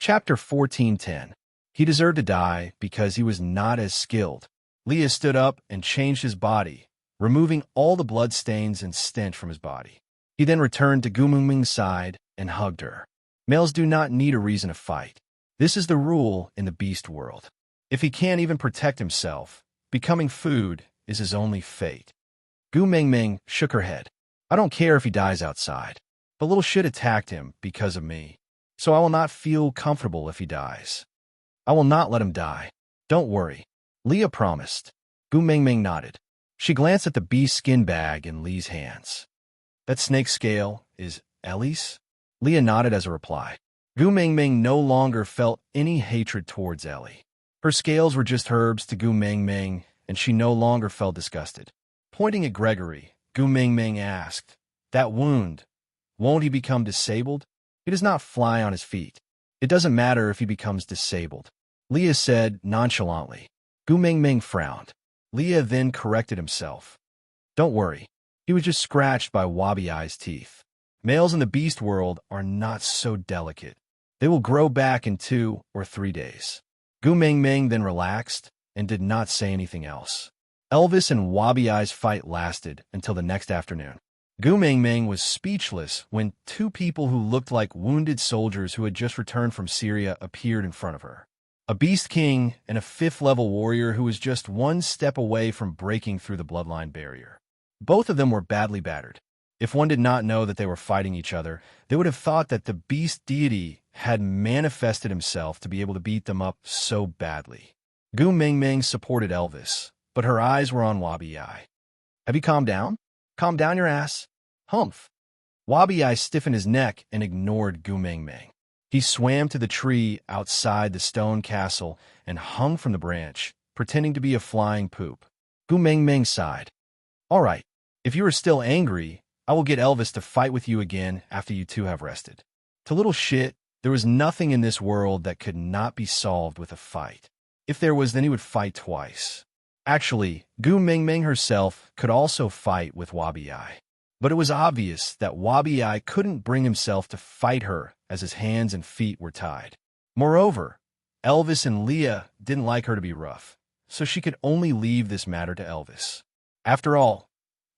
Chapter 14:10. He deserved to die because he was not as skilled. Leah stood up and changed his body, removing all the blood stains and stench from his body. He then returned to Gu Mingming's side and hugged her. Males do not need a reason to fight. This is the rule in the beast world. If he can't even protect himself, becoming food is his only fate. Gu Mingming shook her head. I don't care if he dies outside. The little shit attacked him because of me, so I will not feel comfortable if he dies. I will not let him die. Don't worry. Leah promised. Gu Mingming nodded. She glanced at the beast skin bag in Lee's hands. That snake scale is Ellie's? Leah nodded as a reply. Gu Mingming no longer felt any hatred towards Ellie. Her scales were just herbs to Gu Mingming, and she no longer felt disgusted. Pointing at Gregory, Gu Mingming asked, that wound, won't he become disabled? He does not fly on his feet. It doesn't matter if he becomes disabled. Leah said nonchalantly. Gu Mingming frowned. Leah then corrected himself. Don't worry. He was just scratched by Wabi Eye's teeth. Males in the beast world are not so delicate. They will grow back in 2 or 3 days. Gu Mingming then relaxed and did not say anything else. Elvis and Wabi Eye's fight lasted until the next afternoon. Gu Mingming was speechless when 2 people who looked like wounded soldiers who had just returned from Syria appeared in front of her. A beast king and a 5th-level warrior who was just 1 step away from breaking through the bloodline barrier. Both of them were badly battered. If one did not know that they were fighting each other, they would have thought that the beast deity had manifested himself to be able to beat them up so badly. Gu Mingming supported Elvis, but her eyes were on Wabi Eye. Have you calmed down? Calm down your ass. Humph. Wabi Eye stiffened his neck and ignored Gu Mingming. He swam to the tree outside the stone castle and hung from the branch, pretending to be a flying poop. Gu Mingming sighed. All right, if you are still angry, I will get Elvis to fight with you again after you 2 have rested. To little shit, there was nothing in this world that could not be solved with a fight. If there was, then he would fight twice. Actually, Gu Mingming herself could also fight with Wabi Eye. But it was obvious that Wabi Eye couldn't bring himself to fight her as his hands and feet were tied. Moreover, Elvis and Leah didn't like her to be rough, so she could only leave this matter to Elvis. After all,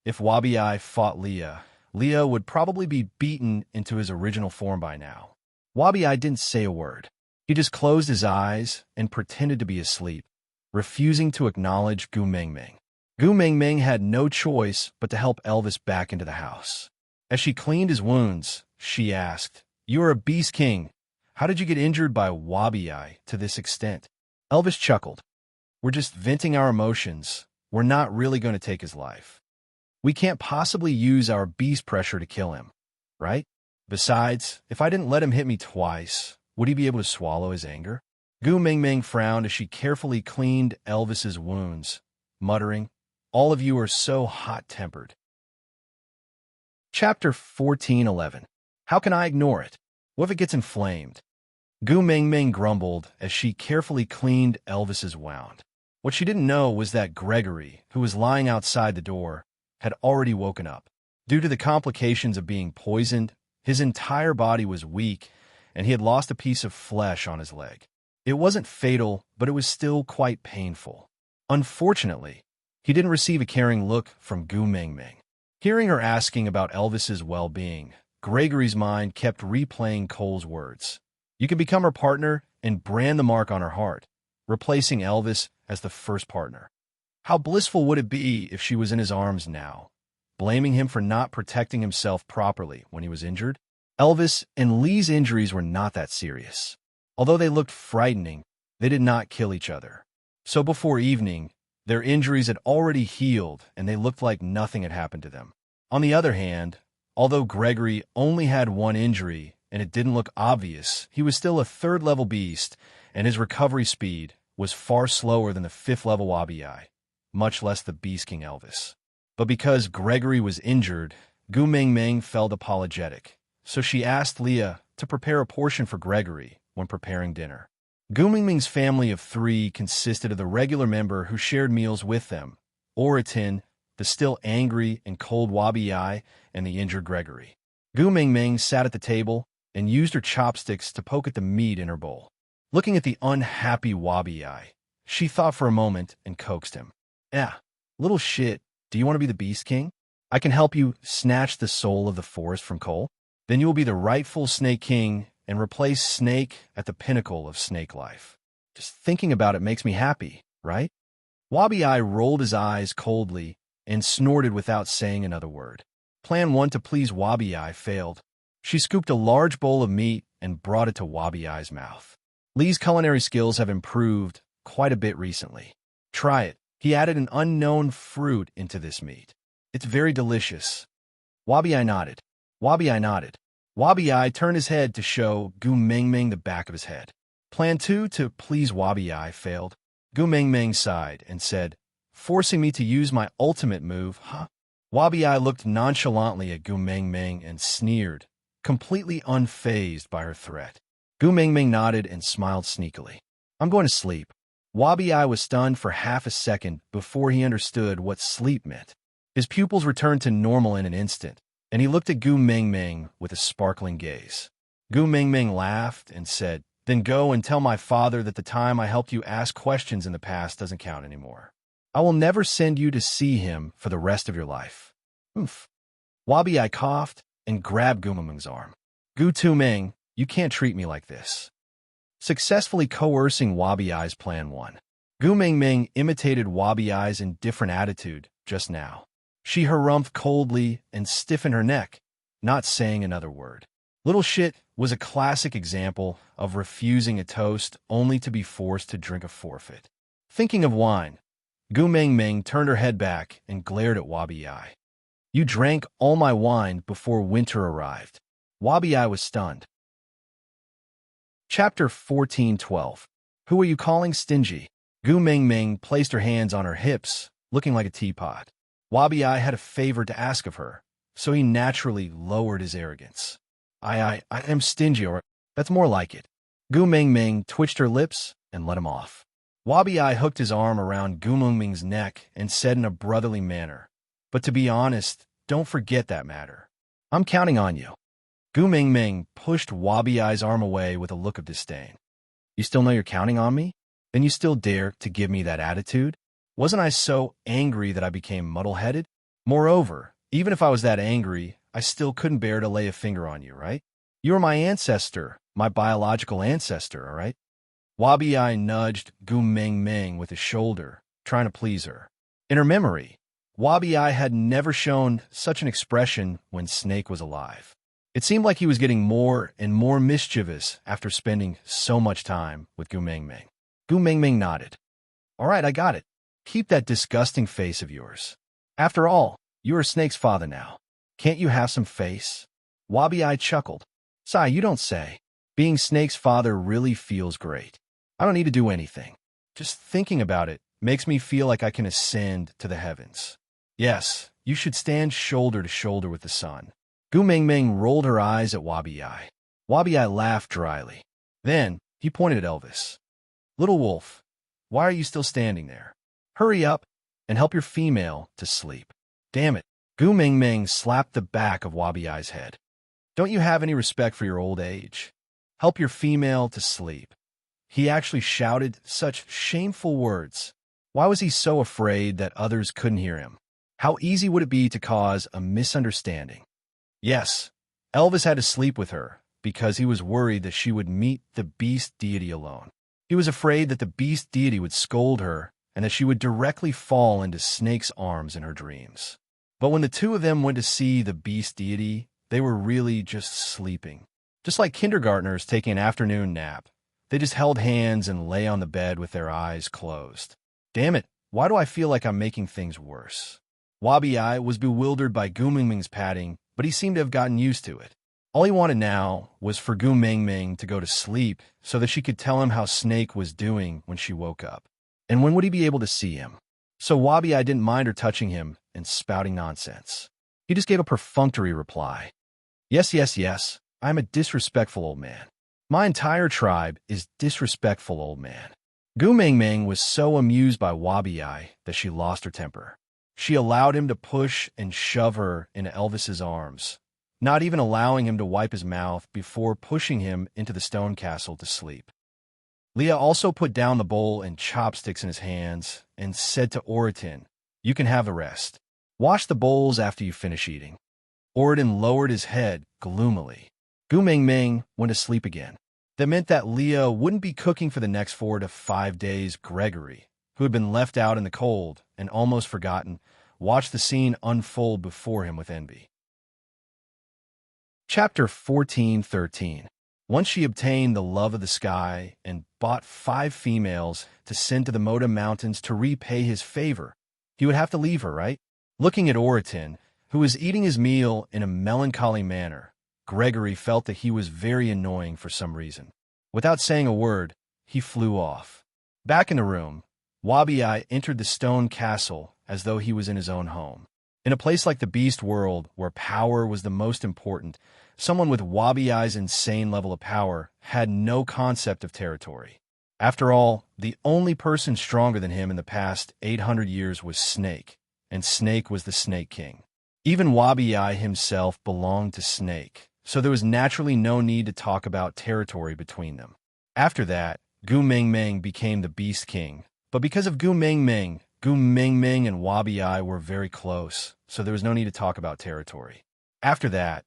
if Wabi Eye fought Leah, Leah would probably be beaten into his original form by now. Wabi Eye didn't say a word. He just closed his eyes and pretended to be asleep, refusing to acknowledge Gu Mingming. Gu Mingming had no choice but to help Elvis back into the house. As she cleaned his wounds, she asked, You are a beast king. How did you get injured by Wabi Eye to this extent? Elvis chuckled. We're just venting our emotions. We're not really going to take his life. We can't possibly use our beast pressure to kill him, right? Besides, if I didn't let him hit me twice, would he be able to swallow his anger? Gu Mingming frowned as she carefully cleaned Elvis's wounds, muttering, All of you are so hot-tempered. Chapter 14:11. How can I ignore it? What if it gets inflamed? Gu Mingming grumbled as she carefully cleaned Elvis's wound. What she didn't know was that Gregory, who was lying outside the door, had already woken up. Due to the complications of being poisoned, his entire body was weak, and he had lost a piece of flesh on his leg. It wasn't fatal, but it was still quite painful. Unfortunately, he didn't receive a caring look from Gu Mingming. Hearing her asking about Elvis's well-being, Gregory's mind kept replaying Cole's words. You can become her partner and brand the mark on her heart, replacing Elvis as the first partner. How blissful would it be if she was in his arms now, blaming him for not protecting himself properly when he was injured? Elvis and Lee's injuries were not that serious. Although they looked frightening, they did not kill each other. So before evening, their injuries had already healed and they looked like nothing had happened to them. On the other hand, although Gregory only had 1 injury and it didn't look obvious, he was still a 3rd-level beast and his recovery speed was far slower than the 5th-level Wabi Eye, much less the Beast King Elvis. But because Gregory was injured, Gu Mingming felt apologetic, so she asked Leah to prepare a portion for Gregory when preparing dinner. Gu Mingming's family of 3 consisted of the regular member who shared meals with them, Oratin, the still angry and cold Wabi Eye, and the injured Gregory. Gu Mingming sat at the table, and used her chopsticks to poke at the meat in her bowl. Looking at the unhappy Wabi-Eye, she thought for a moment and coaxed him. Yeah, little shit, do you want to be the Beast King? I can help you snatch the soul of the forest from Cole. Then you will be the rightful Snake King and replace Snake at the pinnacle of snake life. Just thinking about it makes me happy, right? Wabi-Eye rolled his eyes coldly and snorted without saying another word. Plan 1 to please Wabi-Eye failed. She scooped a large bowl of meat and brought it to Wabi-Eye's mouth. Lee's culinary skills have improved quite a bit recently. Try it. He added an unknown fruit into this meat. It's very delicious. Wabi-Eye nodded. Wabi-Eye nodded. Wabi-Eye turned his head to show Gu Mengmeng the back of his head. Plan 2 to please Wabi-Eye failed. Gu Mengmeng sighed and said, forcing me to use my ultimate move, huh? Wabi-Eye looked nonchalantly at Gu Mengmeng and sneered, completely unfazed by her threat. Gu Mengmeng nodded and smiled sneakily. I'm going to sleep. Wabi-Eye was stunned for half a second before he understood what sleep meant. His pupils returned to normal in an instant, and he looked at Gu Mengmeng with a sparkling gaze. Gu Mengmeng laughed and said, then go and tell my father that the time I helped you ask questions in the past doesn't count anymore. I will never send you to see him for the rest of your life. Oof. Wabi-Eye coughed and grabbed Gu Mengmeng's arm. Gu Tu-Meng, you can't treat me like this. Successfully coercing Wabi-Eye's plan 1. Gu Mengmeng imitated Wabi-Eye's indifferent attitude just now. She harumphed coldly and stiffened her neck, not saying another word. Little shit was a classic example of refusing a toast only to be forced to drink a forfeit. Thinking of wine, Gu Mengmeng turned her head back and glared at Wabi-Eye. You drank all my wine before winter arrived. Wabi-Eye was stunned. Chapter 14:12. Who are you calling stingy? Gu Mengmeng placed her hands on her hips, looking like a teapot. Wabi-Eye had a favor to ask of her, so he naturally lowered his arrogance. I am stingy, or that's more like it. Gu Mengmeng twitched her lips and let him off. Wabi-Eye hooked his arm around Gu Mengmeng's neck and said in a brotherly manner, but to be honest, don't forget that matter. I'm counting on you. Gu Mengmeng pushed Wabi-Eye's arm away with a look of disdain. You still know you're counting on me? Then you still dare to give me that attitude? Wasn't I so angry that I became muddle-headed? Moreover, even if I was that angry, I still couldn't bear to lay a finger on you, right? You are my ancestor, my biological ancestor, all right? Wabi-Eye nudged Gu Mengmeng with his shoulder, trying to please her. In her memory, Wabi-Eye had never shown such an expression when Snake was alive. It seemed like he was getting more and more mischievous after spending so much time with Gu Mengmeng. Gu Mengmeng nodded. All right, I got it. Keep that disgusting face of yours. After all, you are Snake's father now. Can't you have some face? Wabi-Eye chuckled. Sigh, you don't say. Being Snake's father really feels great. I don't need to do anything. Just thinking about it makes me feel like I can ascend to the heavens. Yes, you should stand shoulder to shoulder with the sun. Gu Mengmeng rolled her eyes at Wabi-Eye. Wabi-Eye laughed dryly. Then he pointed at Elvis. Little wolf, why are you still standing there? Hurry up and help your female to sleep. Damn it. Gu Mengmeng slapped the back of Wabi-Eye's head. Don't you have any respect for your old age? Help your female to sleep. He actually shouted such shameful words. Why was he so afraid that others couldn't hear him? How easy would it be to cause a misunderstanding? Yes, Elvis had to sleep with her because he was worried that she would meet the beast deity alone. He was afraid that the beast deity would scold her and that she would directly fall into Snake's arms in her dreams. But when the two of them went to see the beast deity, they were really just sleeping. Just like kindergartners taking an afternoon nap. They just held hands and lay on the bed with their eyes closed. Damn it, why do I feel like I'm making things worse? Wabi-Eye was bewildered by Gu Mengmeng's patting, but he seemed to have gotten used to it. All he wanted now was for Gu Mengmeng to go to sleep so that she could tell him how Snake was doing when she woke up. And when would he be able to see him? So Wabi-Eye didn't mind her touching him and spouting nonsense. He just gave a perfunctory reply. Yes, yes, yes, I'm a disrespectful old man. My entire tribe is disrespectful old man. Gu Mengmeng was so amused by Wabi-Eye that she lost her temper. She allowed him to push and shove her into Elvis's arms, not even allowing him to wipe his mouth before pushing him into the stone castle to sleep. Leah also put down the bowl and chopsticks in his hands and said to Oriton, "You can have the rest. Wash the bowls after you finish eating." Oriton lowered his head gloomily. Gu Mingming went to sleep again. That meant that Leah wouldn't be cooking for the next 4 to 5 days. Gregory, who had been left out in the cold and almost forgotten, watched the scene unfold before him with envy. Chapter 14:13. Once she obtained the love of the sky and bought 5 females to send to the Moda Mountains to repay his favor, he would have to leave her, right? Looking at Oriton, who was eating his meal in a melancholy manner, Gregory felt that he was very annoying for some reason. Without saying a word, he flew off. Back in the room, Wabi-Ai entered the stone castle as though he was in his own home. In a place like the Beast World, where power was the most important, someone with Wabi-Ai's insane level of power had no concept of territory. After all, the only person stronger than him in the past 800 years was Snake, and Snake was the Snake King. Even Wabi-Ai himself belonged to Snake, so there was naturally no need to talk about territory between them. After that, Gu Mingming became the Beast King, but because of Gu Mingming and Wabi-Ai were very close, so there was no need to talk about territory. After that,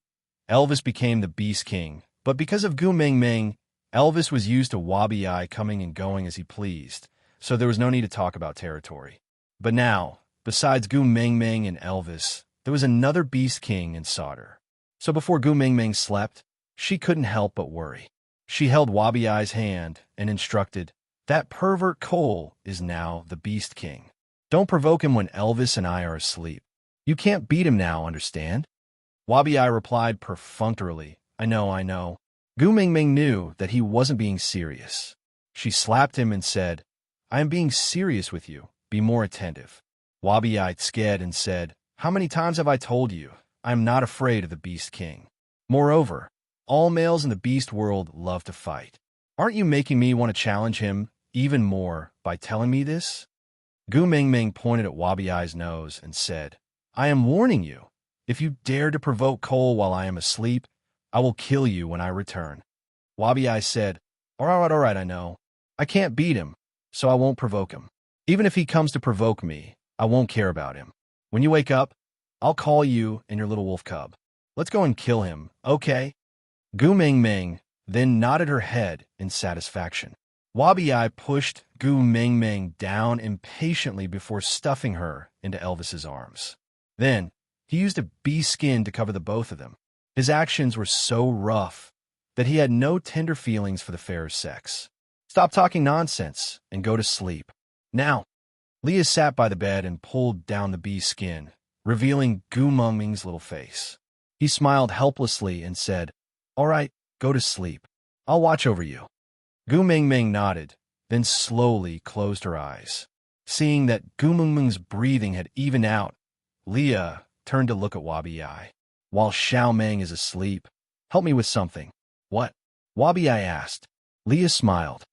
Elvis became the Beast King, but because of Gu Mingming, Elvis was used to Wabi-Ai coming and going as he pleased, so there was no need to talk about territory. But now, besides Gu Mingming and Elvis, there was another Beast King in Sauter. So before Gu Mingming slept, she couldn't help but worry. She held Wabi-Ai's hand and instructed, "That pervert Cole is now the Beast King. Don't provoke him when Elvis and I are asleep. You can't beat him now, understand?" Wabi-Ai replied perfunctorily, I know. Gu Mingming knew that he wasn't being serious. She slapped him and said, "I am being serious with you. Be more attentive." Wabi-Ai scared and said, "How many times have I told you? I am not afraid of the Beast King. Moreover, all males in the Beast World love to fight. Aren't you making me want to challenge him even more by telling me this?" Gu Mingming pointed at Wabi-Ai's nose and said, "I am warning you. If you dare to provoke Cole while I am asleep, I will kill you when I return." Wabi-Ai said, all right, I know. I can't beat him, so I won't provoke him. Even if he comes to provoke me, I won't care about him. When you wake up, I'll call you and your little wolf cub. Let's go and kill him, okay?" Gu Mingming then nodded her head in satisfaction. Wabi-Ai pushed Gu Mingming down impatiently before stuffing her into Elvis's arms. Then, he used a bee skin to cover the both of them. His actions were so rough that he had no tender feelings for the fairer sex. "Stop talking nonsense and go to sleep. Now." Leah sat by the bed and pulled down the bee skin, revealing Gu Mingming's little face. He smiled helplessly and said, "All right, go to sleep. I'll watch over you." Gu Mingming nodded, then slowly closed her eyes. Seeing that Gu Mingming's breathing had evened out, Leah turned to look at Wabi-Ai. "While Xiao Meng is asleep, help me with something." "What?" Wabi-Ai asked. Leah smiled.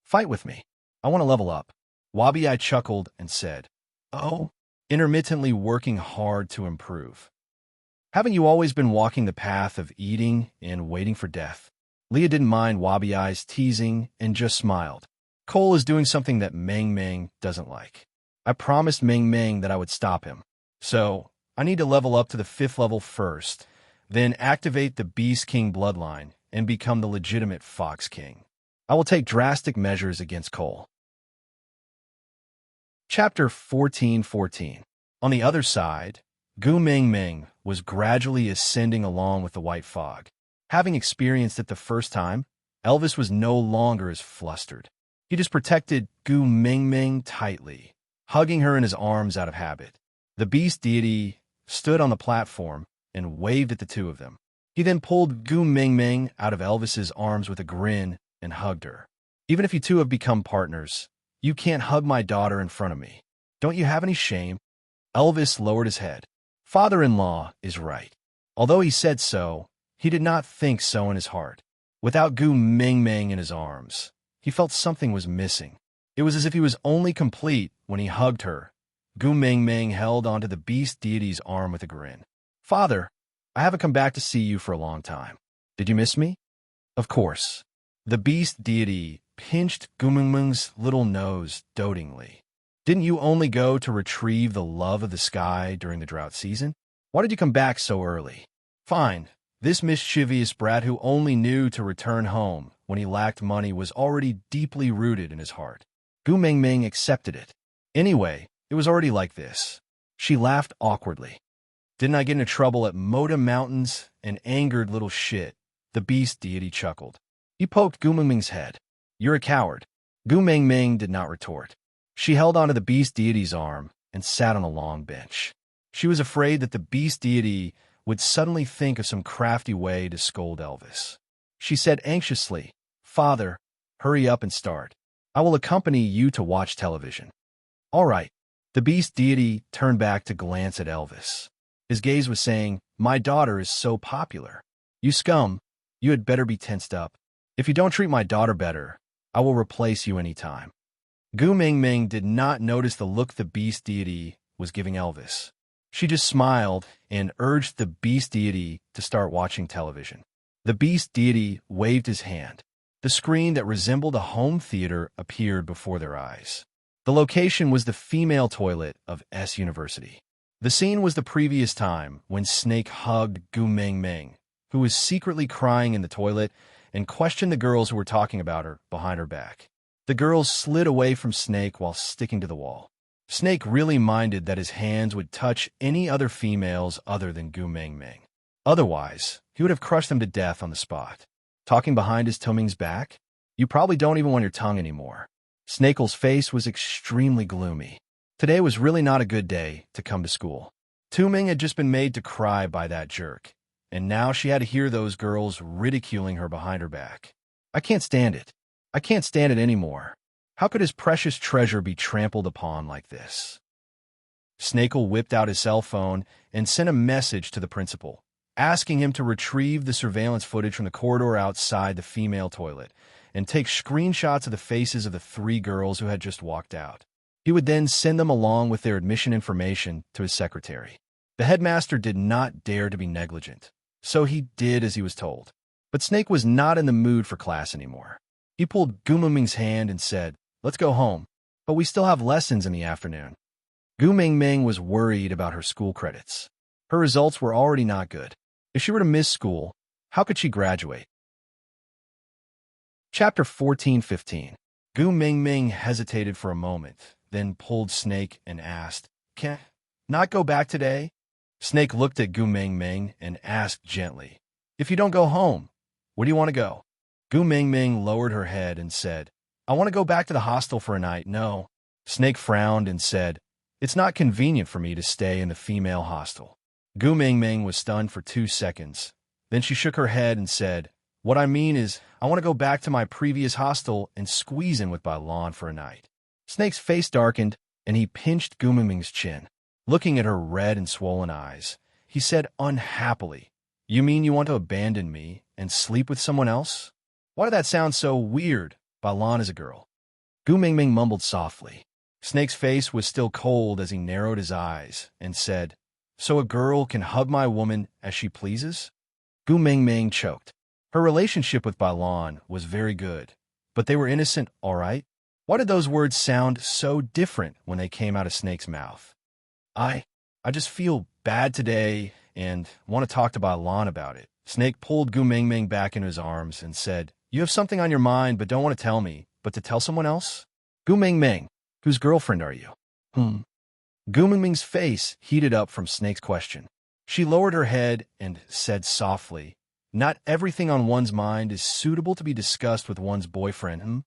"Fight with me. I want to level up." Wabi-Ai chuckled and said, "Oh," intermittently working hard to improve. "Haven't you always been walking the path of eating and waiting for death?" Leah didn't mind Wabi-Ai's teasing and just smiled. "Cole is doing something that Meng Meng doesn't like. I promised Meng Meng that I would stop him. So, I need to level up to the 5th level first, then activate the Beast King bloodline and become the legitimate Fox King. I will take drastic measures against Cole." Chapter 14:14. On the other side, Gu Mingming was gradually ascending along with the white fog. Having experienced it the first time, Elvis was no longer as flustered. He just protected Gu Mingming tightly, hugging her in his arms out of habit. The beast deity stood on the platform and waved at the two of them. He then pulled Gu Mingming out of Elvis's arms with a grin and hugged her. "Even if you two have become partners, you can't hug my daughter in front of me. Don't you have any shame?" Elvis lowered his head. Father-in-law is right. Although he said so, he did not think so in his heart. Without Gu Mingming in his arms, he felt something was missing. It was as if he was only complete when he hugged her. Gu Mingming held onto the beast deity's arm with a grin. "Father, I haven't come back to see you for a long time. Did you miss me? Of course. The beast deity pinched Gumengmeng's little nose dotingly. Didn't you only go to retrieve the love of the sky during the drought season? Why did you come back so early? Fine. This mischievous brat who only knew to return home when he lacked money was already deeply rooted in his heart. Gu Mingming accepted it. Anyway, it was already like this. She laughed awkwardly. Didn't I get into trouble at Moda Mountains, an angered little shit? The beast deity chuckled. He poked Gu Mingming's head. You're a coward. Gu Mingming did not retort. She held onto the beast deity's arm and sat on a long bench. She was afraid that the beast deity would suddenly think of some crafty way to scold Elvis. She said anxiously, Father, hurry up and start. I will accompany you to watch television. All right. The beast deity turned back to glance at Elvis. His gaze was saying, My daughter is so popular. You scum, you had better be tensed up. If you don't treat my daughter better, I will replace you any time. Gu Mingming did not notice the look the beast deity was giving Elvis. She just smiled and urged the beast deity to start watching television. The beast deity waved his hand. The screen that resembled a home theater appeared before their eyes. The location was the female toilet of S University. The scene was the previous time when Snake hugged Gu Mingming, who was secretly crying in the toilet, and questioned the girls who were talking about her behind her back. The girls slid away from Snake while sticking to the wall. Snake really minded that his hands would touch any other females other than Gu Mingming. Otherwise, he would have crushed them to death on the spot. Talking behind his Toming's back? You probably don't even want your tongue anymore. Snakel's face was extremely gloomy. Today was really not a good day to come to school. Tuming had just been made to cry by that jerk, and now she had to hear those girls ridiculing her behind her back. I can't stand it. I can't stand it anymore. How could his precious treasure be trampled upon like this? Snakel whipped out his cell phone and sent a message to the principal, asking him to retrieve the surveillance footage from the corridor outside the female toilet and take screenshots of the faces of the 3 girls who had just walked out. He would then send them along with their admission information to his secretary. The headmaster did not dare to be negligent, so he did as he was told. But Snake was not in the mood for class anymore. He pulled Gu Mingming's hand and said, Let's go home, but we still have lessons in the afternoon. Gu Mingming was worried about her school credits. Her results were already not good. If she were to miss school, how could she graduate? Chapter 14-15. Gu Mingming hesitated for a moment, then pulled Snake and asked, Can I not go back today? Snake looked at Gu Mingming and asked gently, If you don't go home, where do you want to go? Gu Mingming lowered her head and said, I want to go back to the hostel for a night. No. Snake frowned and said, It's not convenient for me to stay in the female hostel. Gu Mingming was stunned for 2 seconds. Then she shook her head and said, What I mean is, I want to go back to my previous hostel and squeeze in with Balan for a night. Snake's face darkened, and he pinched Gu Mingming's chin. Looking at her red and swollen eyes, he said unhappily, You mean you want to abandon me and sleep with someone else? Why did that sound so weird? Balan is a girl. Gu Mingming mumbled softly. Snake's face was still cold as he narrowed his eyes and said, So a girl can hug my woman as she pleases? Gu Mingming choked. Her relationship with Balan was very good, but they were innocent, all right? Why did those words sound so different when they came out of Snake's mouth? I just feel bad today and want to talk to Balan about it. Snake pulled Gu Mingming back into his arms and said, You have something on your mind but don't want to tell me, but to tell someone else? Gu Mingming, whose girlfriend are you? Gu Mingming's face heated up from Snake's question. She lowered her head and said softly, Not everything on one's mind is suitable to be discussed with one's boyfriend,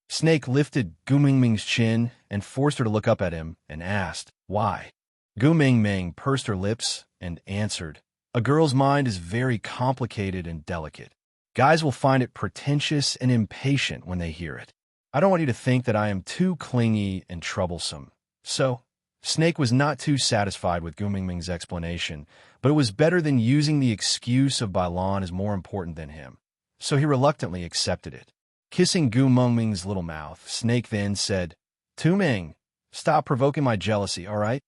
Snake lifted Gu Mingming's chin and forced her to look up at him and asked, Why? Gu Mingming pursed her lips and answered, A girl's mind is very complicated and delicate. Guys will find it pretentious and impatient when they hear it. I don't want you to think that I am too clingy and troublesome. So, Snake was not too satisfied with Gu Mingming's explanation, but it was better than using the excuse of Balan as more important than him. So he reluctantly accepted it. Kissing Gu Mingming's little mouth, Snake then said, Tuming, stop provoking my jealousy, all right?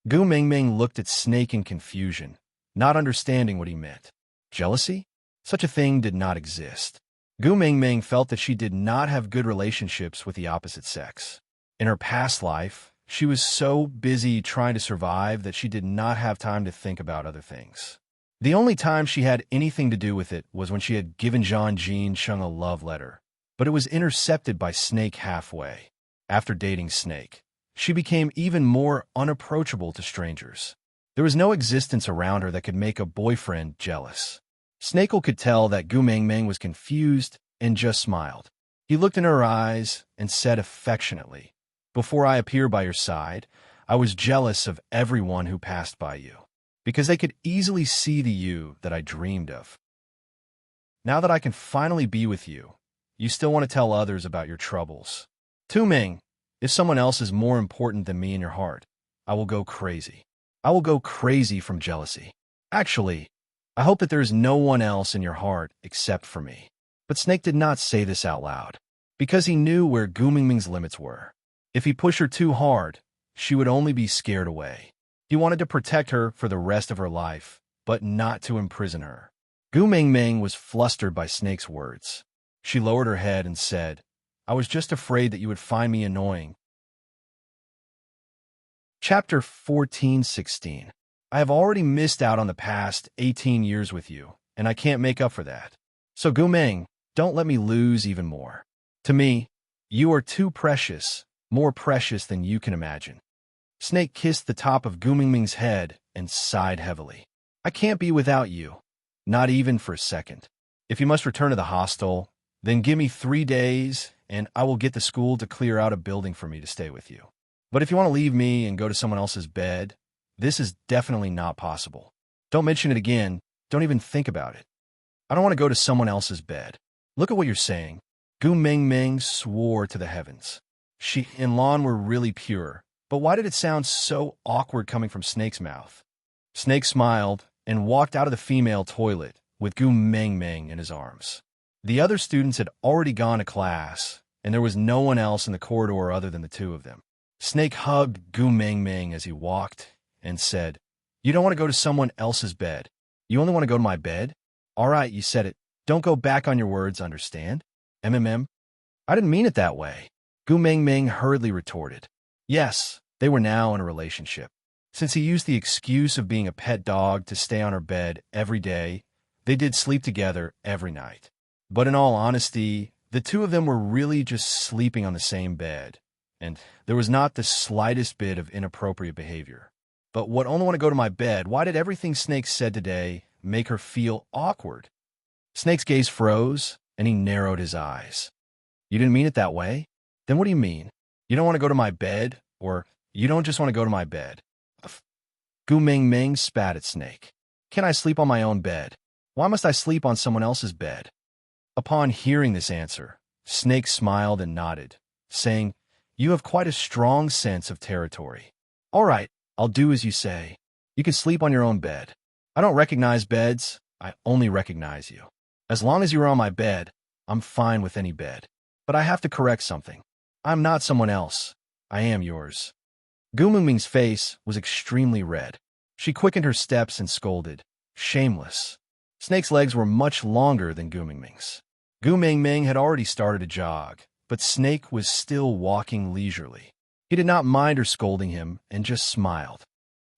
Gu Mingming looked at Snake in confusion. not understanding what he meant. Jealousy? Such a thing did not exist. Gu Mingming felt that she did not have good relationships with the opposite sex. In her past life, she was so busy trying to survive that she did not have time to think about other things. The only time she had anything to do with it was when she had given Jean Jean Chung a love letter, but it was intercepted by Snake halfway. After dating Snake, she became even more unapproachable to strangers. There was no existence around her that could make a boyfriend jealous. Snake could tell that Gu Mingming was confused and just smiled. He looked in her eyes and said affectionately, "Before I appear by your side, I was jealous of everyone who passed by you, because they could easily see the you that I dreamed of. Now that I can finally be with you, you still want to tell others about your troubles. Tu Ming, if someone else is more important than me in your heart, I will go crazy. I will go crazy from jealousy. Actually, I hope that there is no one else in your heart except for me." But Snake did not say this out loud, because he knew where Gu Mingming's limits were. If he pushed her too hard, she would only be scared away. He wanted to protect her for the rest of her life, but not to imprison her. Gu Mingming was flustered by Snake's words. She lowered her head and said, "I was just afraid that you would find me annoying." Chapter 14:16. I have already missed out on the past 18 years with you, and I can't make up for that. So Gu Ming, don't let me lose even more. To me, you are too precious, more precious than you can imagine. Snake kissed the top of Gu Mingming's head and sighed heavily. I can't be without you, not even for a second. If you must return to the hostel, then give me 3 days, and I will get the school to clear out a building for me to stay with you. But if you want to leave me and go to someone else's bed, this is definitely not possible. Don't mention it again. Don't even think about it. I don't want to go to someone else's bed. Look at what you're saying. Gu Mingming swore to the heavens. She and Lon were really pure, but why did it sound so awkward coming from Snake's mouth? Snake smiled and walked out of the female toilet with Gu Mingming in his arms. The other students had already gone to class, and there was no one else in the corridor other than the two of them. Snake hugged Gu Mingming as he walked and said, "You don't want to go to someone else's bed. You only want to go to my bed? All right, you said it. Don't go back on your words, understand? MMM? I didn't mean it that way." Gu Mingming hurriedly retorted. Yes, they were now in a relationship. Since he used the excuse of being a pet dog to stay on her bed every day, they did sleep together every night. But in all honesty, the two of them were really just sleeping on the same bed, and there was not the slightest bit of inappropriate behavior. But what only want to go to my bed, why did everything Snake said today make her feel awkward? Snake's gaze froze, and he narrowed his eyes. You didn't mean it that way? Then what do you mean? You don't want to go to my bed, or you don't just want to go to my bed? Gu Mingming spat at Snake. Can I sleep on my own bed? Why must I sleep on someone else's bed? Upon hearing this answer, Snake smiled and nodded, saying, "You have quite a strong sense of territory. All right, I'll do as you say. You can sleep on your own bed. I don't recognize beds, I only recognize you. As long as you're on my bed, I'm fine with any bed. But I have to correct something. I'm not someone else. I am yours." Gu Mingming's face was extremely red. She quickened her steps and scolded, "Shameless." Snake's legs were much longer than Gu Mingming's. Gu Mingming had already started to jog, but Snake was still walking leisurely. He did not mind her scolding him and just smiled.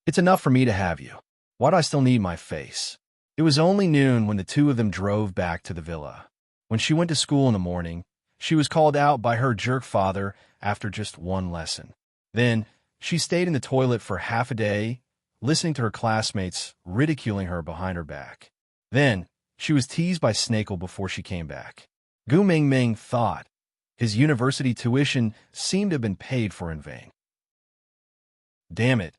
"It's enough for me to have you. Why do I still need my face?" It was only noon when the two of them drove back to the villa. When she went to school in the morning, she was called out by her jerk father after just one lesson. Then, she stayed in the toilet for half a day, listening to her classmates ridiculing her behind her back. Then, she was teased by Snakel before she came back. Gu Mingming thought his university tuition seemed to have been paid for in vain. Damn it,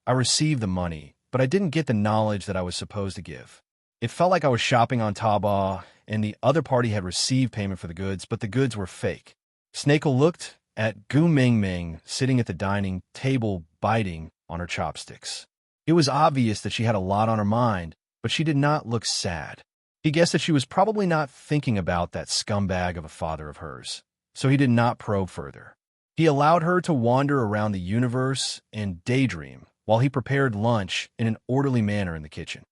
I received the money, but I didn't get the knowledge that I was supposed to give. It felt like I was shopping on Taobao, and the other party had received payment for the goods, but the goods were fake. Snakel looked at Gu Mingming sitting at the dining table biting on her chopsticks. It was obvious that she had a lot on her mind, but she did not look sad. He guessed that she was probably not thinking about that scumbag of a father of hers, so he did not probe further. He allowed her to wander around the universe and daydream while he prepared lunch in an orderly manner in the kitchen.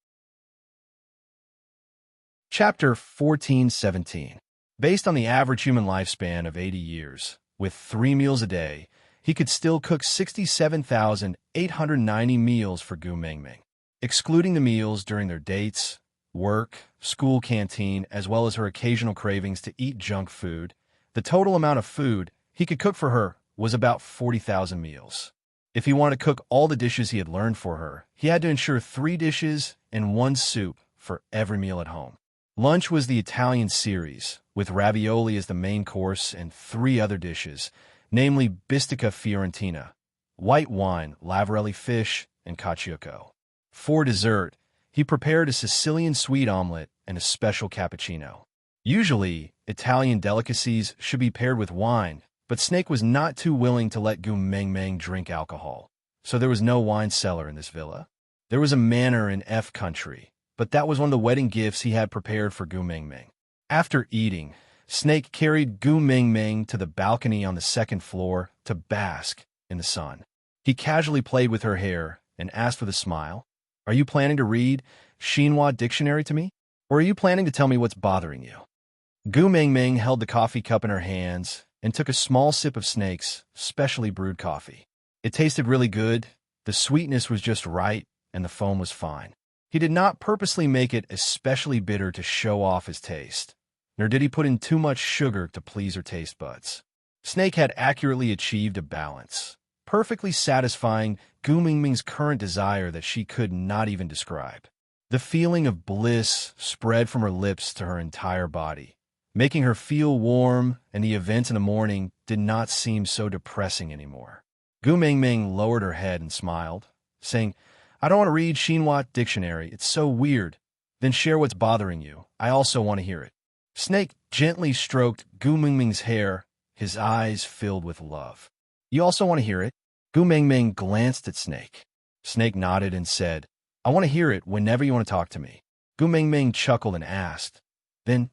Chapter 14:17. Based on the average human lifespan of 80 years, with 3 meals a day, he could still cook 67,890 meals for Gu Mingming. Excluding the meals during their dates, work, school canteen, as well as her occasional cravings to eat junk food, the total amount of food he could cook for her was about 40,000 meals. If he wanted to cook all the dishes he had learned for her, he had to ensure 3 dishes and 1 soup for every meal at home. Lunch was the Italian series, with ravioli as the main course and 3 other dishes, namely bistica fiorentina, white wine, lavarelli fish, and caciucco. For dessert, he prepared a Sicilian sweet omelet and a special cappuccino. Usually, Italian delicacies should be paired with wine, but Snake was not too willing to let Gu Mingming drink alcohol, so there was no wine cellar in this villa. There was a manor in F country, but that was one of the wedding gifts he had prepared for Gu Mingming. After eating, Snake carried Gu Mingming to the balcony on the 2nd floor to bask in the sun. He casually played with her hair and asked with a smile, "Are you planning to read Xinhua dictionary to me? Or are you planning to tell me what's bothering you?" Gu Mingming held the coffee cup in her hands and took a small sip of Snake's specially brewed coffee. It tasted really good, the sweetness was just right, and the foam was fine. He did not purposely make it especially bitter to show off his taste, nor did he put in too much sugar to please her taste buds. Snake had accurately achieved a balance, perfectly satisfying Gu Mingming's current desire that she could not even describe. The feeling of bliss spread from her lips to her entire body, making her feel warm, and the events in the morning did not seem so depressing anymore. Gu Mingming lowered her head and smiled, saying, "I don't want to read Xinhua dictionary, it's so weird. Then share what's bothering you. I also want to hear it." Snake gently stroked Gu Mingming's hair, his eyes filled with love. "You also want to hear it?" Gu Mingming glanced at Snake. Snake nodded and said, "I want to hear it whenever you want to talk to me." Gu Mingming chuckled and asked, "Then,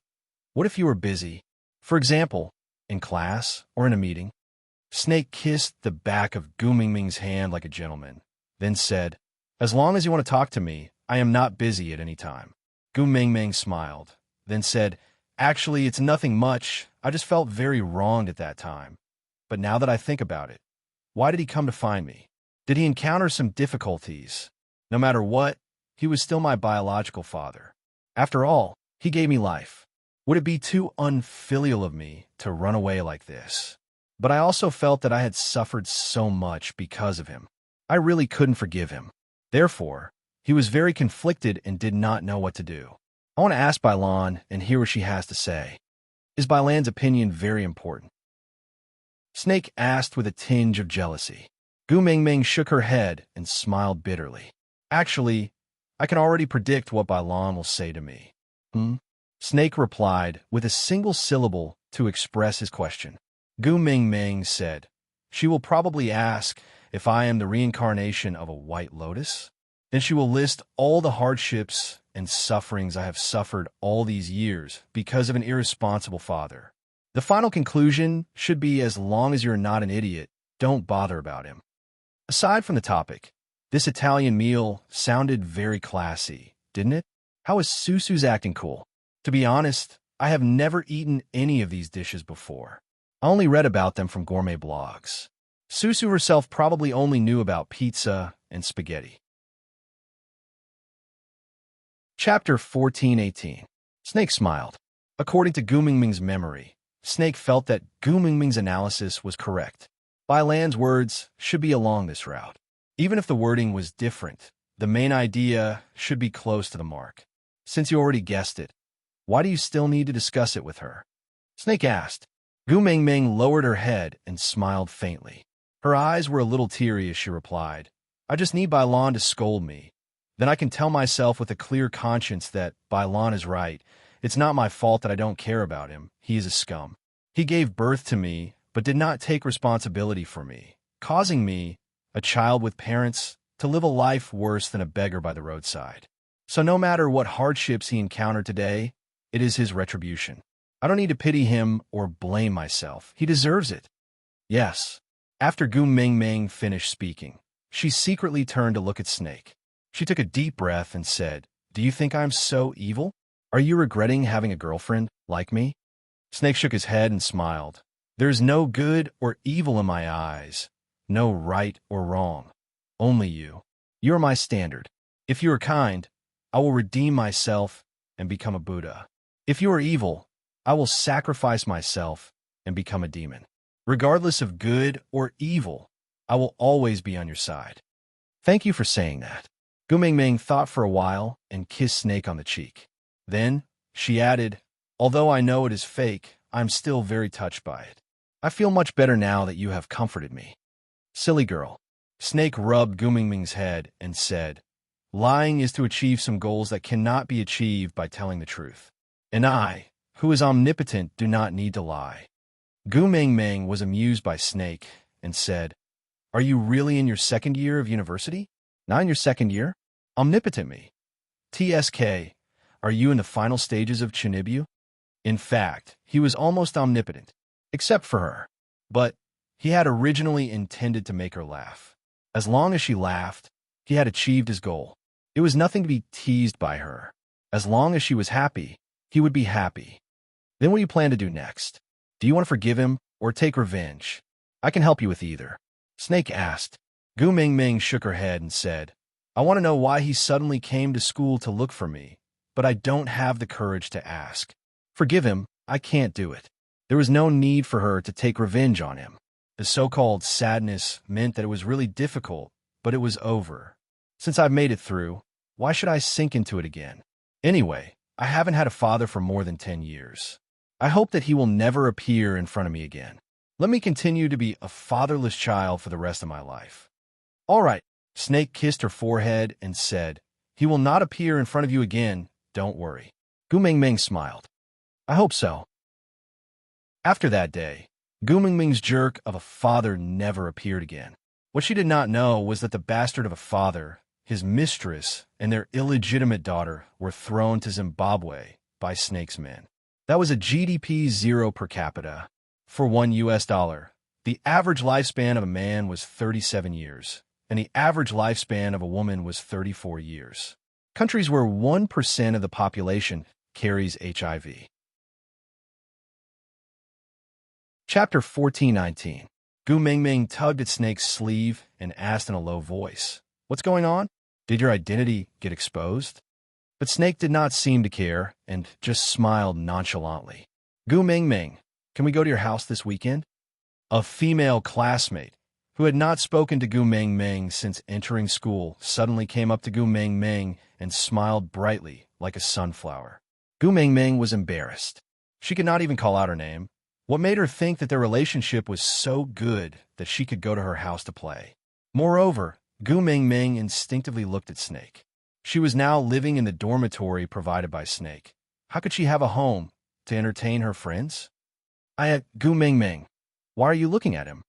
what if you were busy? For example, in class or in a meeting?" Snake kissed the back of Gu Mingming's hand like a gentleman, then said, "As long as you want to talk to me, I am not busy at any time." Gu Mingming smiled, then said, "Actually, it's nothing much. I just felt very wronged at that time. But now that I think about it, why did he come to find me? Did he encounter some difficulties? No matter what, he was still my biological father. After all, he gave me life. Would it be too unfilial of me to run away like this? But I also felt that I had suffered so much because of him. I really couldn't forgive him. Therefore, he was very conflicted and did not know what to do. I want to ask Bailan and hear what she has to say. Is Bailan's opinion very important?" Snake asked with a tinge of jealousy. Gu Mingming shook her head and smiled bitterly. "Actually, I can already predict what Bailan will say to me." Snake replied with a single syllable to express his question. Gu Mingming said, "She will probably ask if I am the reincarnation of a white lotus. Then she will list all the hardships and sufferings I have suffered all these years because of an irresponsible father. The final conclusion should be, as long as you're not an idiot, don't bother about him." Aside from the topic, this Italian meal sounded very classy, didn't it? How is Susu's acting cool? To be honest, I have never eaten any of these dishes before. I only read about them from gourmet blogs. Susu herself probably only knew about pizza and spaghetti. Chapter 14:18. Snake smiled. According to Gu Mingming's memory, Snake felt that Gu Mingming's analysis was correct. Bailan's words should be along this route. Even if the wording was different, the main idea should be close to the mark. Since you already guessed it, why do you still need to discuss it with her? Snake asked. Gu Mingming lowered her head and smiled faintly. Her eyes were a little teary as she replied, "I just need Bailan to scold me. Then I can tell myself with a clear conscience that Bailan is right. It's not my fault that I don't care about him. He is a scum. He gave birth to me, but did not take responsibility for me, causing me, a child with parents, to live a life worse than a beggar by the roadside. So no matter what hardships he encountered today, it is his retribution. I don't need to pity him or blame myself. He deserves it." Yes. After Gu Mingming finished speaking, she secretly turned to look at Snake. She took a deep breath and said, "Do you think I'm so evil? Are you regretting having a girlfriend like me? Snake shook his head and smiled. There's no good or evil in my eyes, no right or wrong, only you. You are my standard. If you are kind, I will redeem myself and become a Buddha. If you are evil, I will sacrifice myself and become a demon. Regardless of good or evil, I will always be on your side. Thank you for saying that. Gu Mingming thought for a while and kissed Snake on the cheek. Then, she added, although I know it is fake, I'm still very touched by it. I feel much better now that you have comforted me. Silly girl. Snake rubbed Gu Mingming's head and said, lying is to achieve some goals that cannot be achieved by telling the truth. And I, who is omnipotent, do not need to lie. Gu Mingming was amused by Snake and said, are you really in your second year of university? Not in your second year? Omnipotent me. TSK, are you in the final stages of Chinibu? In fact, he was almost omnipotent, except for her. But he had originally intended to make her laugh. As long as she laughed, he had achieved his goal. It was nothing to be teased by her. As long as she was happy, he would be happy. Then what do you plan to do next? Do you want to forgive him or take revenge? I can help you with either. Snake asked. Gu Mingming shook her head and said, I want to know why he suddenly came to school to look for me, but I don't have the courage to ask. Forgive him, I can't do it. There was no need for her to take revenge on him. The so-called sadness meant that it was really difficult, but it was over. Since I've made it through, why should I sink into it again? Anyway, I haven't had a father for more than 10 years. I hope that he will never appear in front of me again. Let me continue to be a fatherless child for the rest of my life. All right, Snake kissed her forehead and said, he will not appear in front of you again, don't worry. Gu Mingming smiled. I hope so. After that day, Gu Mingming's jerk of a father never appeared again. What she did not know was that the bastard of a father, his mistress, and their illegitimate daughter were thrown to Zimbabwe by Snake's men. That was a GDP 0 per capita. For $1, the average lifespan of a man was 37 years, and the average lifespan of a woman was 34 years. Countries where 1% of the population carries HIV. Chapter 1419. Gu Mingming tugged at Snake's sleeve and asked in a low voice, what's going on? Did your identity get exposed? But Snake did not seem to care and just smiled nonchalantly. Gu Mingming, can we go to your house this weekend? A female classmate, who had not spoken to Gu Mingming since entering school, suddenly came up to Gu Mingming and smiled brightly like a sunflower. Gu Mingming was embarrassed. She could not even call out her name. What made her think that their relationship was so good that she could go to her house to play? Moreover, Gu Mingming instinctively looked at Snake. She was now living in the dormitory provided by Snake. How could she have a home to entertain her friends? Gu Mingming, why are you looking at him?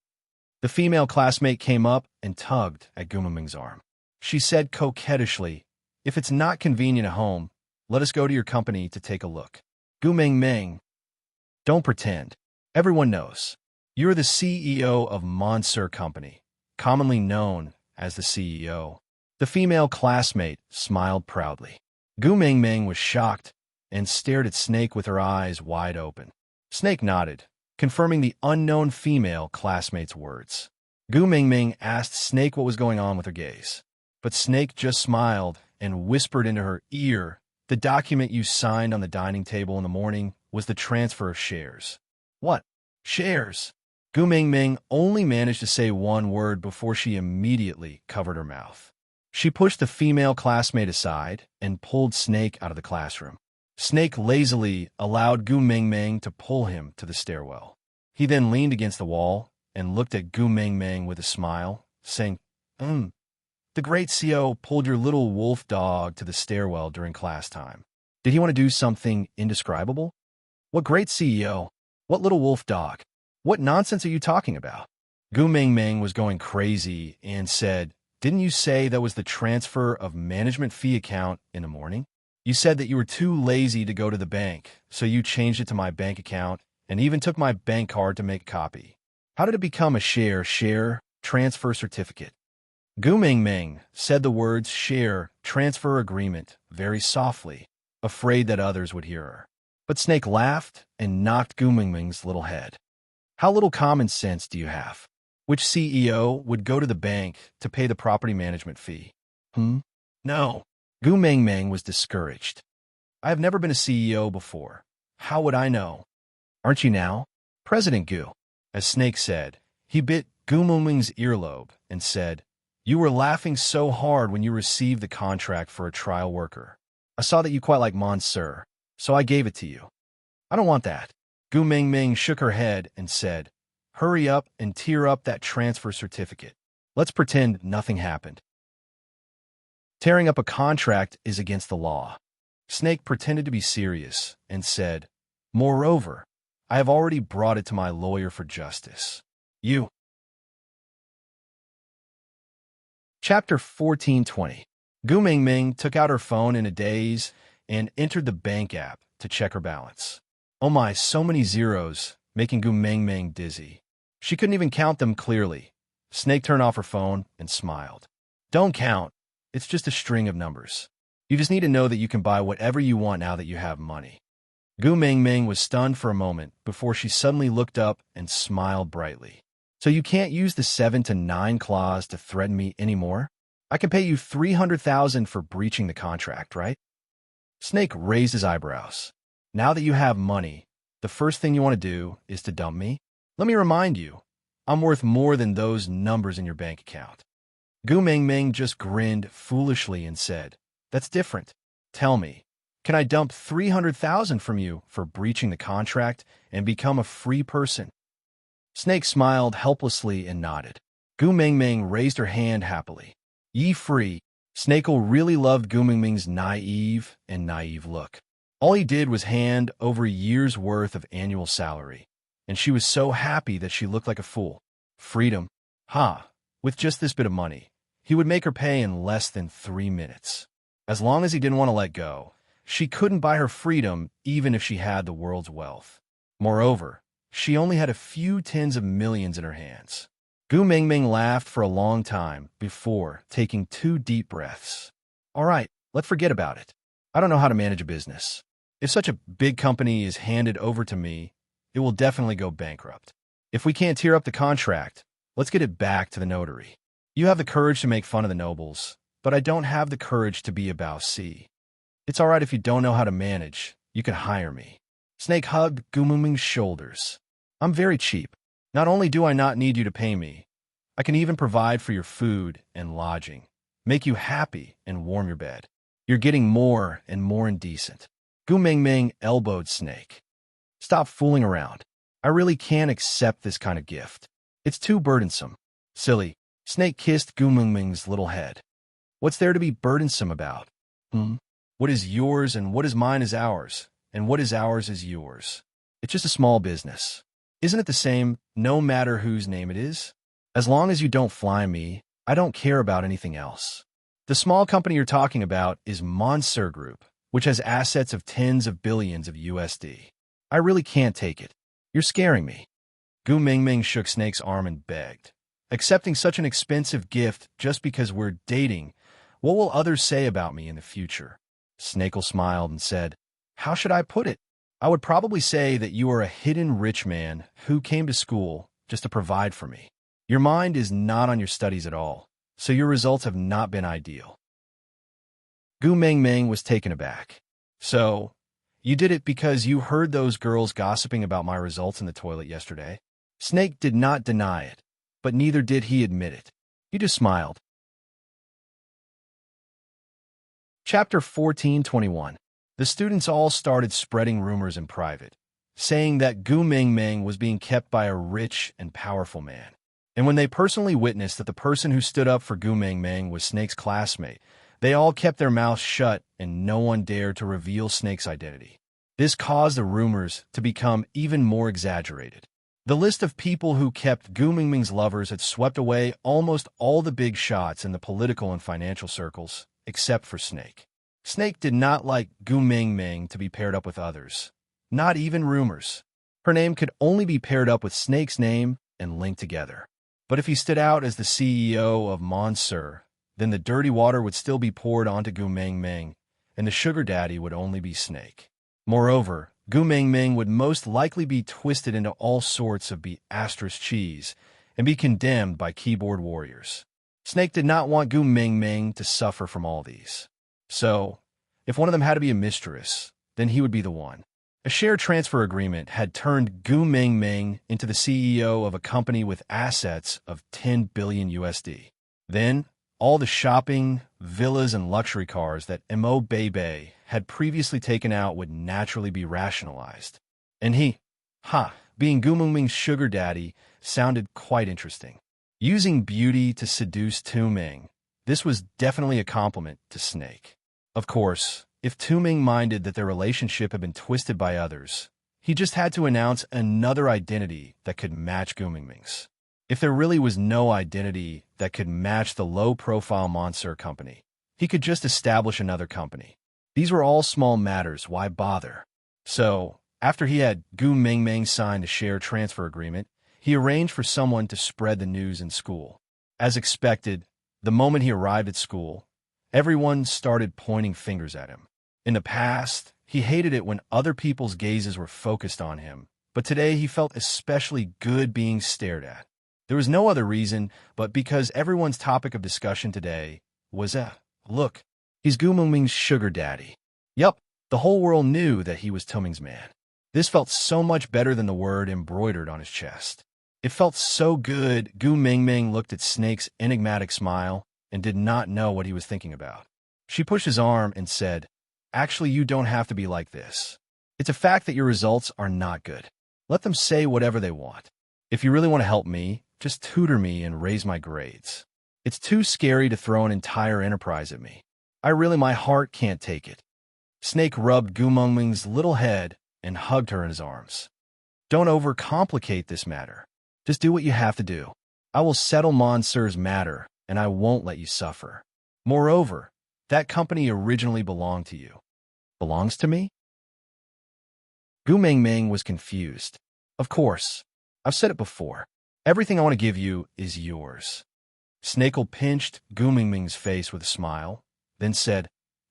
The female classmate came up and tugged at Gu Mingming's arm. She said coquettishly, if it's not convenient at home, let us go to your company to take a look. Gu Mingming, don't pretend. Everyone knows. You're the CEO of Monster Company, commonly known as the CEO. The female classmate smiled proudly. Gu Mingming was shocked and stared at Snake with her eyes wide open. Snake nodded, confirming the unknown female classmate's words. Gu Mingming asked Snake what was going on with her gaze. But Snake just smiled and whispered into her ear, the document you signed on the dining table in the morning was the transfer of shares. What? Shares? Gu Mingming only managed to say one word before she immediately covered her mouth. She pushed the female classmate aside and pulled Snake out of the classroom. Snake lazily allowed Gu Mingming to pull him to the stairwell. He then leaned against the wall and looked at Gu Mingming with a smile, saying, the great CEO pulled your little wolf dog to the stairwell during class time. Did he want to do something indescribable? What great CEO? What little wolf dog? What nonsense are you talking about? Gu Mingming was going crazy and said, didn't you say that was the transfer of management fee account in the morning? You said that you were too lazy to go to the bank, so you changed it to my bank account and even took my bank card to make a copy. How did it become a share transfer certificate? Gu Mingming said the words share transfer agreement very softly. afraid that others would hear her. But Snake laughed and knocked Gu Mingming's little head. How little common sense do you have? Which CEO would go to the bank to pay the property management fee? No. Gu Mingming was discouraged. I have never been a CEO before. How would I know? Aren't you now? President Gu. As Snake said, he bit Gu Mingming's earlobe and said, "You were laughing so hard when you received the contract for a trial worker. I saw that you quite like Monsieur, so I gave it to you." I don't want that. Gu Mingming shook her head and said, "Hurry up and tear up that transfer certificate. Let's pretend nothing happened." Tearing up a contract is against the law. Snake pretended to be serious and said, "Moreover, I have already brought it to my lawyer for justice. You." Chapter 14:20. Gu Mingming took out her phone in a daze and entered the bank app to check her balance. Oh my, so many zeros, making Gu Mingming dizzy. She couldn't even count them clearly. Snake turned off her phone and smiled. Don't count. It's just a string of numbers. You just need to know that you can buy whatever you want now that you have money. Gu Mingming was stunned for a moment before she suddenly looked up and smiled brightly. So you can't use the 7 to 9 clause to threaten me anymore? I can pay you 300,000 for breaching the contract, right? Snake raised his eyebrows. Now that you have money, the first thing you want to do is to dump me? Let me remind you, I'm worth more than those numbers in your bank account. Gu Mingming just grinned foolishly and said, "That's different. Tell me, can I dump 300,000 from you for breaching the contract and become a free person?" Snake smiled helplessly and nodded. Gu Mingming raised her hand happily. "Ye free." Snake really loved Gu Mingming's naive look. All he did was hand over a year's worth of annual salary, and she was so happy that she looked like a fool. Freedom? Ha! With just this bit of money, he would make her pay in less than 3 minutes. As long as he didn't want to let go, she couldn't buy her freedom even if she had the world's wealth. Moreover, she only had a few tens of millions in her hands. Gu Mingming laughed for a long time before taking 2 deep breaths. All right, let's forget about it. I don't know how to manage a business. If such a big company is handed over to me, it will definitely go bankrupt. If we can't tear up the contract, let's get it back to the notary. You have the courage to make fun of the nobles, but I don't have the courage to be a bossy. It's all right if you don't know how to manage. You can hire me. Snake hugged Gu Mingming's shoulders. I'm very cheap. Not only do I not need you to pay me, I can even provide for your food and lodging, make you happy and warm your bed. You're getting more and more indecent. Gu Mingming elbowed Snake. Stop fooling around. I really can't accept this kind of gift. It's too burdensome. Silly. Snake kissed Gu Mingming's little head. What's there to be burdensome about? What is yours and what is mine is ours, and what is ours is yours. It's just a small business. Isn't it the same no matter whose name it is? As long as you don't fly me, I don't care about anything else. The small company you're talking about is Monsieur Group, which has assets of tens of billions of USD. I really can't take it. You're scaring me. Gu Mingming shook Snake's arm and begged. Accepting such an expensive gift just because we're dating, what will others say about me in the future? Snake smiled and said, How should I put it? I would probably say that you are a hidden rich man who came to school just to provide for me. Your mind is not on your studies at all, so your results have not been ideal. Gu Mingming was taken aback. So, you did it because you heard those girls gossiping about my results in the toilet yesterday? Snake did not deny it, but neither did he admit it. He just smiled. Chapter 14:21. The students all started spreading rumors in private, saying that Gu Mingming was being kept by a rich and powerful man. And when they personally witnessed that the person who stood up for Gu Mingming was Snake's classmate, they all kept their mouths shut and no one dared to reveal Snake's identity. This caused the rumors to become even more exaggerated. The list of people who kept Gu Mingming's lovers had swept away almost all the big shots in the political and financial circles, except for Snake. Snake did not like Gu Mingming to be paired up with others, not even rumors. Her name could only be paired up with Snake's name and linked together. But if he stood out as the CEO of Monsieur, then the dirty water would still be poured onto Gu Mingming, and the sugar daddy would only be Snake. Moreover, Gu Mingming would most likely be twisted into all sorts of asterisk cheese and be condemned by keyboard warriors. Snake did not want Gu Mingming to suffer from all these. So, if one of them had to be a mistress, then he would be the one. A share transfer agreement had turned Gu Mingming into the CEO of a company with assets of 10 billion USD. Then, all the shopping, villas, and luxury cars that Mo Bebe had previously taken out would naturally be rationalized. And being Gu Mingming's sugar daddy sounded quite interesting. Using beauty to seduce Tu Ming, this was definitely a compliment to Snake. Of course, if Tu Ming minded that their relationship had been twisted by others, he just had to announce another identity that could match Gu Mingming's. If there really was no identity that could match the low-profile Monsieur company, he could just establish another company. These were all small matters, why bother? So, after he had Gu Mingming sign the share transfer agreement, he arranged for someone to spread the news in school. As expected, the moment he arrived at school, everyone started pointing fingers at him. In the past, he hated it when other people's gazes were focused on him, but today he felt especially good being stared at. There was no other reason but because everyone's topic of discussion today was, look, he's Gu Mingming's sugar daddy. Yup, the whole world knew that he was Tu Ming's man. This felt so much better than the word embroidered on his chest. It felt so good. Gu Mingming looked at Snake's enigmatic smile and did not know what he was thinking about. She pushed his arm and said, "Actually, you don't have to be like this. It's a fact that your results are not good. Let them say whatever they want. If you really want to help me, just tutor me and raise my grades. It's too scary to throw an entire enterprise at me. My heart can't take it." Snake rubbed Gu Mingming's little head and hugged her in his arms. "Don't overcomplicate this matter. Just do what you have to do. I will settle Monsieur's matter, and I won't let you suffer. Moreover, that company originally belonged to you." "Belongs to me?" Gu Mingming was confused. "Of course. I've said it before. Everything I want to give you is yours." Snakel pinched Gu Mingming's face with a smile, then said,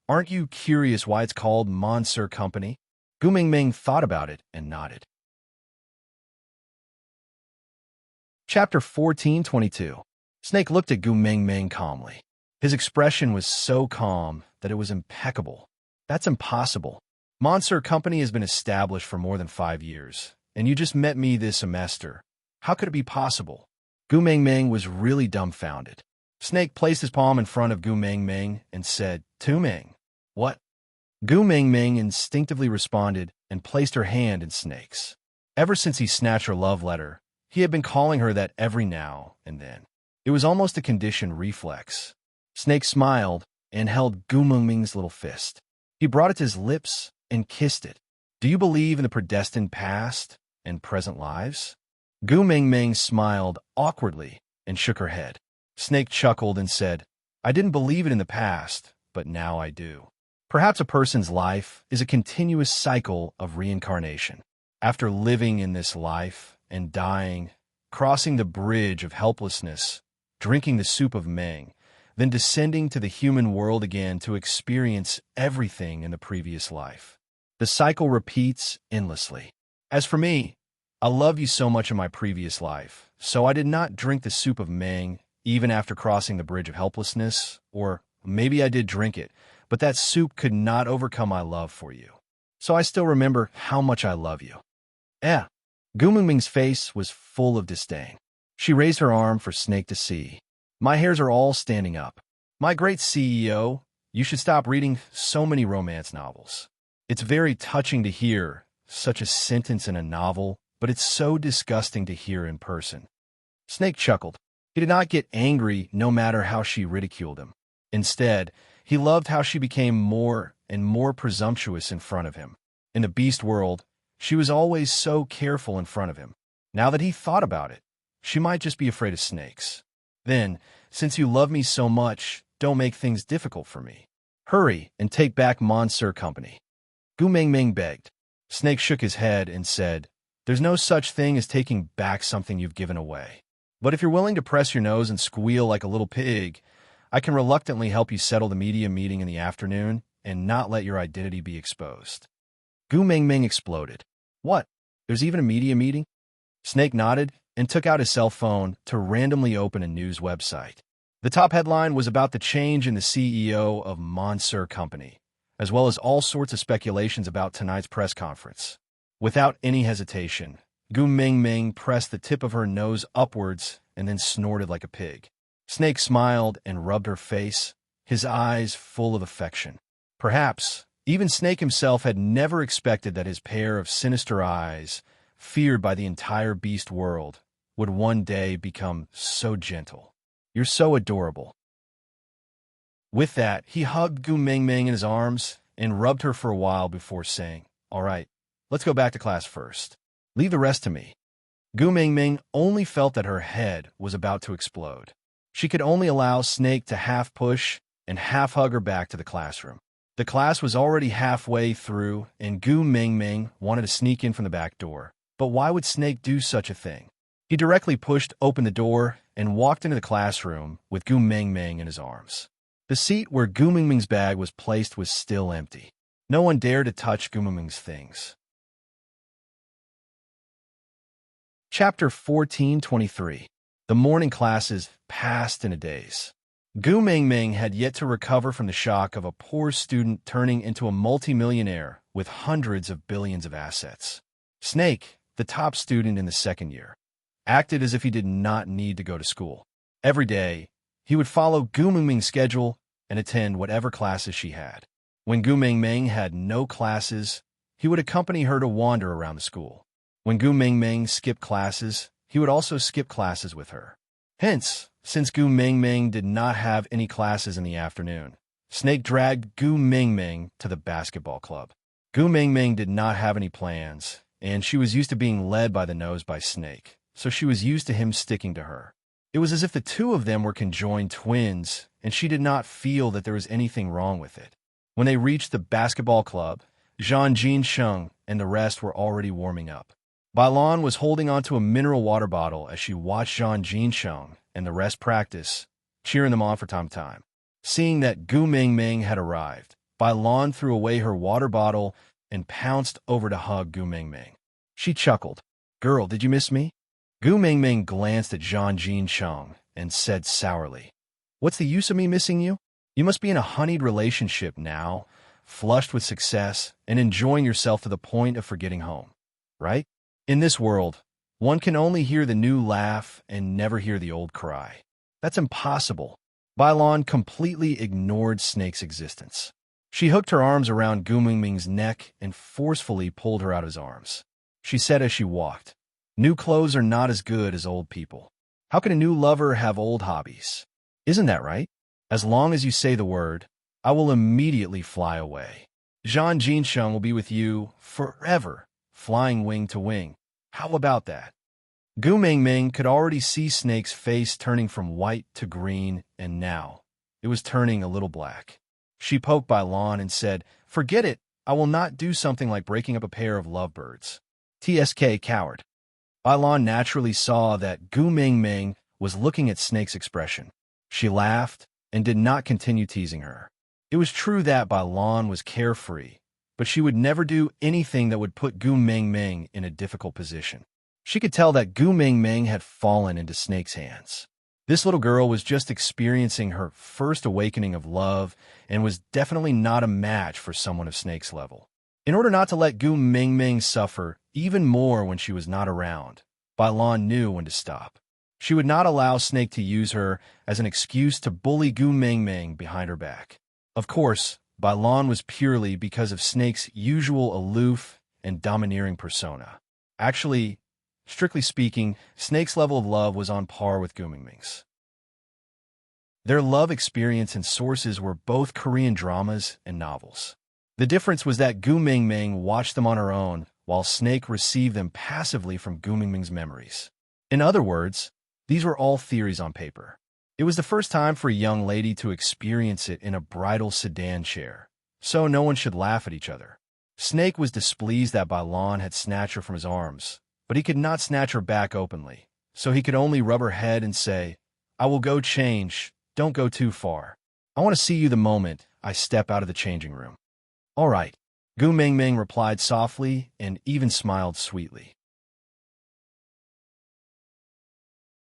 "Aren't you curious why it's called Monsieur Company?" Gu Mingming thought about it and nodded. Chapter 1422. Snake looked at Gu Mingming calmly. His expression was so calm that it was impeccable. "That's impossible. Monsieur Company has been established for more than 5 years, and you just met me this semester. How could it be possible?" Gu Mingming was really dumbfounded. Snake placed his palm in front of Gu Mingming and said, "Tu Ming." "What?" Gu Mingming instinctively responded and placed her hand in Snake's. Ever since he snatched her love letter, he had been calling her that every now and then. It was almost a conditioned reflex. Snake smiled and held Gu Mingming's little fist. He brought it to his lips and kissed it. "Do you believe in the predestined past and present lives?" Gu Mingming smiled awkwardly and shook her head. Snake chuckled and said, "I didn't believe it in the past, but now I do. Perhaps a person's life is a continuous cycle of reincarnation. After living in this life and dying, crossing the bridge of helplessness, drinking the soup of Meng, then descending to the human world again to experience everything in the previous life. The cycle repeats endlessly. As for me, I loved you so much in my previous life, so I did not drink the soup of Meng even after crossing the bridge of helplessness, or maybe I did drink it, but that soup could not overcome my love for you. So I still remember how much I love you." Gu Mingming's face was full of disdain. She raised her arm for Snake to see. "My hairs are all standing up. My great CEO, you should stop reading so many romance novels. It's very touching to hear such a sentence in a novel, but it's so disgusting to hear in person." Snake chuckled. He did not get angry no matter how she ridiculed him. Instead, he loved how she became more and more presumptuous in front of him. In the beast world, she was always so careful in front of him. Now that he thought about it, she might just be afraid of snakes. "Then, since you love me so much, don't make things difficult for me. Hurry and take back Monsieur Company." Gu Mingming begged. Snake shook his head and said, "There's no such thing as taking back something you've given away. But if you're willing to press your nose and squeal like a little pig, I can reluctantly help you settle the media meeting in the afternoon and not let your identity be exposed. Gu Mingming exploded. What? There's even a media meeting? Snake nodded and took out his cell phone to randomly open a news website. The top headline was about the change in the CEO of Monster Company, as well as all sorts of speculations about tonight's press conference. Without any hesitation, Gu Mingming pressed the tip of her nose upwards and then snorted like a pig. Snake smiled and rubbed her face, his eyes full of affection. Perhaps even Snake himself had never expected that his pair of sinister eyes, feared by the entire beast world, would one day become so gentle. You're so adorable. With that, he hugged Gu Mingming in his arms and rubbed her for a while before saying, "All right, let's go back to class first. Leave the rest to me." Gu Mingming only felt that her head was about to explode. She could only allow Snake to half push and half hug her back to the classroom. The class was already halfway through, and Gu Mingming wanted to sneak in from the back door. But why would Snake do such a thing? He directly pushed open the door and walked into the classroom with Gu Mingming in his arms. The seat where Gu Mingming's bag was placed was still empty. No one dared to touch Gu Mingming's things. Chapter 14:23. The morning classes passed in a daze. Gu Mingming had yet to recover from the shock of a poor student turning into a multimillionaire with hundreds of billions of assets. Snake, the top student in the second year, acted as if he did not need to go to school. Every day, he would follow Gu Mingming's schedule and attend whatever classes she had. When Gu Mingming had no classes, he would accompany her to wander around the school. When Gu Mingming skipped classes, he would also skip classes with her. Hence, since Gu Mingming did not have any classes in the afternoon, Snake dragged Gu Mingming to the basketball club. Gu Mingming did not have any plans, and she was used to being led by the nose by Snake, so she was used to him sticking to her. It was as if the two of them were conjoined twins, and she did not feel that there was anything wrong with it. When they reached the basketball club, Zhang Jinsheng and the rest were already warming up. Bailan was holding onto a mineral water bottle as she watched Zhang Jinsheng and the rest practice, cheering them on from time to time. Seeing that Gu Mingming had arrived, Bailan threw away her water bottle and pounced over to hug Gu Mingming. She chuckled. "Girl, did you miss me?" Gu Mingming glanced at Zhang Jinsheng and said sourly, "What's the use of me missing you? You must be in a honeyed relationship now, flushed with success, and enjoying yourself to the point of forgetting home, right? In this world, one can only hear the new laugh and never hear the old cry. That's impossible." Bailan completely ignored Snake's existence. She hooked her arms around Gu Mingming's neck and forcefully pulled her out of his arms. She said as she walked, "New clothes are not as good as old people. How can a new lover have old hobbies? Isn't that right? As long as you say the word, I will immediately fly away. Zhang Jinsheng will be with you forever, flying wing to wing. How about that?" Gu Mingming could already see Snake's face turning from white to green, and now it was turning a little black. She poked Bailan and said, "Forget it. I will not do something like breaking up a pair of lovebirds. TSK coward." Bailan naturally saw that Gu Mingming was looking at Snake's expression. She laughed and did not continue teasing her. It was true that Bailan was carefree, but she would never do anything that would put Gu Mingming in a difficult position. She could tell that Gu Mingming had fallen into Snake's hands. This little girl was just experiencing her first awakening of love and was definitely not a match for someone of Snake's level. In order not to let Gu Mingming suffer even more when she was not around, Bailan knew when to stop. She would not allow Snake to use her as an excuse to bully Gu Mingming behind her back. Of course, Bailan was purely because of Snake's usual aloof and domineering persona. Actually, strictly speaking, Snake's level of love was on par with Gu Mingming's. Their love experience and sources were both Korean dramas and novels. The difference was that Gu Mingming watched them on her own, while Snake received them passively from Gu Mingming's memories. In other words, these were all theories on paper. It was the first time for a young lady to experience it in a bridal sedan chair, so no one should laugh at each other. Snake was displeased that Bailan had snatched her from his arms, but he could not snatch her back openly, so he could only rub her head and say, "I will go change, don't go too far. I want to see you the moment I step out of the changing room. All right, Gu Mingming replied softly and even smiled sweetly.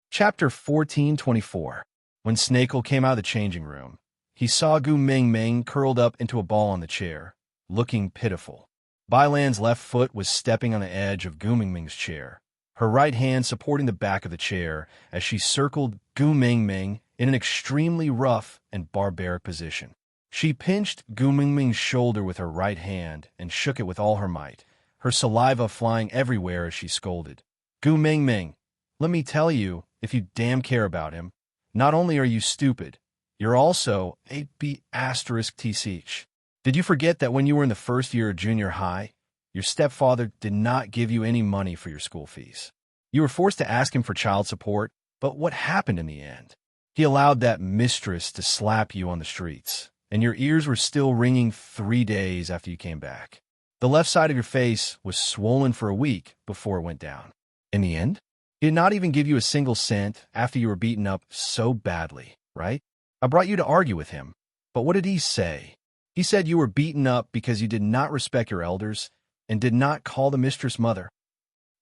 Chapter 1424. When Snakel came out of the changing room, he saw Gu Mingming curled up into a ball on the chair, looking pitiful. Bailan's left foot was stepping on the edge of Gu Mingming's chair, her right hand supporting the back of the chair as she circled Gu Mingming in an extremely rough and barbaric position. She pinched Gu Mingming's shoulder with her right hand and shook it with all her might, her saliva flying everywhere as she scolded. Gu Mingming, let me tell you, if you damn care about him, not only are you stupid, you're also a B*TCH. Did you forget that when you were in the first year of junior high, your stepfather did not give you any money for your school fees? You were forced to ask him for child support, but what happened in the end? He allowed that mistress to slap you on the streets, and your ears were still ringing 3 days after you came back. The left side of your face was swollen for a week before it went down. In the end, he did not even give you a single cent after you were beaten up so badly, right? I brought you to argue with him, but what did he say? He said you were beaten up because you did not respect your elders and did not call the mistress mother.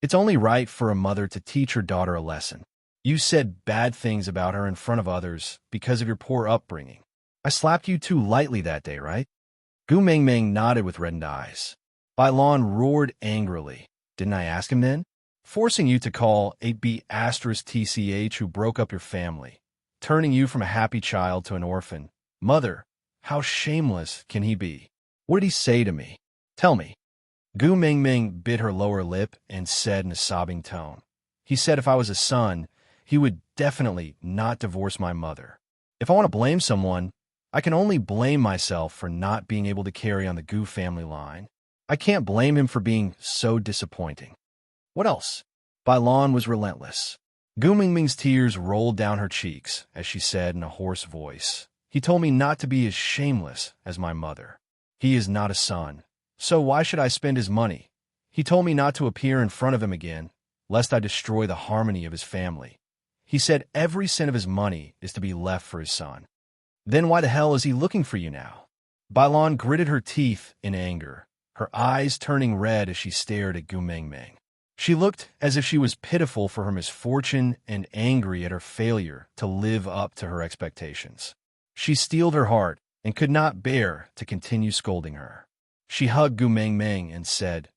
It's only right for a mother to teach her daughter a lesson. You said bad things about her in front of others because of your poor upbringing. I slapped you too lightly that day, right? Gu Mingming nodded with reddened eyes. Bailan roared angrily. Didn't I ask him then? Forcing you to call a B*TCH who broke up your family, turning you from a happy child to an orphan. Mother, how shameless can he be? What did he say to me? Tell me. Gu Mingming bit her lower lip and said in a sobbing tone. He said if I was a son, he would definitely not divorce my mother. If I want to blame someone, I can only blame myself for not being able to carry on the Gu family line. I can't blame him for being so disappointing. What else? Bailan was relentless. Gu Mingming's tears rolled down her cheeks as she said in a hoarse voice, he told me not to be as shameless as my mother. He is not a son, so why should I spend his money? He told me not to appear in front of him again, lest I destroy the harmony of his family. He said every cent of his money is to be left for his son. Then why the hell is he looking for you now? Bailan gritted her teeth in anger, her eyes turning red as she stared at Gu Mingming. She looked as if she was pitiful for her misfortune and angry at her failure to live up to her expectations. She steeled her heart and could not bear to continue scolding her. She hugged Gu Mingming and said,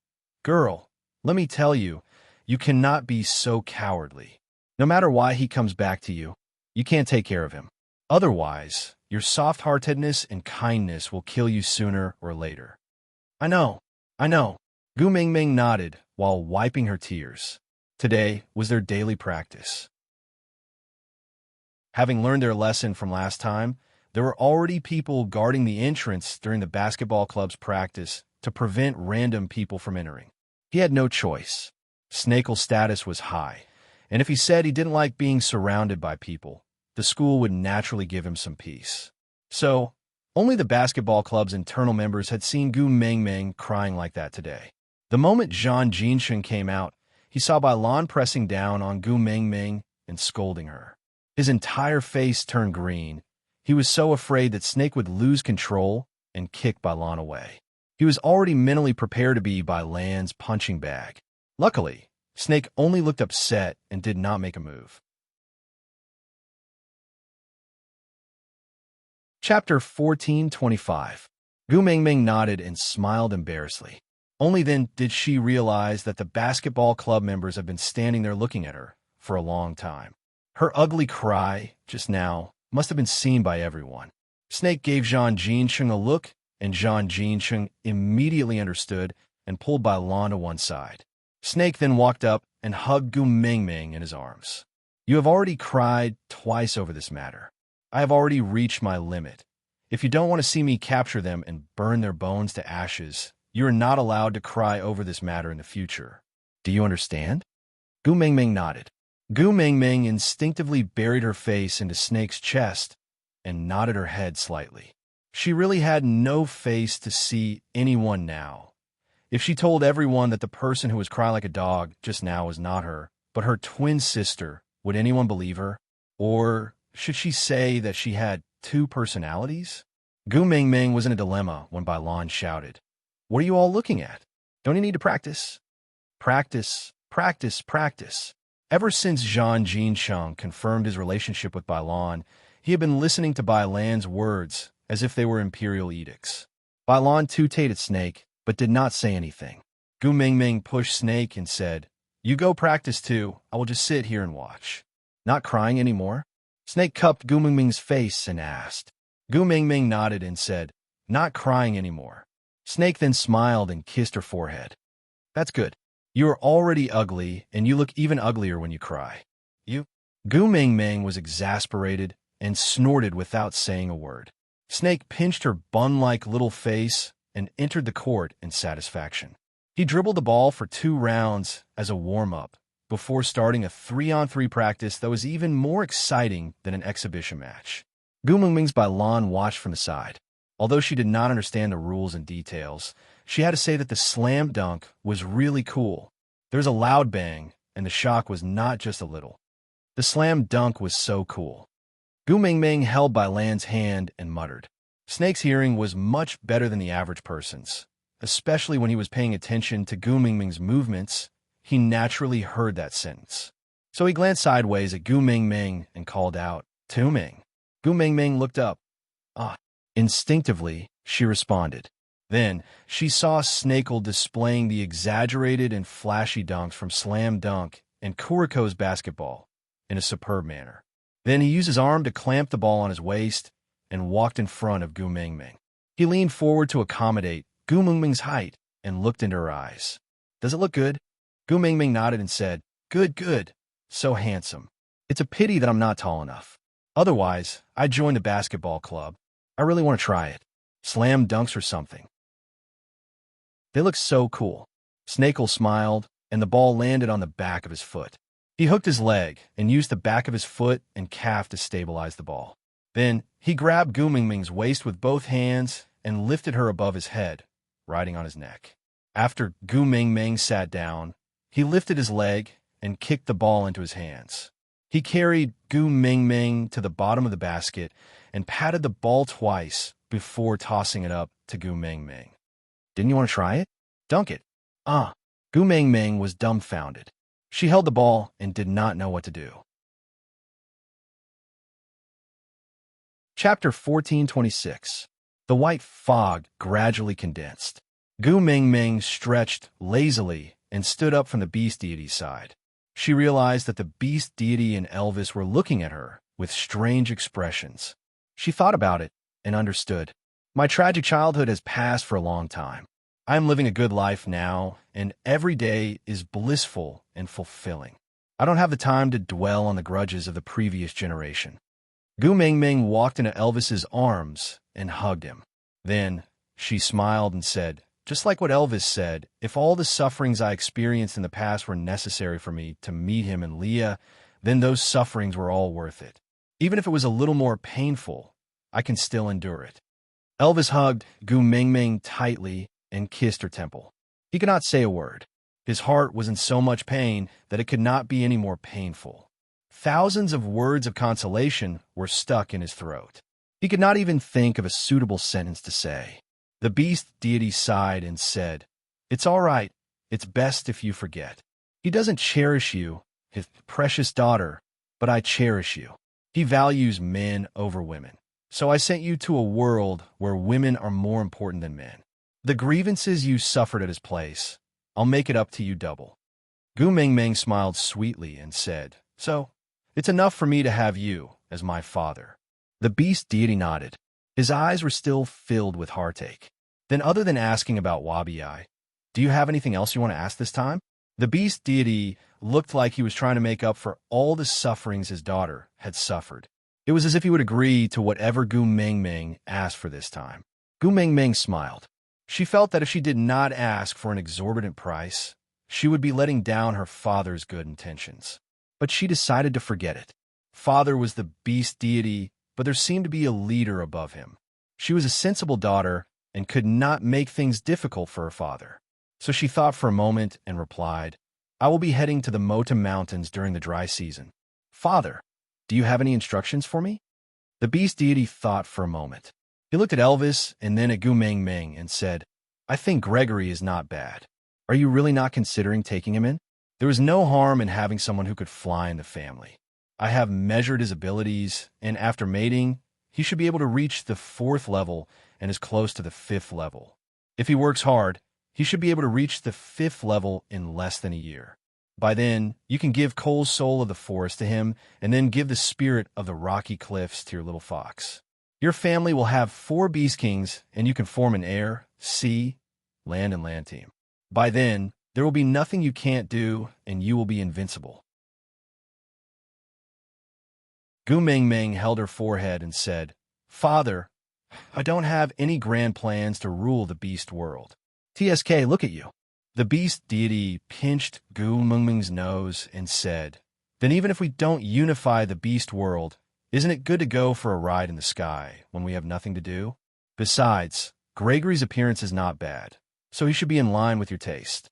Girl, let me tell you, you cannot be so cowardly. No matter why he comes back to you, you can't take care of him. Otherwise, your soft-heartedness and kindness will kill you sooner or later. I know. Gu Mingming nodded while wiping her tears. Today was their daily practice. Having learned their lesson from last time, there were already people guarding the entrance during the basketball club's practice to prevent random people from entering. He had no choice. Snakel's status was high, and if he said he didn't like being surrounded by people, the school would naturally give him some peace. So, only the basketball club's internal members had seen Gu Mingming crying like that today. The moment Zhang Jinsheng came out, he saw Bailan pressing down on Gu Mingming and scolding her. His entire face turned green. He was so afraid that Snake would lose control and kick Bailan away. He was already mentally prepared to be Bailan's punching bag. Luckily, Snake only looked upset and did not make a move. Chapter 1425. Gu Mingming nodded and smiled embarrassedly. Only then did she realize that the basketball club members had been standing there looking at her for a long time. Her ugly cry, just now, must have been seen by everyone. Snake gave Zhang Jinsheng a look, and Zhang Jinsheng immediately understood and pulled Bailan to one side. Snake then walked up and hugged Gu Mingming in his arms. You have already cried twice over this matter. I have already reached my limit. If you don't want to see me capture them and burn their bones to ashes, you are not allowed to cry over this matter in the future. Do you understand? Gu Mingming nodded. Gu Mingming instinctively buried her face into Snake's chest and nodded her head slightly. She really had no face to see anyone now. If she told everyone that the person who was crying like a dog just now was not her, but her twin sister, would anyone believe her? Or should she say that she had two personalities? Gu Mingming was in a dilemma when Bailan shouted, "What are you all looking at? Don't you need to practice?" Practice, practice, practice. Ever since Zhang Jinsheng confirmed his relationship with Bailan, he had been listening to Bailan's words as if they were imperial edicts. Bailan tooted Snake, but did not say anything. Gu Mingming pushed Snake and said, "You go practice too. I will just sit here and watch." Not crying anymore? Snake cupped Gu Mingming's face and asked. Gu Mingming nodded and said, "Not crying anymore." Snake then smiled and kissed her forehead. "That's good. You are already ugly, and you look even uglier when you cry." You? Gu Mingming was exasperated and snorted without saying a word. Snake pinched her bun-like little face and entered the court in satisfaction. He dribbled the ball for 2 rounds as a warm-up before starting a 3-on-3 practice that was even more exciting than an exhibition match. Gu Mingming's Bailan watched from the side. Although she did not understand the rules and details, she had to say that the slam dunk was really cool. There was a loud bang, and the shock was not just a little. The slam dunk was so cool. Gu Mingming held Bailan's hand and muttered. Snake's hearing was much better than the average person's. Especially when he was paying attention to Gu Mingming's movements, he naturally heard that sentence. So he glanced sideways at Gu Mingming and called out, "Tu Ming." Gu Mingming looked up. "Ah." Instinctively, she responded. Then, she saw Snakel displaying the exaggerated and flashy dunks from Slam Dunk and Kuriko's basketball in a superb manner. Then he used his arm to clamp the ball on his waist and walked in front of Gu Mingming. He leaned forward to accommodate Gu Mingming's height and looked into her eyes. "Does it look good?" Gu Mingming nodded and said, "Good, good. So handsome. It's a pity that I'm not tall enough. Otherwise, I'd join the basketball club. I really want to try it. Slam dunks or something. They look so cool." Snakel smiled, and the ball landed on the back of his foot. He hooked his leg and used the back of his foot and calf to stabilize the ball. Then, he grabbed Gu Mingming's waist with both hands and lifted her above his head, riding on his neck. After Gu Mingming sat down, he lifted his leg and kicked the ball into his hands. He carried Gu Mingming to the bottom of the basket and patted the ball twice before tossing it up to Gu Mingming. "Didn't you want to try it? Dunk it." "Ah." Gu Mingming was dumbfounded. She held the ball and did not know what to do. Chapter 1426. The white fog gradually condensed. Gu Mingming stretched lazily and stood up from the beast deity's side. She realized that the beast deity and Elvis were looking at her with strange expressions. She thought about it and understood. "My tragic childhood has passed for a long time. I am living a good life now, and every day is blissful and fulfilling. I don't have the time to dwell on the grudges of the previous generation." Gu Mingming walked into Elvis's arms and hugged him. Then she smiled and said, "Just like what Elvis said, if all the sufferings I experienced in the past were necessary for me to meet him and Leah, then those sufferings were all worth it. Even if it was a little more painful, I can still endure it." Elvis hugged Gu Mingming tightly and kissed her temple. He could not say a word. His heart was in so much pain that it could not be any more painful. Thousands of words of consolation were stuck in his throat. He could not even think of a suitable sentence to say. The beast deity sighed and said, "It's all right. It's best if you forget. He doesn't cherish you, his precious daughter, but I cherish you. He values men over women. So I sent you to a world where women are more important than men. The grievances you suffered at his place, I'll make it up to you double." Gu Mingming smiled sweetly and said, "So, it's enough for me to have you as my father." The beast deity nodded. His eyes were still filled with heartache. Then, other than asking about Wabi-Ai, "Do you have anything else you want to ask this time?" The beast deity looked like he was trying to make up for all the sufferings his daughter had suffered. It was as if he would agree to whatever Gu Mingming asked for this time. Gu Mingming smiled. She felt that if she did not ask for an exorbitant price, she would be letting down her father's good intentions. But she decided to forget it. Father was the beast deity, but there seemed to be a leader above him. She was a sensible daughter and could not make things difficult for her father. So she thought for a moment and replied, "I will be heading to the Mota Mountains during the dry season. Father, do you have any instructions for me?" The beast deity thought for a moment. He looked at Elvis and then at Gu Meng Meng and said, I think Gregory is not bad. Are you really not considering taking him in? There is no harm in having someone who could fly in the family. I have measured his abilities, and after mating, he should be able to reach the 4th level and is close to the 5th level. If he works hard, he should be able to reach the 5th level in less than a year. By then, you can give Cole's soul of the forest to him and then give the spirit of the rocky cliffs to your little fox. Your family will have 4 Beast Kings, and you can form an air, sea, land, and land team. By then, there will be nothing you can't do, and you will be invincible. Gu Meng Meng held her forehead and said, Father, I don't have any grand plans to rule the beast world. TSK, look at you. The beast deity pinched Gu Meng Meng's nose and said, Then even if we don't unify the beast world, isn't it good to go for a ride in the sky when we have nothing to do? Besides, Gregory's appearance is not bad, so he should be in line with your taste.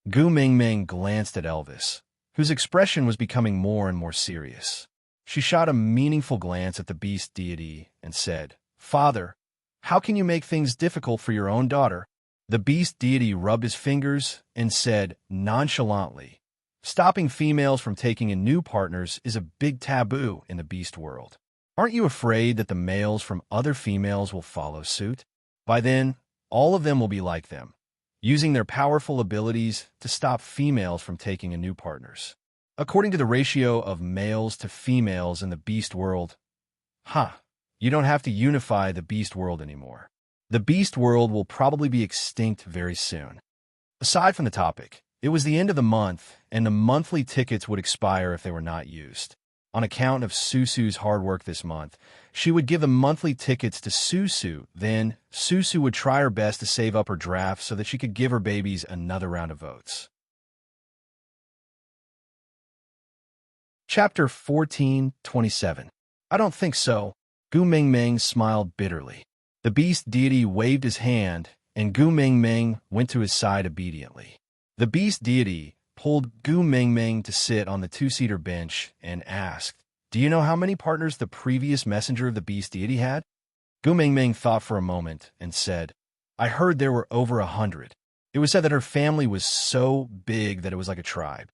Gu Meng Meng glanced at Elvis, whose expression was becoming more and more serious. She shot a meaningful glance at the beast deity and said, Father, how can you make things difficult for your own daughter? The beast deity rubbed his fingers and said nonchalantly, Stopping females from taking in new partners is a big taboo in the beast world. Aren't you afraid that the males from other females will follow suit? By then, all of them will be like them, using their powerful abilities to stop females from taking in new partners. According to the ratio of males to females in the beast world, you don't have to unify the beast world anymore. The beast world will probably be extinct very soon. Aside from the topic, it was the end of the month, and the monthly tickets would expire if they were not used. On account of Susu's hard work this month, she would give the monthly tickets to Susu. Then, Susu would try her best to save up her draft so that she could give her babies another round of votes. Chapter 14:27. I don't think so. Gu Meng Meng smiled bitterly. The beast deity waved his hand, and Gu Meng Meng went to his side obediently. The beast deity pulled Gu Meng Meng to sit on the 2-seater bench and asked, Do you know how many partners the previous messenger of the beast deity had? Gu Meng Meng thought for a moment and said, I heard there were over 100. It was said that her family was so big that it was like a tribe.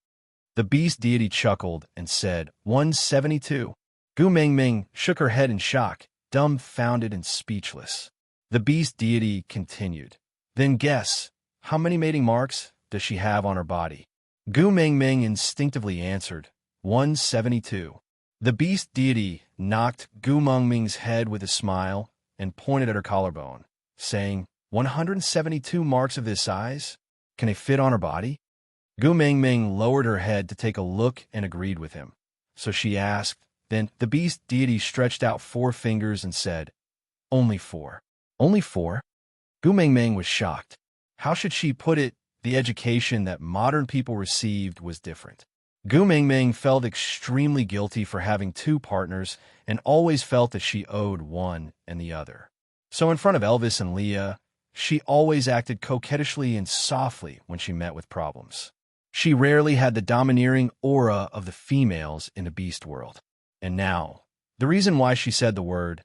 The beast deity chuckled and said, 172. Gu Meng Meng shook her head in shock, dumbfounded and speechless. The beast deity continued, Then guess, how many mating marks does she have on her body? Gu Meng Meng instinctively answered, 172. The beast deity knocked Gu Meng Meng's head with a smile and pointed at her collarbone, saying, 172 marks of this size? Can they fit on her body? Gu Meng Meng lowered her head to take a look and agreed with him. So she asked, Then the beast deity stretched out 4 fingers and said, Only 4. Only 4? Gu Meng Meng was shocked. How should she put it? The education that modern people received was different. Gu Meng Meng felt extremely guilty for having 2 partners and always felt that she owed one and the other. So in front of Elvis and Leah, she always acted coquettishly and softly when she met with problems. She rarely had the domineering aura of the females in the beast world. And now, the reason why she said the word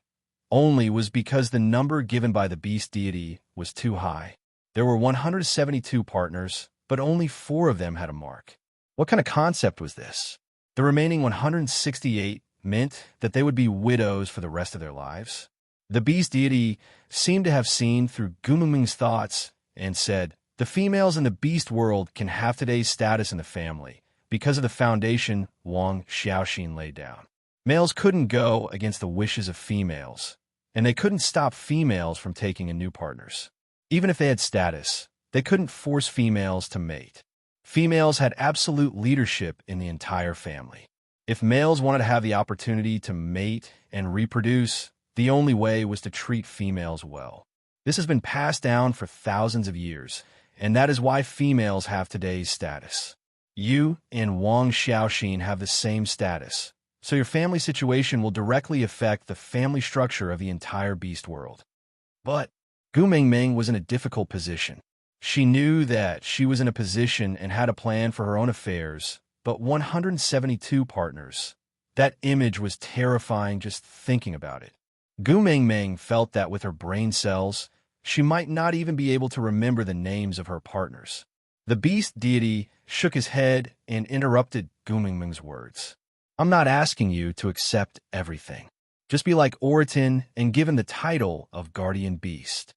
only was because the number given by the beast deity was too high. There were 172 partners, but only 4 of them had a mark. What kind of concept was this? The remaining 168 meant that they would be widows for the rest of their lives. The beast deity seemed to have seen through Gu Meng Meng's thoughts and said, The females in the beast world can have today's status in the family because of the foundation Wang Xiaoxin laid down. Males couldn't go against the wishes of females, and they couldn't stop females from taking in new partners. Even if they had status, they couldn't force females to mate. Females had absolute leadership in the entire family. If males wanted to have the opportunity to mate and reproduce, the only way was to treat females well. This has been passed down for thousands of years, and that is why females have today's status. You and Wang Xiaoxin have the same status, so your family situation will directly affect the family structure of the entire beast world. But Gu Meng Meng was in a difficult position. She knew that she was in a position and had a plan for her own affairs, but 172 partners. That image was terrifying just thinking about it. Gu Mingming felt that with her brain cells, she might not even be able to remember the names of her partners. The beast deity shook his head and interrupted Gu Mingming's words. I'm not asking you to accept everything. Just be like Oriton and give him the title of Guardian Beast.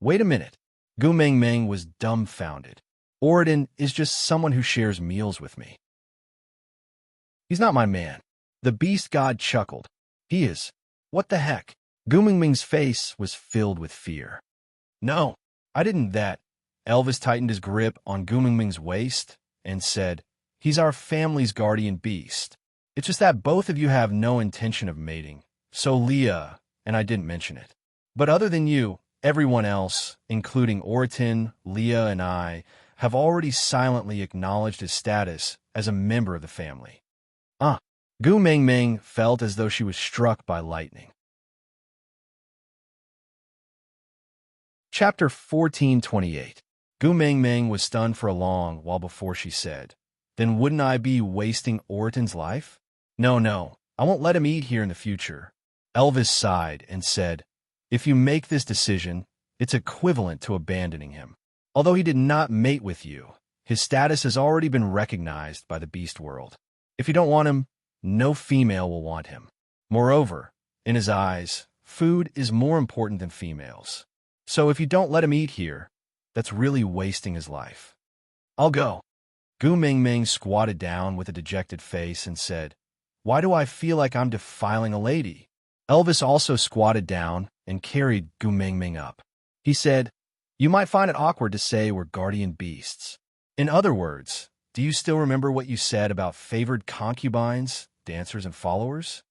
Wait a minute. Gu Mingming was dumbfounded. Oriton is just someone who shares meals with me. He's not my man. The beast god chuckled. He is. What the heck? Gu Mingming's face was filled with fear. No, I didn't that. Elvis tightened his grip on Gu Mingming's waist and said, he's our family's guardian beast. It's just that both of you have no intention of mating. So Leah, and I didn't mention it. But other than you, everyone else, including Oriton, Leah, and I, have already silently acknowledged his status as a member of the family. Gu Mingming felt as though she was struck by lightning. Chapter 1428. Gu Mingming was stunned for a long while before she said, then wouldn't I be wasting Oriton's life? No, I won't let him eat here in the future. Elvis sighed and said, if you make this decision, it's equivalent to abandoning him. Although he did not mate with you, his status has already been recognized by the beast world. If you don't want him, no female will want him. Moreover, in his eyes, food is more important than females. So if you don't let him eat here, that's really wasting his life. I'll go. Gu Mingming squatted down with a dejected face and said, why do I feel like I'm defiling a lady? Elvis also squatted down and carried Gu Mingming up. He said, you might find it awkward to say we're guardian beasts. In other words, do you still remember what you said about favored concubines, dancers, and followers?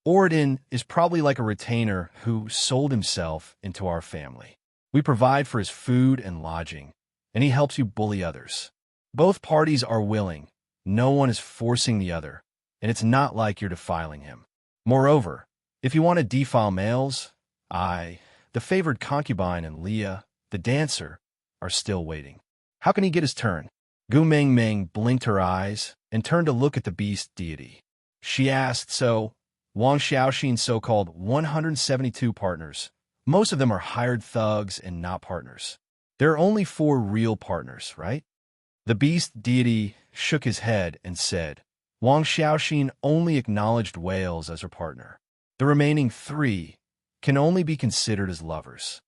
Oriton is probably like a retainer who sold himself into our family. We provide for his food and lodging, and he helps you bully others. Both parties are willing. No one is forcing the other, and it's not like you're defiling him. Moreover, if you want to defile males, I, the favored concubine, and Leah, the dancer, are still waiting. How can he get his turn? Gu Mingming blinked her eyes and turned to look at the beast deity. She asked, so, Wang Xiaoxin's so-called 172 partners, most of them are hired thugs and not partners. There are only 4 real partners, right? The beast deity shook his head and said, Wang Xiaoxin only acknowledged whales as her partner. The remaining 3 can only be considered as lovers.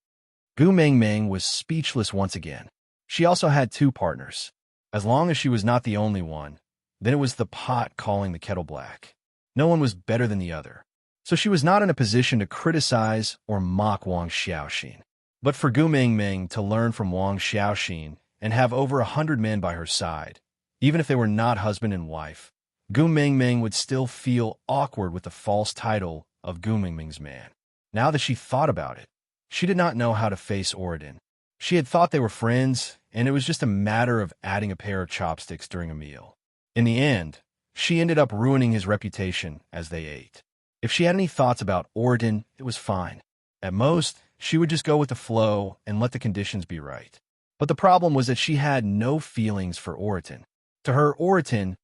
Gu Mingming was speechless once again. She also had 2 partners. As long as she was not the only one, then it was the pot calling the kettle black. No one was better than the other. So she was not in a position to criticize or mock Wang Xiaoxin. But for Gu Mingming to learn from Wang Xiaoxin and have over 100 men by her side, even if they were not husband and wife, Gu Mingming would still feel awkward with the false title of Gu Mingming's man. Now that she thought about it, she did not know how to face Oriton. She had thought they were friends, and it was just a matter of adding a pair of chopsticks during a meal. In the end, she ended up ruining his reputation as they ate. If she had any thoughts about Oriton, it was fine. At most, she would just go with the flow and let the conditions be right. But the problem was that she had no feelings for Oriton. To her, Oriton,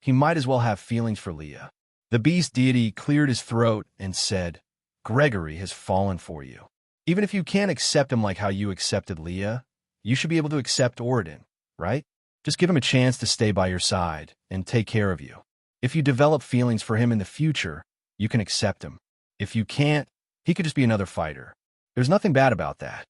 he might as well have feelings for Leah. The beast deity cleared his throat and said, Gregory has fallen for you. Even if you can't accept him like how you accepted Leah, you should be able to accept Oriton, right? Just give him a chance to stay by your side and take care of you. If you develop feelings for him in the future, you can accept him. If you can't, he could just be another fighter. There's nothing bad about that.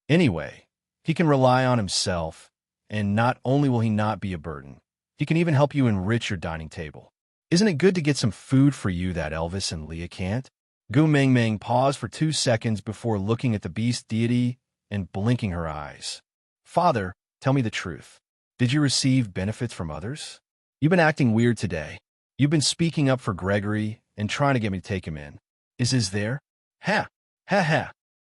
Anyway, he can rely on himself, and not only will he not be a burden, he can even help you enrich your dining table. Isn't it good to get some food for you that Elvis and Leah can't? Gu Mingming paused for 2 seconds before looking at the beast deity and blinking her eyes. Father, tell me the truth. Did you receive benefits from others? You've been acting weird today. You've been speaking up for Gregory and trying to get me to take him in. Is there? Ha!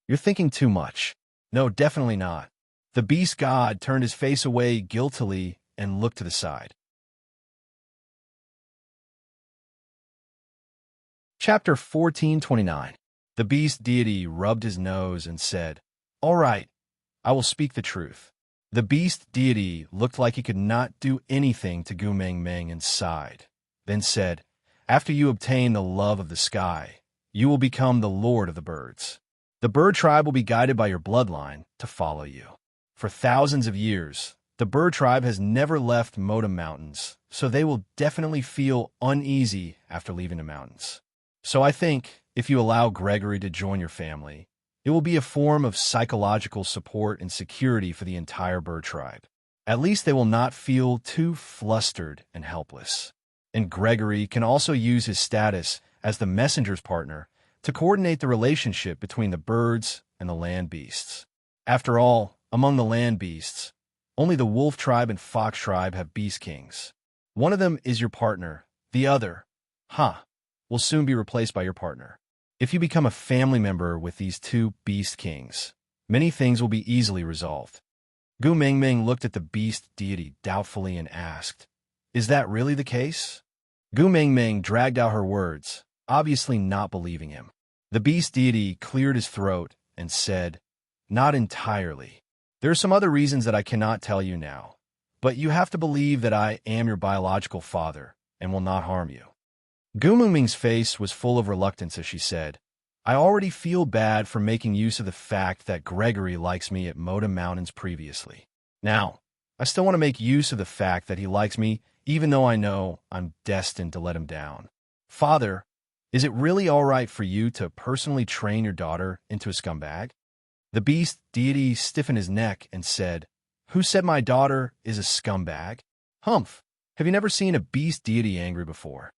You're thinking too much. No, definitely not. The beast god turned his face away guiltily and looked to the side. Chapter 1429. The beast deity rubbed his nose and said, All right, I will speak the truth. The beast deity looked like he could not do anything to Gu Mingming and sighed, then said, After you obtain the love of the sky, you will become the lord of the birds. The bird tribe will be guided by your bloodline to follow you. For thousands of years, the bird tribe has never left Moda Mountains, so they will definitely feel uneasy after leaving the mountains. So I think if you allow Gregory to join your family, it will be a form of psychological support and security for the entire bird tribe. At least they will not feel too flustered and helpless. And Gregory can also use his status as the messenger's partner to coordinate the relationship between the birds and the land beasts. After all, among the land beasts, only the wolf tribe and fox tribe have beast kings. One of them is your partner. The other, will soon be replaced by your partner. If you become a family member with these two beast kings, many things will be easily resolved. Gu Mingming looked at the beast deity doubtfully and asked, "Is that really the case?" Gu Mingming dragged out her words, obviously not believing him. The beast deity cleared his throat and said, "Not entirely. There are some other reasons that I cannot tell you now, but you have to believe that I am your biological father and will not harm you." Gu Mingming's face was full of reluctance as she said, "I already feel bad for making use of the fact that Gregory likes me at Moda Mountains previously. Now, I still want to make use of the fact that he likes me even though I know I'm destined to let him down. Father, is it really all right for you to personally train your daughter into a scumbag?" The beast deity stiffened his neck and said, "Who said my daughter is a scumbag? Humph! Have you never seen a beast deity angry before?"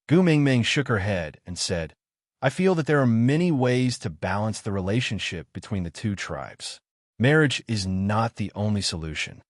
Gu Mingming shook her head and said, "I feel that there are many ways to balance the relationship between the two tribes. Marriage is not the only solution."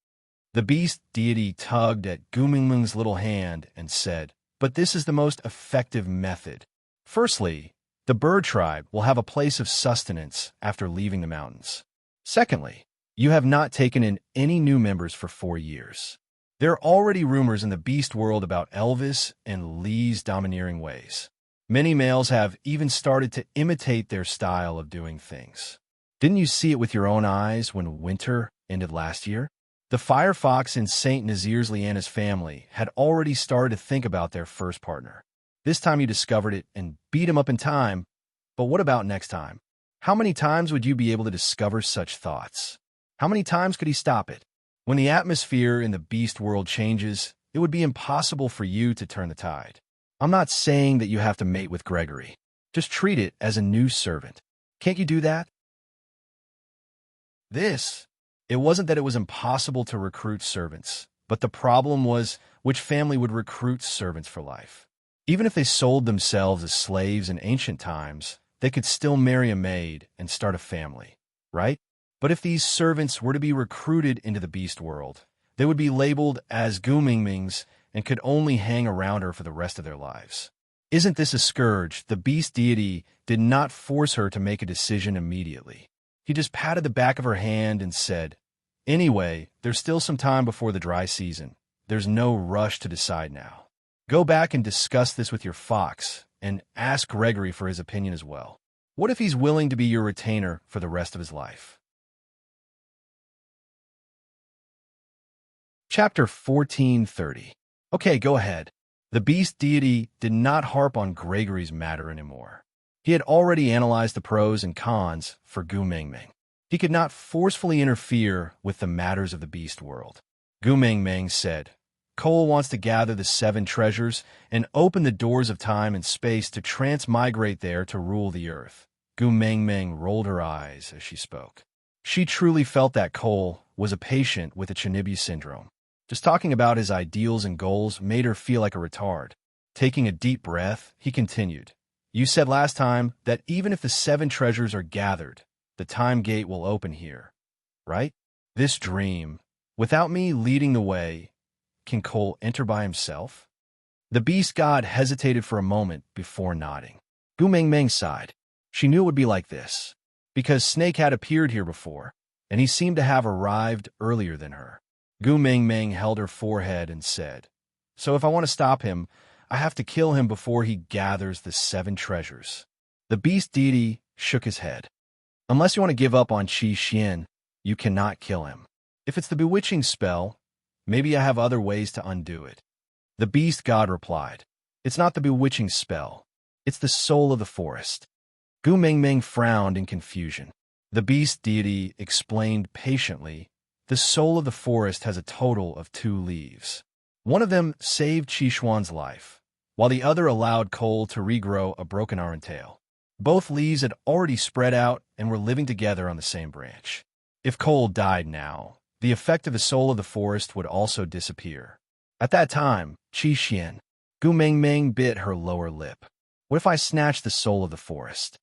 The beast deity tugged at Gu Mingming's little hand and said, "But this is the most effective method. Firstly, the bird tribe will have a place of sustenance after leaving the mountains. Secondly, you have not taken in any new members for 4 years. There are already rumors in the beast world about Elvis and Lee's domineering ways. Many males have even started to imitate their style of doing things. Didn't you see it with your own eyes when winter ended last year? The firefox in St. Nazir's Leanna's family had already started to think about their first partner. This time you discovered it and beat him up in time, but what about next time? How many times would you be able to discover such thoughts? How many times could he stop it? When the atmosphere in the beast world changes, it would be impossible for you to turn the tide. I'm not saying that you have to mate with Gregory. Just treat it as a new servant. Can't you do that?" It wasn't that it was impossible to recruit servants, but the problem was which family would recruit servants for life. Even if they sold themselves as slaves in ancient times, they could still marry a maid and start a family, right? But if these servants were to be recruited into the beast world, they would be labeled as Gu Mingming's and could only hang around her for the rest of their lives. Isn't this a scourge? The beast deity did not force her to make a decision immediately. He just patted the back of her hand and said, "Anyway, there's still some time before the dry season. There's no rush to decide now. Go back and discuss this with your fox and ask Gregory for his opinion as well. What if he's willing to be your retainer for the rest of his life?" Chapter 1430. Okay, go ahead. The beast deity did not harp on Gregory's matter anymore. He had already analyzed the pros and cons for Gu Mingming. He could not forcefully interfere with the matters of the beast world. Gu Mingming said, "Cole wants to gather the 7 treasures and open the doors of time and space to transmigrate there to rule the earth." Gu Mingming rolled her eyes as she spoke. She truly felt that Cole was a patient with a Chinibu syndrome. Just talking about his ideals and goals made her feel like a retard. Taking a deep breath, he continued, "You said last time that even if the 7 treasures are gathered, the time gate will open here, right? This dream, without me leading the way, can Cole enter by himself?" The beast god hesitated for a moment before nodding. Gu Mingming sighed. She knew it would be like this, because Snake had appeared here before, and he seemed to have arrived earlier than her. Gu Mingming held her forehead and said, "So if I want to stop him, I have to kill him before he gathers the 7 treasures." The beast deity shook his head. "Unless you want to give up on Qi Xian, you cannot kill him. If it's the bewitching spell, maybe I have other ways to undo it." The beast god replied, It's not the bewitching spell. It's the soul of the forest. Gu Mingming frowned in confusion. The beast deity explained patiently, the soul of the forest has a total of 2 leaves. One of them saved Qishuan's life, while the other allowed Cole to regrow a broken arm and tail. Both leaves had already spread out and were living together on the same branch. If Cole died now, the effect of the soul of the forest would also disappear. At that time, Qixuan, Gu Mingming bit her lower lip. What if I snatched the soul of the forest?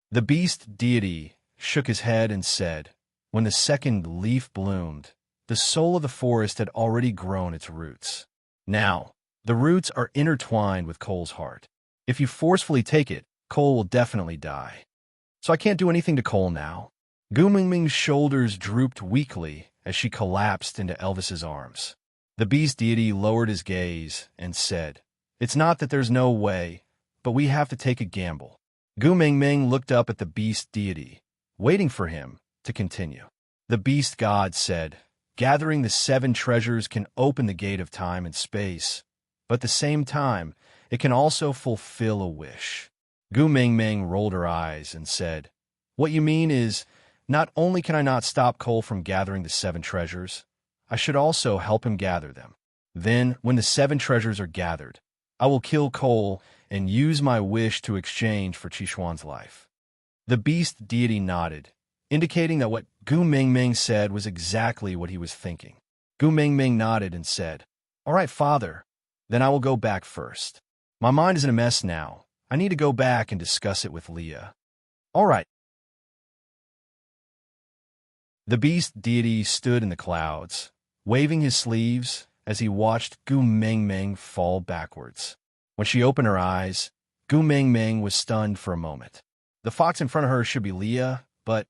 The beast deity shook his head and said, when the second leaf bloomed, the soul of the forest had already grown its roots. Now, the roots are intertwined with Cole's heart. If you forcefully take it, Cole will definitely die. So I can't do anything to Cole now. Gu Mingming's shoulders drooped weakly as she collapsed into Elvis's arms. The beast deity lowered his gaze and said, it's not that there's no way, but we have to take a gamble. Gu Mingming looked up at the beast deity, waiting for him to continue. The beast god said, gathering the 7 treasures can open the gate of time and space, but at the same time, it can also fulfill a wish. Gu Mingming rolled her eyes and said, what you mean is, not only can I not stop Cole from gathering the 7 treasures, I should also help him gather them. Then, when the 7 treasures are gathered, I will kill Cole and use my wish to exchange for Qishuan's life. The beast deity nodded, indicating that what Gu Mingming said was exactly what he was thinking. Gu Mingming nodded and said, all right, father, then I will go back first. My mind is in a mess now. I need to go back and discuss it with Leah. All right. The beast deity stood in the clouds, waving his sleeves as he watched Gu Mingming fall backwards. When she opened her eyes, Gu Mingming was stunned for a moment. The fox in front of her should be Leah, but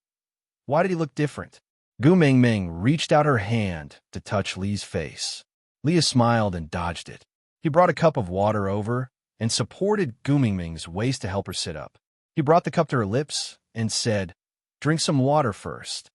why did he look different? Gu Mingming reached out her hand to touch Lee's face. Leah smiled and dodged it. He brought a cup of water over and supported Gu Mingming's waist to help her sit up. He brought the cup to her lips and said, drink some water first.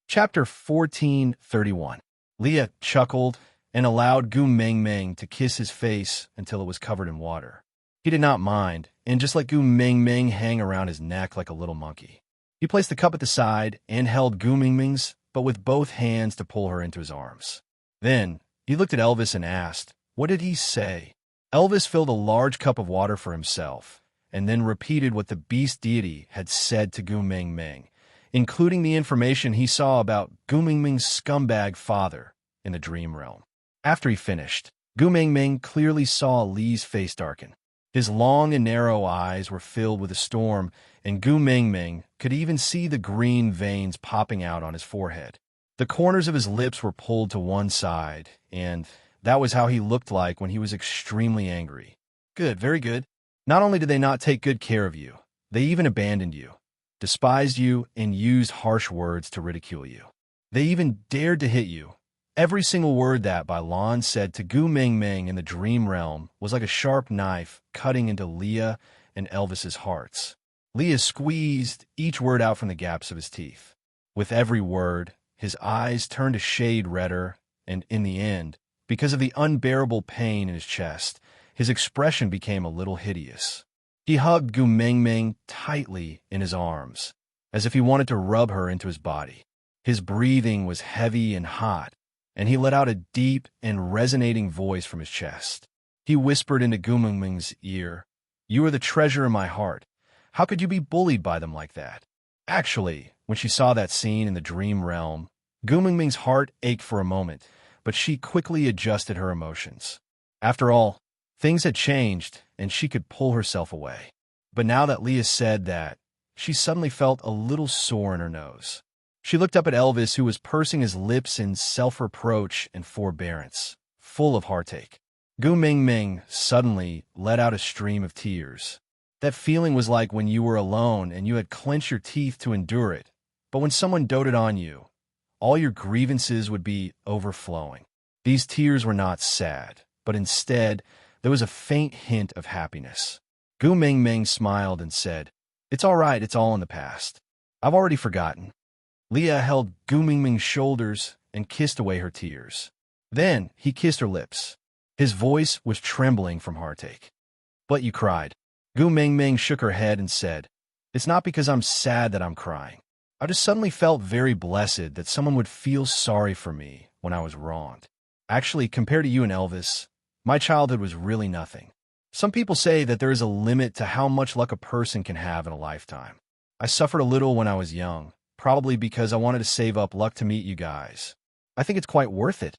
Chapter 1431. Leah chuckled and allowed Gu Mingming to kiss his face until it was covered in water. He did not mind, and just let Gu Mingming hang around his neck like a little monkey. He placed the cup at the side and held Gu Mingming's, but with both hands to pull her into his arms. Then, he looked at Elvis and asked, what did he say? Elvis filled a large cup of water for himself, and then repeated what the beast deity had said to Gu Mingming, including the information he saw about Gu Mingming's scumbag father in the dream realm. After he finished, Gu Mingming clearly saw Lee's face darken. His long and narrow eyes were filled with a storm, and Gu Mingming could even see the green veins popping out on his forehead. The corners of his lips were pulled to one side, and that was how he looked like when he was extremely angry. Good, very good. Not only did they not take good care of you, they even abandoned you, despised you, and used harsh words to ridicule you. They even dared to hit you. Every single word that Bai Lan said to Gu Mingming in the dream realm was like a sharp knife cutting into Leah and Elvis's hearts. Leah squeezed each word out from the gaps of his teeth. With every word, his eyes turned a shade redder, and in the end, because of the unbearable pain in his chest, his expression became a little hideous. He hugged Gu Mingming tightly in his arms, as if he wanted to rub her into his body. His breathing was heavy and hot, and he let out a deep and resonating voice from his chest. He whispered into Gu Mingming's ear, you are the treasure in my heart. How could you be bullied by them like that? Actually, when she saw that scene in the dream realm, Gu Mingming's heart ached for a moment, but she quickly adjusted her emotions. After all, things had changed, and she could pull herself away. But now that Leah said that, she suddenly felt a little sore in her nose. She looked up at Elvis, who was pursing his lips in self-reproach and forbearance, full of heartache. Gu Mingming suddenly let out a stream of tears. That feeling was like when you were alone and you had clenched your teeth to endure it, but when someone doted on you, all your grievances would be overflowing. These tears were not sad, but instead, there was a faint hint of happiness. Gu Mingming smiled and said, it's all right, it's all in the past. I've already forgotten. Leah held Gu Mingming's shoulders and kissed away her tears. Then he kissed her lips. His voice was trembling from heartache. "But you cried." Gu Mingming shook her head and said, "It's not because I'm sad that I'm crying. I just suddenly felt very blessed that someone would feel sorry for me when I was wronged. Actually, compared to you and Elvis, my childhood was really nothing. Some people say that there is a limit to how much luck a person can have in a lifetime. I suffered a little when I was young, probably because I wanted to save up luck to meet you guys. I think it's quite worth it.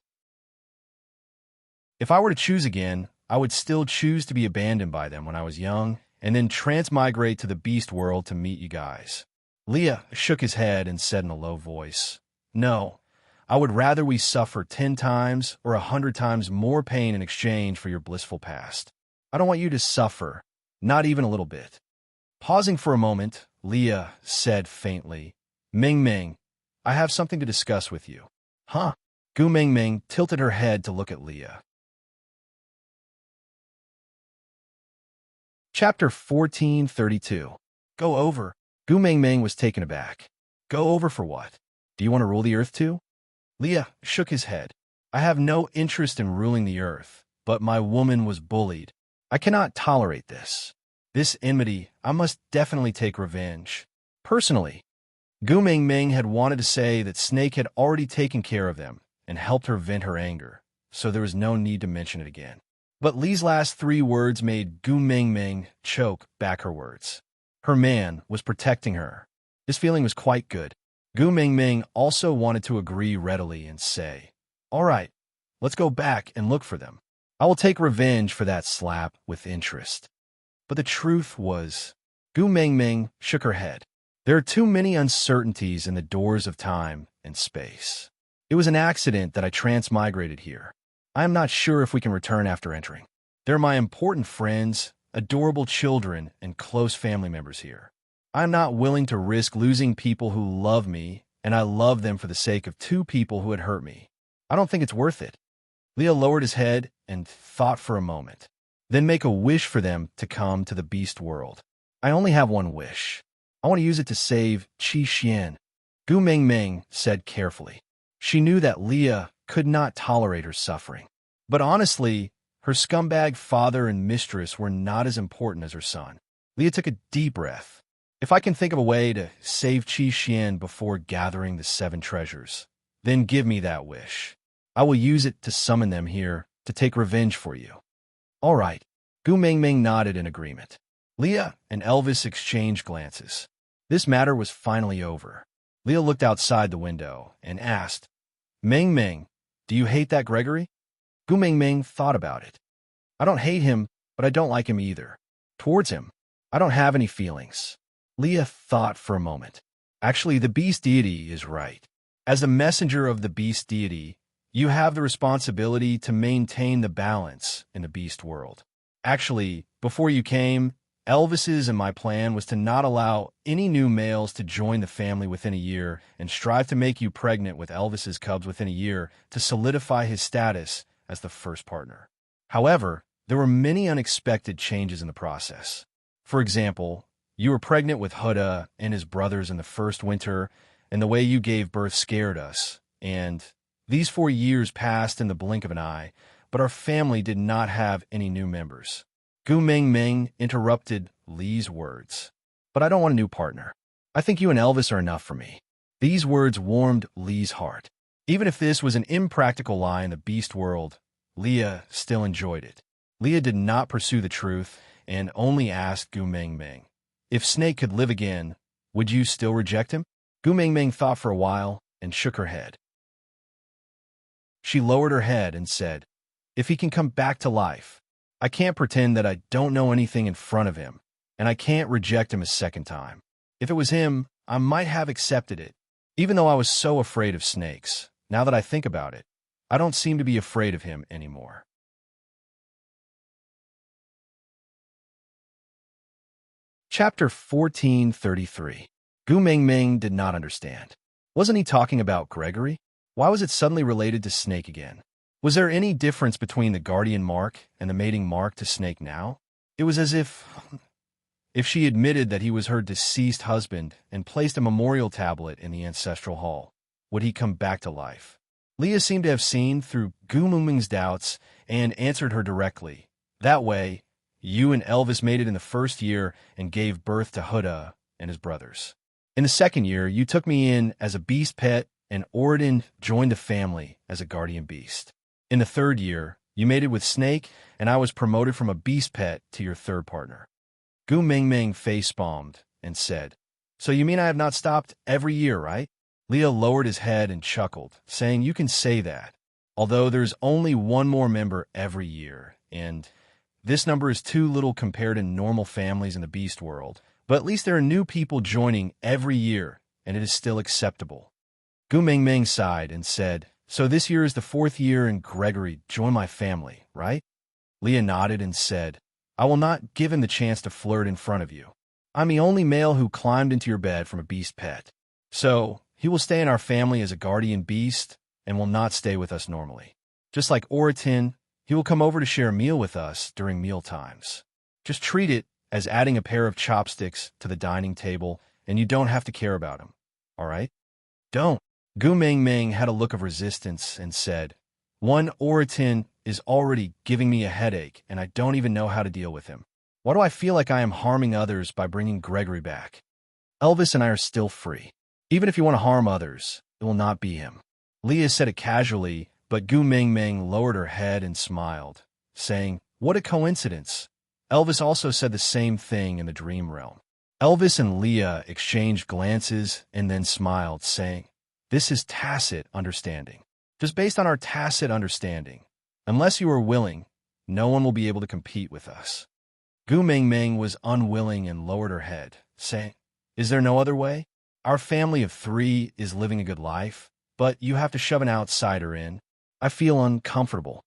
If I were to choose again, I would still choose to be abandoned by them when I was young and then transmigrate to the beast world to meet you guys." Leah shook his head and said in a low voice, "No, I would rather we suffer 10 times or 100 times more pain in exchange for your blissful past. I don't want you to suffer, not even a little bit." Pausing for a moment, Leah said faintly, "Ming Ming, I have something to discuss with you." "Huh?" Gu Ming Ming tilted her head to look at Leah. Chapter 1432. Go over. Gu Mingming was taken aback. "Go over for what? Do you want to rule the earth too?" Leah shook his head. "I have no interest in ruling the earth, but my woman was bullied. I cannot tolerate this. This enmity, I must definitely take revenge. Personally." Gu Mingming had wanted to say that Snake had already taken care of them and helped her vent her anger, so there was no need to mention it again. But Li's last 3 words made Gu Mingming choke back her words. Her man was protecting her. This feeling was quite good. Gu Mingming also wanted to agree readily and say, "All right, let's go back and look for them. I will take revenge for that slap with interest." But the truth was, Gu Mingming shook her head. There are too many uncertainties in the doors of time and space. It was an accident that I transmigrated here. I am not sure if we can return after entering. They're my important friends, adorable children, and close family members here. I am not willing to risk losing people who love me, and I love them for the sake of 2 people who had hurt me. I don't think it's worth it." Leah lowered his head and thought for a moment. "Then make a wish for them to come to the beast world." "I only have one wish. I want to use it to save Qi Xian," Gu Mingming said carefully. She knew that Leah could not tolerate her suffering. But honestly, her scumbag father and mistress were not as important as her son. Leah took a deep breath. "If I can think of a way to save Qi Xian before gathering the 7 treasures, then give me that wish. I will use it to summon them here to take revenge for you." "All right." Gu Mingming nodded in agreement. Leah and Elvis exchanged glances. This matter was finally over. Leah looked outside the window and asked, "Ming Ming, do you hate that Gregory?" Gu Mingming thought about it. "I don't hate him, but I don't like him either. Towards him, I don't have any feelings." Leah thought for a moment. Actually, the beast deity is right. As a messenger of the beast deity, you have the responsibility to maintain the balance in the beast world. Actually, before you came, Elvis's and my plan was to not allow any new males to join the family within a year and strive to make you pregnant with Elvis's cubs within a year to solidify his status as the first partner. However, there were many unexpected changes in the process. For example, you were pregnant with Huda and his brothers in the first winter, and the way you gave birth scared us, and these 4 years passed in the blink of an eye, but our family did not have any new members. Gu Mingming interrupted Li's words. "But I don't want a new partner. I think you and Elvis are enough for me." These words warmed Li's heart. Even if this was an impractical lie in the beast world, Leah still enjoyed it. Leah did not pursue the truth and only asked Gu Mingming, "If Snake could live again, would you still reject him?" Gu Mingming thought for a while and shook her head. She lowered her head and said, "If he can come back to life, I can't pretend that I don't know anything in front of him, and I can't reject him a second time. If it was him, I might have accepted it, even though I was so afraid of snakes. Now that I think about it, I don't seem to be afraid of him anymore." Chapter 1433. Gu Mingming did not understand. Wasn't he talking about Gregory? Why was it suddenly related to Snake again? Was there any difference between the guardian mark and the mating mark to Snake now? It was as if she admitted that he was her deceased husband and placed a memorial tablet in the ancestral hall, would he come back to life? Leah seemed to have seen through Gumuming's doubts and answered her directly. That way, you and Elvis made it in the first year and gave birth to Huda and his brothers. In the second year, you took me in as a beast pet, and Oridan joined the family as a guardian beast. In the third year, you mated with Snake, and I was promoted from a beast pet to your third partner. Gu Mingming face-palmed and said, "So you mean I have not stopped every year, right?" Leah lowered his head and chuckled, saying, "You can say that, although there's only one more member every year, and this number is too little compared to normal families in the beast world. But at least there are new people joining every year, and it is still acceptable." Gu Mingming sighed and said, "So this year is the fourth year and Gregory joined my family, right?" Leah nodded and said, "I will not give him the chance to flirt in front of you. I'm the only male who climbed into your bed from a beast pet. So he will stay in our family as a guardian beast and will not stay with us normally. Just like Oridan, he will come over to share a meal with us during meal times. Just treat it as adding a pair of chopsticks to the dining table, and you don't have to care about him. All right?" "Don't." Gu Mingming had a look of resistance and said, "One, Oridan is already giving me a headache, and I don't even know how to deal with him. Why do I feel like I am harming others by bringing Gregory back? Elvis and I are still free. Even if you want to harm others, it will not be him." Leah said it casually, but Gu Mingming lowered her head and smiled, saying, "What a coincidence. Elvis also said the same thing in the dream realm." Elvis and Leah exchanged glances and then smiled, saying, "This is tacit understanding. Just based on our tacit understanding, unless you are willing, no one will be able to compete with us." Gu Mingming was unwilling and lowered her head, saying, "Is there no other way? Our family of 3 is living a good life, but you have to shove an outsider in. I feel uncomfortable."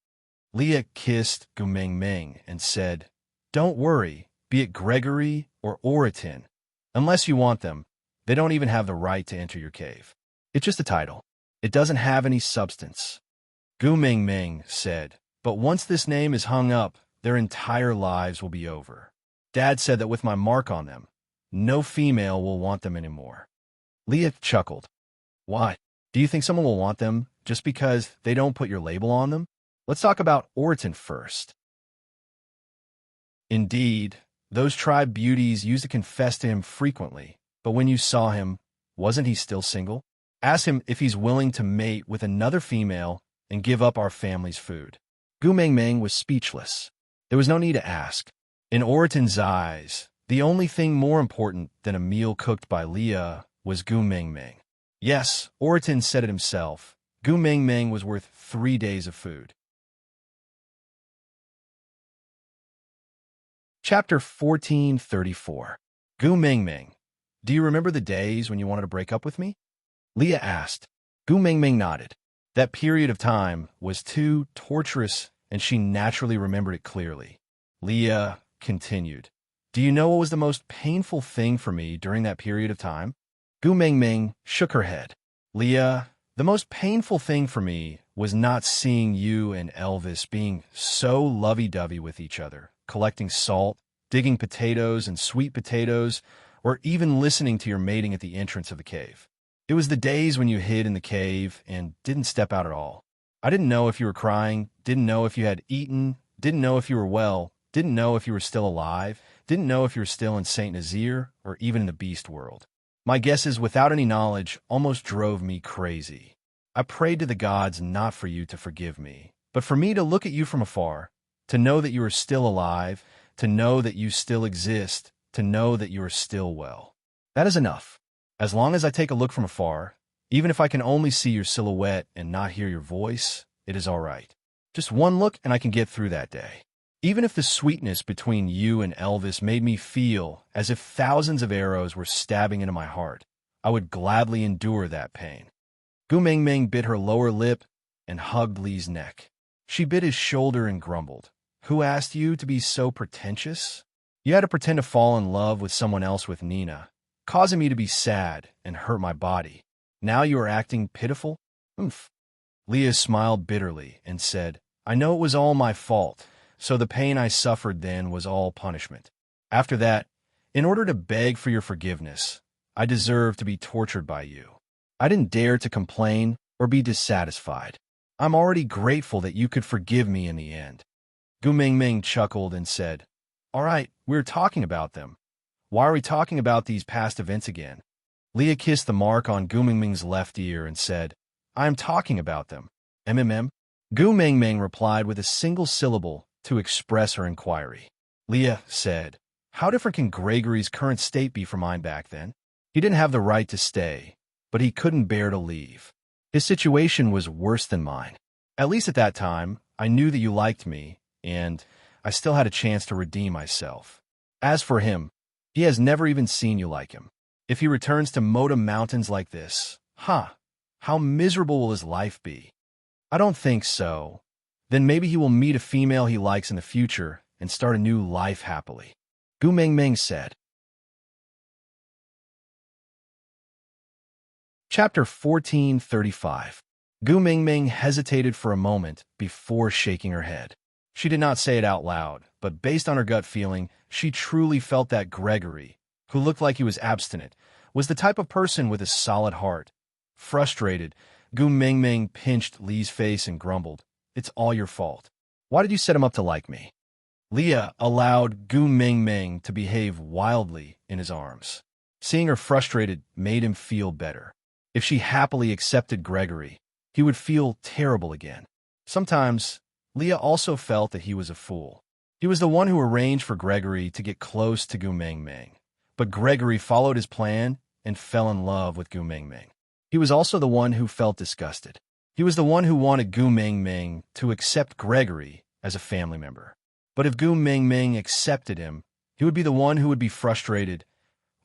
Leah kissed Gu Mingming and said, "Don't worry, be it Gregory or Oridan. Unless you want them, they don't even have the right to enter your cave. It's just a title. It doesn't have any substance." Gu Mingming said, "But once this name is hung up, their entire lives will be over. Dad said that with my mark on them, no female will want them anymore." Leah chuckled. "Why? Do you think someone will want them just because they don't put your label on them? Let's talk about Oridan first." Indeed, those tribe beauties used to confess to him frequently, but when you saw him, wasn't he still single? Ask him if he's willing to mate with another female and give up our family's food." Gu Mingming was speechless. There was no need to ask. In Oridan's eyes, the only thing more important than a meal cooked by Leah was Gu Mingming. Yes, Oridan said it himself. Gu Mingming was worth 3 days of food. Chapter 1434. Gu Mingming, do you remember the days when you wanted to break up with me? Leah asked. Gu Mingming nodded. That period of time was too torturous, and she naturally remembered it clearly. Leah continued. Do you know what was the most painful thing for me during that period of time? Gu Mingming shook her head. Leah, the most painful thing for me was not seeing you and Elvis being so lovey-dovey with each other, collecting salt, digging potatoes and sweet potatoes, or even listening to your mating at the entrance of the cave. It was the days when you hid in the cave and didn't step out at all. I didn't know if you were crying, didn't know if you had eaten, didn't know if you were well, didn't know if you were still alive, didn't know if you were still in St. Nazaire or even in the beast world. My guesses, without any knowledge, almost drove me crazy. I prayed to the gods not for you to forgive me, but for me to look at you from afar, to know that you are still alive, to know that you still exist, to know that you are still well. That is enough. As long as I take a look from afar, even if I can only see your silhouette and not hear your voice, it is all right. Just one look and I can get through that day. Even if the sweetness between you and Elvis made me feel as if thousands of arrows were stabbing into my heart, I would gladly endure that pain. Gu Mingming bit her lower lip and hugged Lee's neck. She bit his shoulder and grumbled. Who asked you to be so pretentious? You had to pretend to fall in love with someone else with Nina, causing me to be sad and hurt my body. Now you are acting pitiful? Oomph. Leah smiled bitterly and said, I know it was all my fault, so the pain I suffered then was all punishment. After that, in order to beg for your forgiveness, I deserved to be tortured by you. I didn't dare to complain or be dissatisfied. I'm already grateful that you could forgive me in the end. Gu Mingming chuckled and said, All right, we're talking about them. Why are we talking about these past events again? Leah kissed the mark on Gu Mingming's left ear and said, I am talking about them. MMM? Gu Mingming replied with a single syllable to express her inquiry. Leah said, How different can Gregory's current state be from mine back then? He didn't have the right to stay, but he couldn't bear to leave. His situation was worse than mine. At least at that time, I knew that you liked me, and I still had a chance to redeem myself. As for him, he has never even seen you like him. If he returns to Moda Mountains like this, how miserable will his life be? I don't think so. Then maybe he will meet a female he likes in the future and start a new life happily. Gu Mingming said. Chapter 1435. Gu Mingming hesitated for a moment before shaking her head. She did not say it out loud, but based on her gut feeling, she truly felt that Gregory, who looked like he was abstinent, was the type of person with a solid heart. Frustrated, Gu Mingming pinched Li's face and grumbled, It's all your fault. Why did you set him up to like me? Leah allowed Gu Mingming to behave wildly in his arms. Seeing her frustrated made him feel better. If she happily accepted Gregory, he would feel terrible again. Sometimes, Leah also felt that he was a fool. He was the one who arranged for Gregory to get close to Gu Mingming, but Gregory followed his plan and fell in love with Gu Mingming. He was also the one who felt disgusted. He was the one who wanted Gu Mingming to accept Gregory as a family member. But if Gu Mingming accepted him, he would be the one who would be frustrated.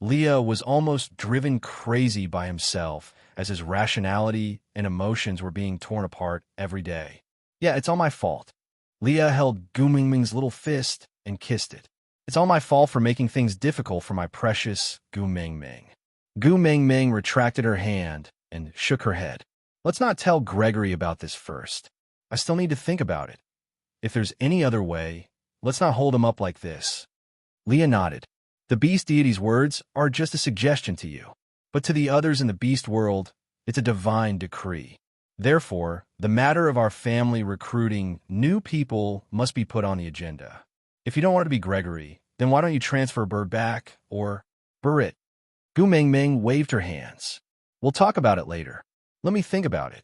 Leah was almost driven crazy by himself as his rationality and emotions were being torn apart every day. Yeah, it's all my fault. Leah held Gu Mingming's little fist and kissed it. It's all my fault for making things difficult for my precious Gu Mingming. Gu Mingming retracted her hand and shook her head. Let's not tell Gregory about this first. I still need to think about it. If there's any other way, let's not hold him up like this. Leah nodded. The beast deity's words are just a suggestion to you, but to the others in the beast world, it's a divine decree. Therefore, the matter of our family recruiting new people must be put on the agenda. If you don't want to be Gregory, then why don't you transfer Bird back, or Burrit? Gu Mingming waved her hands. We'll talk about it later. Let me think about it.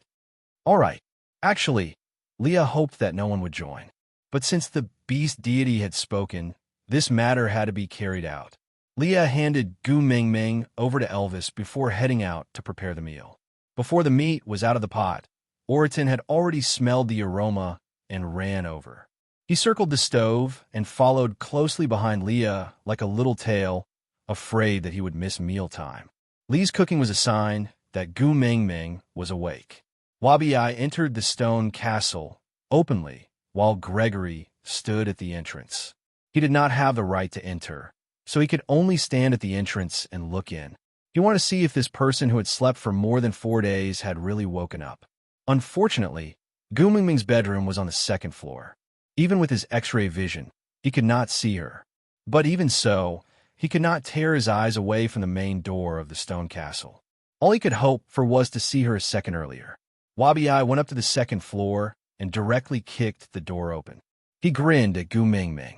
All right. Actually, Leah hoped that no one would join. But since the beast deity had spoken, this matter had to be carried out. Leah handed Gu Mingming over to Elvis before heading out to prepare the meal. Before the meat was out of the pot, Oriton had already smelled the aroma and ran over. He circled the stove and followed closely behind Leah like a little tail, afraid that he would miss mealtime. Li's cooking was a sign that Gu Mingming was awake. Wabi-Ai entered the stone castle openly while Gregory stood at the entrance. He did not have the right to enter, so he could only stand at the entrance and look in. He wanted to see if this person who had slept for more than 4 days had really woken up. Unfortunately, Gu Mingming's bedroom was on the second floor. Even with his X-ray vision, he could not see her. But even so, he could not tear his eyes away from the main door of the stone castle. All he could hope for was to see her a second earlier. Wabi-Ai went up to the second floor and directly kicked the door open. He grinned at Gu Mingming.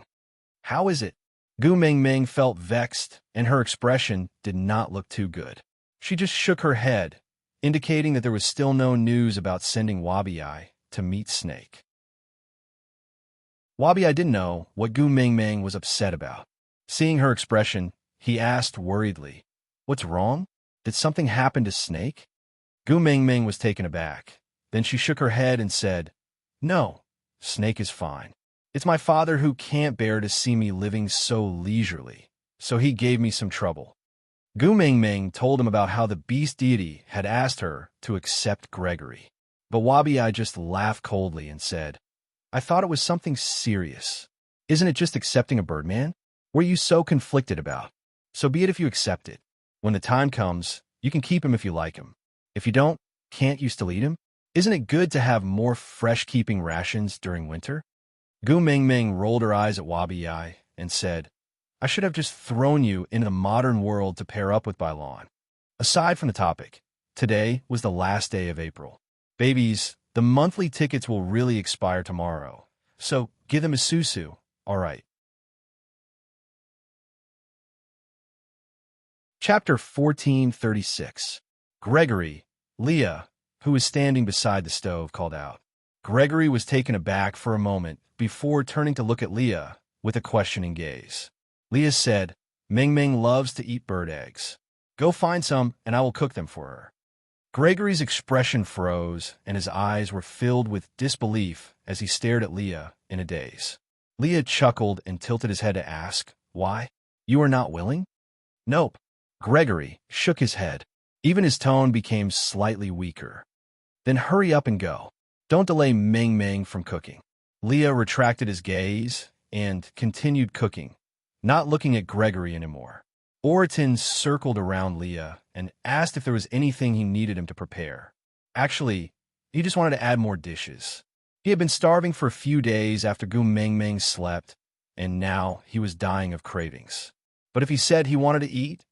How is it? Gu Mingming felt vexed, and her expression did not look too good. She just shook her head, indicating that there was still no news about sending Wabi-Ai to meet Snake. Wabi-Ai didn't know what Gu Mingming was upset about. Seeing her expression, he asked worriedly, What's wrong? Did something happen to Snake? Gu Mingming was taken aback. Then she shook her head and said, No, Snake is fine. It's my father who can't bear to see me living so leisurely, so he gave me some trouble. Gu Mingming told him about how the beast deity had asked her to accept Gregory. But Wabi-Ai just laughed coldly and said, I thought it was something serious. Isn't it just accepting a birdman? What are you so conflicted about? So be it if you accept it. When the time comes, you can keep him if you like him. If you don't, can't you still eat him? Isn't it good to have more fresh-keeping rations during winter? Gu Mingming rolled her eyes at Wabi-Ai and said, I should have just thrown you into the modern world to pair up with Bailon. Aside from the topic, today was the last day of April. Babies The monthly tickets will really expire tomorrow, so give them a susu, all right. Chapter 1436. Gregory, Leah, who was standing beside the stove, called out. Gregory was taken aback for a moment before turning to look at Leah with a questioning gaze. Leah said, Ming Ming loves to eat bird eggs. Go find some and I will cook them for her. Gregory's expression froze and his eyes were filled with disbelief as he stared at Leah in a daze. Leah chuckled and tilted his head to ask, Why? You are not willing? Nope. Gregory shook his head. Even his tone became slightly weaker. Then hurry up and go. Don't delay Ming Ming from cooking. Leah retracted his gaze and continued cooking, not looking at Gregory anymore. Oriton circled around Leah and asked if there was anything he needed him to prepare. Actually, he just wanted to add more dishes. He had been starving for a few days after Gu Ming Ming slept, and now he was dying of cravings. But if he said he wanted to eat,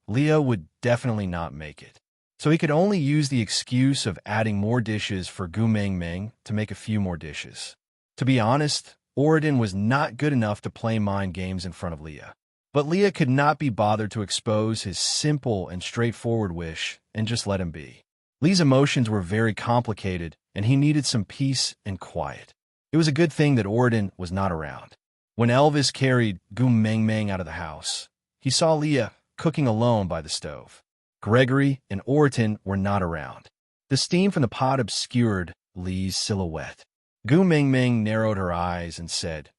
Leah would definitely not make it. So he could only use the excuse of adding more dishes for Gu Ming Ming to make a few more dishes. To be honest, Oriton was not good enough to play mind games in front of Leah. But Leah could not be bothered to expose his simple and straightforward wish and just let him be. Lee's emotions were very complicated, and he needed some peace and quiet. It was a good thing that Oriton was not around. When Elvis carried Gu Ming Ming out of the house, he saw Leah cooking alone by the stove. Gregory and Oriton were not around. The steam from the pot obscured Lee's silhouette. Gu Ming Ming narrowed her eyes and said,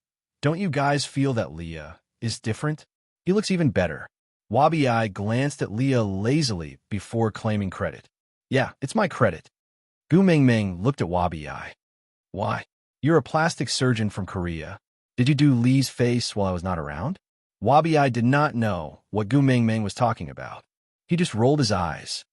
Don't you guys feel that Leah is different? He looks even better. Wabi Eye glanced at Leah lazily before claiming credit. Yeah, it's my credit. Gu Ming Ming looked at Wabi Eye. Why? You're a plastic surgeon from Korea. Did you do Lee's face while I was not around? Wabi Eye did not know what Gu Ming Ming was talking about. He just rolled his eyes.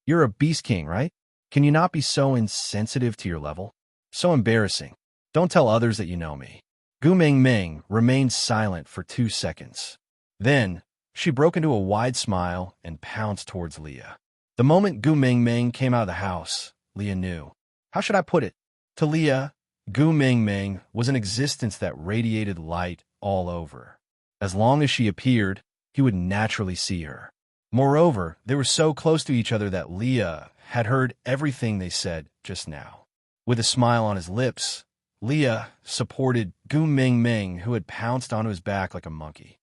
You're a beast king, right? Can you not be so insensitive to your level? So embarrassing. Don't tell others that you know me. Gu Ming Ming remained silent for 2 seconds. Then, she broke into a wide smile and pounced towards Leah. The moment Gu Ming Ming came out of the house, Leah knew. How should I put it? To Leah, Gu Ming Ming was an existence that radiated light all over. As long as she appeared, he would naturally see her. Moreover, they were so close to each other that Leah had heard everything they said just now. With a smile on his lips, Leah supported Gu Ming Ming, who had pounced onto his back like a monkey.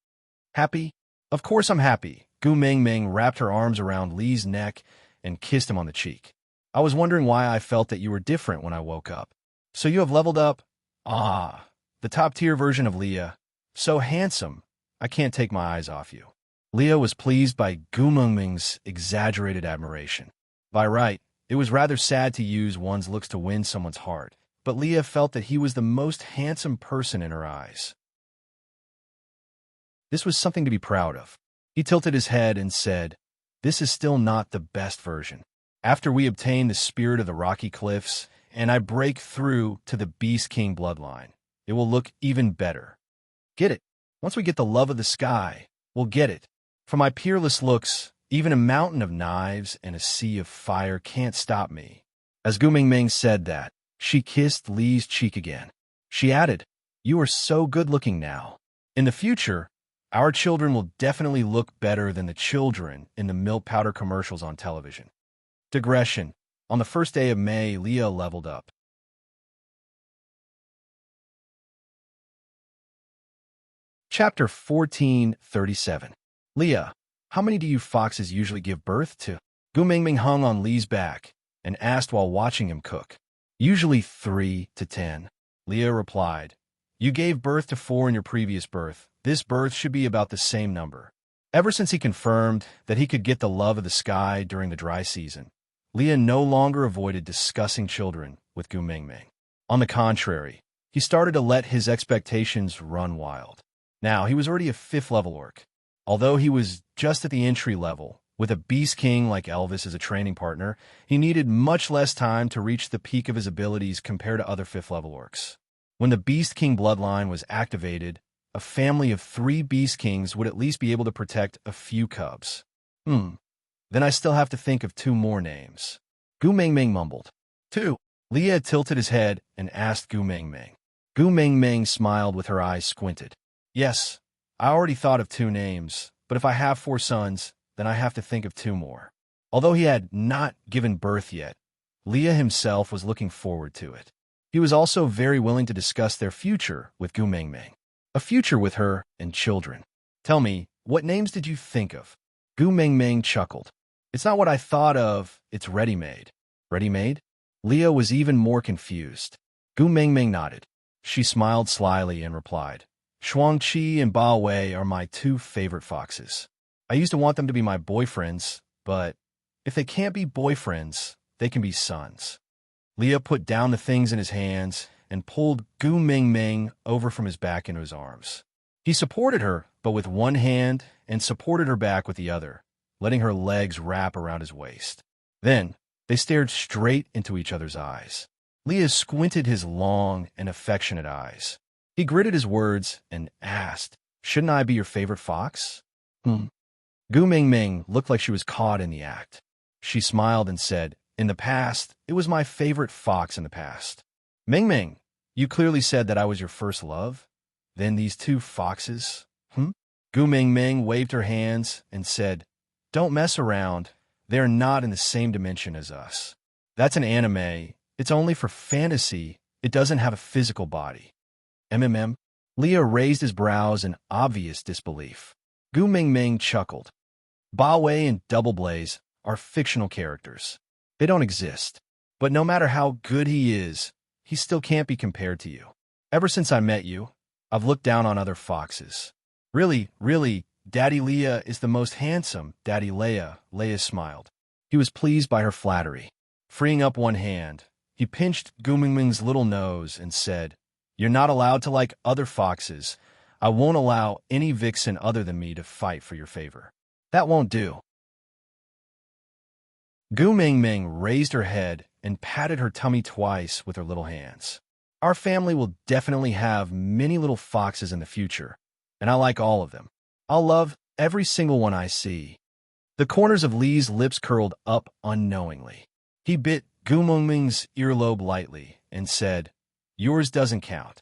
Happy? Of course I'm happy. Gu Ming Ming wrapped her arms around Lee's neck and kissed him on the cheek. I was wondering why I felt that you were different when I woke up. So you have leveled up? Ah, the top-tier version of Leah. So handsome, I can't take my eyes off you. Leah was pleased by Gu Ming Ming's exaggerated admiration. By right, it was rather sad to use one's looks to win someone's heart, but Leah felt that he was the most handsome person in her eyes. This was something to be proud of. He tilted his head and said, This is still not the best version. After we obtain the spirit of the Rocky Cliffs, and I break through to the Beast King bloodline, it will look even better. Get it? Once we get the love of the sky, we'll get it. For my peerless looks, even a mountain of knives and a sea of fire can't stop me. As Gu Ming Ming said that, she kissed Lee's cheek again. She added, You are so good-looking now. In the future, our children will definitely look better than the children in the milk powder commercials on television. Digression. On the first day of May, Leah leveled up. Chapter 1437. Leah, how many do you foxes usually give birth to? Gu Ming Ming hung on Lee's back and asked while watching him cook. Usually 3 to 10. Leah replied, You gave birth to 4 in your previous birth. This birth should be about the same number. Ever since he confirmed that he could get the love of the sky during the dry season, Leah no longer avoided discussing children with Gu Ming Ming. On the contrary, he started to let his expectations run wild. Now, he was already a 5th level orc. Although he was just at the entry level, with a beast king like Elvis as a training partner, he needed much less time to reach the peak of his abilities compared to other 5th level orcs. When the Beast King bloodline was activated, a family of 3 Beast Kings would at least be able to protect a few cubs. Then I still have to think of 2 more names. Gu Ming Ming mumbled. 2. Leah tilted his head and asked Gu Mingming. Gu Mingming smiled with her eyes squinted. Yes, I already thought of 2 names, but if I have 4 sons, then I have to think of 2 more. Although he had not given birth yet, Leah himself was looking forward to it. He was also very willing to discuss their future with Gu Mingming. A future with her and children. Tell me, what names did you think of? Gu Mingming chuckled. It's not what I thought of, it's ready-made. Ready-made? Leah was even more confused. Gu Mingming nodded. She smiled slyly and replied, Shuangqi and Ba Wei are my 2 favorite foxes. I used to want them to be my boyfriends, but if they can't be boyfriends, they can be sons. Leah put down the things in his hands and pulled Gu Mingming over from his back into his arms. He supported her, but with one hand, and supported her back with the other, letting her legs wrap around his waist. Then, they stared straight into each other's eyes. Leah squinted his long and affectionate eyes. He gritted his words and asked, Shouldn't I be your favorite fox? Gu Mingming looked like she was caught in the act. She smiled and said, In the past, it was my favorite fox in the past. Mingming, you clearly said that I was your first love? Then these 2 foxes? Gu Mingming waved her hands and said, Don't mess around. They're not in the same dimension as us. That's an anime. It's only for fantasy. It doesn't have a physical body. MMM? Leah raised his brows in obvious disbelief. Gu Mingming chuckled. Ba Wei and Double Blaze are fictional characters. They don't exist. But no matter how good he is, he still can't be compared to you. Ever since I met you, I've looked down on other foxes. Really, Daddy Leah is the most handsome, Daddy Leia. Leia smiled. He was pleased by her flattery. Freeing up one hand, he pinched Gu Mingming's little nose and said, You're not allowed to like other foxes. I won't allow any vixen other than me to fight for your favor. That won't do. Gu Mingming raised her head and patted her tummy twice with her little hands. Our family will definitely have many little foxes in the future, and I like all of them. I'll love every single one I see. The corners of Lee's lips curled up unknowingly. He bit Gu Mingming's earlobe lightly and said, Yours doesn't count.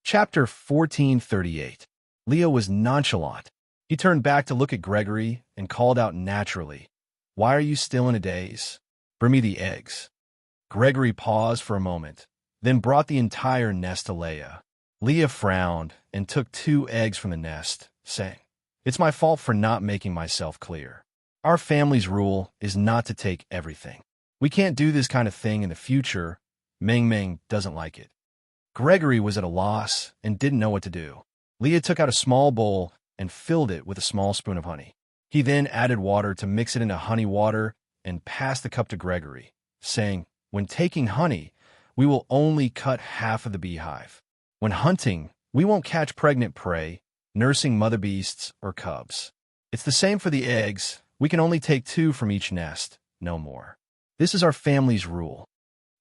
Chapter 1438. Leah was nonchalant. He turned back to look at Gregory and called out naturally, Why are you still in a daze? Bring me the eggs. Gregory paused for a moment, then brought the entire nest to Leah. Leah frowned and took 2 eggs from the nest, saying, It's my fault for not making myself clear. Our family's rule is not to take everything. We can't do this kind of thing in the future. Mingming doesn't like it. Gregory was at a loss and didn't know what to do. Leah took out a small bowl and filled it with a small spoon of honey. He then added water to mix it into honey water and passed the cup to Gregory, saying, When taking honey, we will only cut half of the beehive. When hunting, we won't catch pregnant prey, nursing mother beasts, or cubs. It's the same for the eggs. We can only take 2 from each nest, no more. This is our family's rule.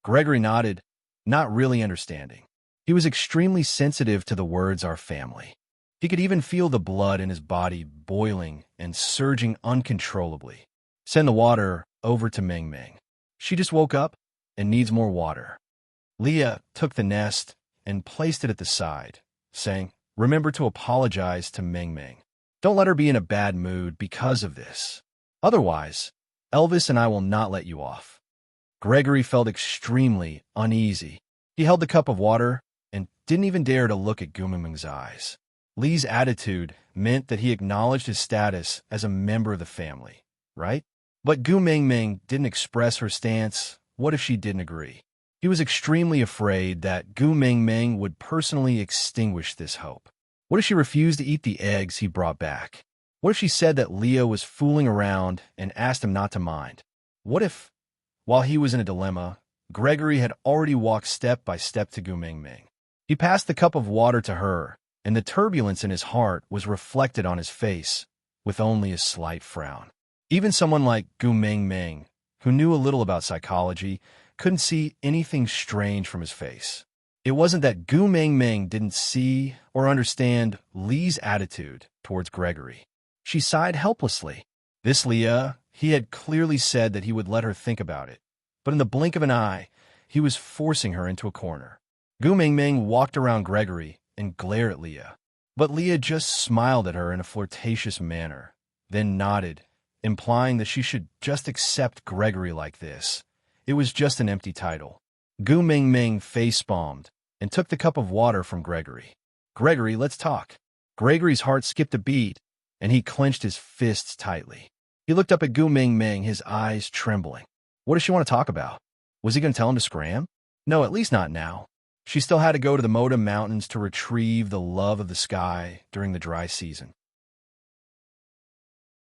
Gregory nodded, not really understanding. He was extremely sensitive to the words our family. He could even feel the blood in his body boiling and surging uncontrollably. Send the water over to Mingming. She just woke up and needs more water. Leah took the nest and placed it at the side, saying, Remember to apologize to Mingming. Don't let her be in a bad mood because of this. Otherwise, Elvis and I will not let you off. Gregory felt extremely uneasy. He held the cup of water and didn't even dare to look at Gu Mingming's eyes. Lee's attitude meant that he acknowledged his status as a member of the family, right? But Gu Mingming didn't express her stance. What if she didn't agree? He was extremely afraid that Gu Mingming would personally extinguish this hope. What if she refused to eat the eggs he brought back? What if she said that Leah was fooling around and asked him not to mind? What if, while he was in a dilemma, Gregory had already walked step by step to Gu Mingming? He passed the cup of water to her, and the turbulence in his heart was reflected on his face, with only a slight frown. Even someone like Gu Mingming, who knew a little about psychology, couldn't see anything strange from his face. It wasn't that Gu Mingming didn't see or understand Lee's attitude towards Gregory. She sighed helplessly. This Leah He had clearly said that he would let her think about it, but in the blink of an eye, he was forcing her into a corner. Gu Mingming walked around Gregory and glared at Leah, but Leah just smiled at her in a flirtatious manner, then nodded, implying that she should just accept Gregory like this. It was just an empty title. Gu Mingming face-palmed and took the cup of water from Gregory. "Gregory, let's talk." Gregory's heart skipped a beat, and he clenched his fists tightly. He looked up at Gu Mingming, his eyes trembling. What does she want to talk about? Was he going to tell him to scram? No, at least not now. She still had to go to the Moda Mountains to retrieve the love of the sky during the dry season.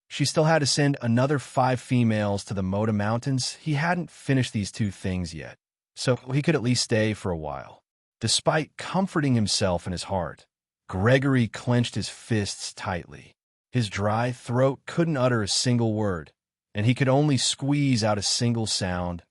She still had to send another 5 females to the Moda Mountains. He hadn't finished these 2 things yet, so he could at least stay for a while. Despite comforting himself in his heart, Gregory clenched his fists tightly. His dry throat couldn't utter a single word, and he could only squeeze out a single sound,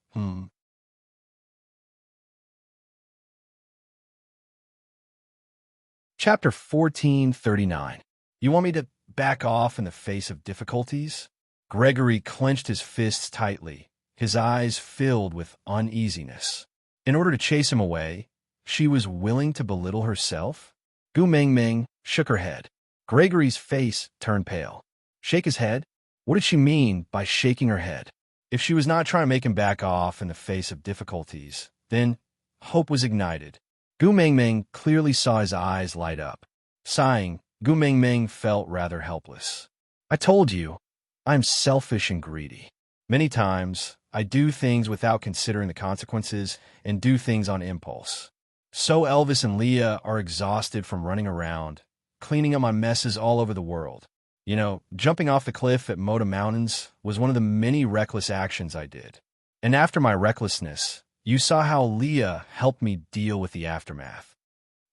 Chapter 1439. You want me to back off in the face of difficulties? Gregory clenched his fists tightly, his eyes filled with uneasiness. In order to chase him away, she was willing to belittle herself? Gu Mingming shook her head. Gregory's face turned pale. Shake his head? What did she mean by shaking her head? If she was not trying to make him back off in the face of difficulties, then hope was ignited. Gu Mingming clearly saw his eyes light up. Sighing, Gu Mingming felt rather helpless. I told you, I'm selfish and greedy. Many times, I do things without considering the consequences and do things on impulse. So Elvis and Leah are exhausted from running around, cleaning up my messes all over the world. You know, jumping off the cliff at Moda Mountains was one of the many reckless actions I did. And after my recklessness, you saw how Leah helped me deal with the aftermath.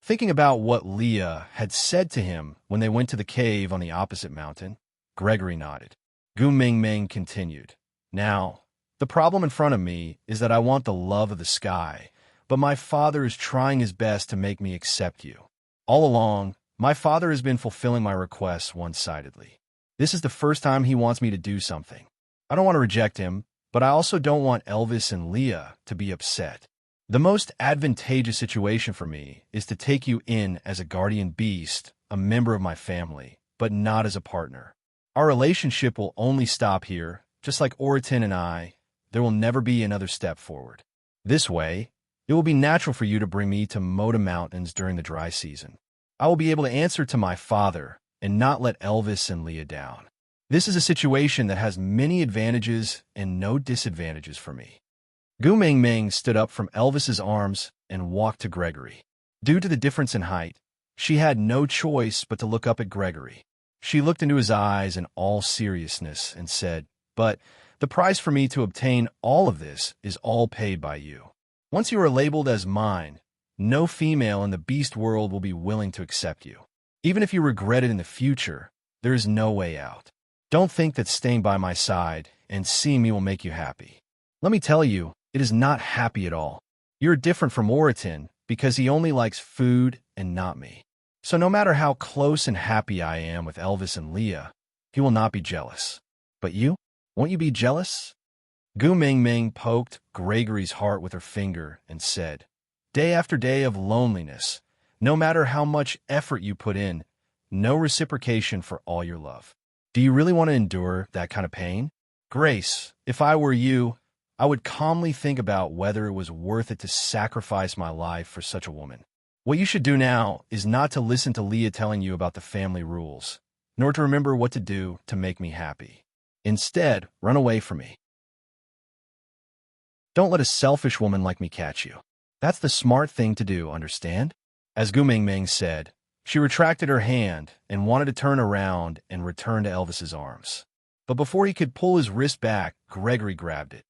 Thinking about what Leah had said to him when they went to the cave on the opposite mountain, Gregory nodded. Gu Mingming continued. Now, the problem in front of me is that I want the love of the sky, but my father is trying his best to make me accept you. All along, my father has been fulfilling my requests one-sidedly. This is the first time he wants me to do something. I don't want to reject him, but I also don't want Elvis and Leah to be upset. The most advantageous situation for me is to take you in as a guardian beast, a member of my family, but not as a partner. Our relationship will only stop here, just like Oriton and I. There will never be another step forward. This way, it will be natural for you to bring me to Moda Mountains during the dry season. I will be able to answer to my father and not let Elvis and Leah down. This is a situation that has many advantages and no disadvantages for me. Gu Mingming stood up from Elvis's arms and walked to Gregory. Due to the difference in height, she had no choice but to look up at Gregory. She looked into his eyes in all seriousness and said, "But the price for me to obtain all of this is all paid by you. Once you are labeled as mine, no female in the beast world will be willing to accept you. Even if you regret it in the future, there is no way out. Don't think that staying by my side and seeing me will make you happy. Let me tell you, it is not happy at all. You're different from Oriton because he only likes food and not me. So no matter how close and happy I am with Elvis and Leah, he will not be jealous. But you? Won't you be jealous?" Gu Mingming poked Gregory's heart with her finger and said, "Day after day of loneliness, no matter how much effort you put in, no reciprocation for all your love. Do you really want to endure that kind of pain? Grace, if I were you, I would calmly think about whether it was worth it to sacrifice my life for such a woman. What you should do now is not to listen to Leah telling you about the family rules, nor to remember what to do to make me happy. Instead, run away from me. Don't let a selfish woman like me catch you. That's the smart thing to do, understand?" As Gu Mingming said, she retracted her hand and wanted to turn around and return to Elvis's arms. But before he could pull his wrist back, Gregory grabbed it.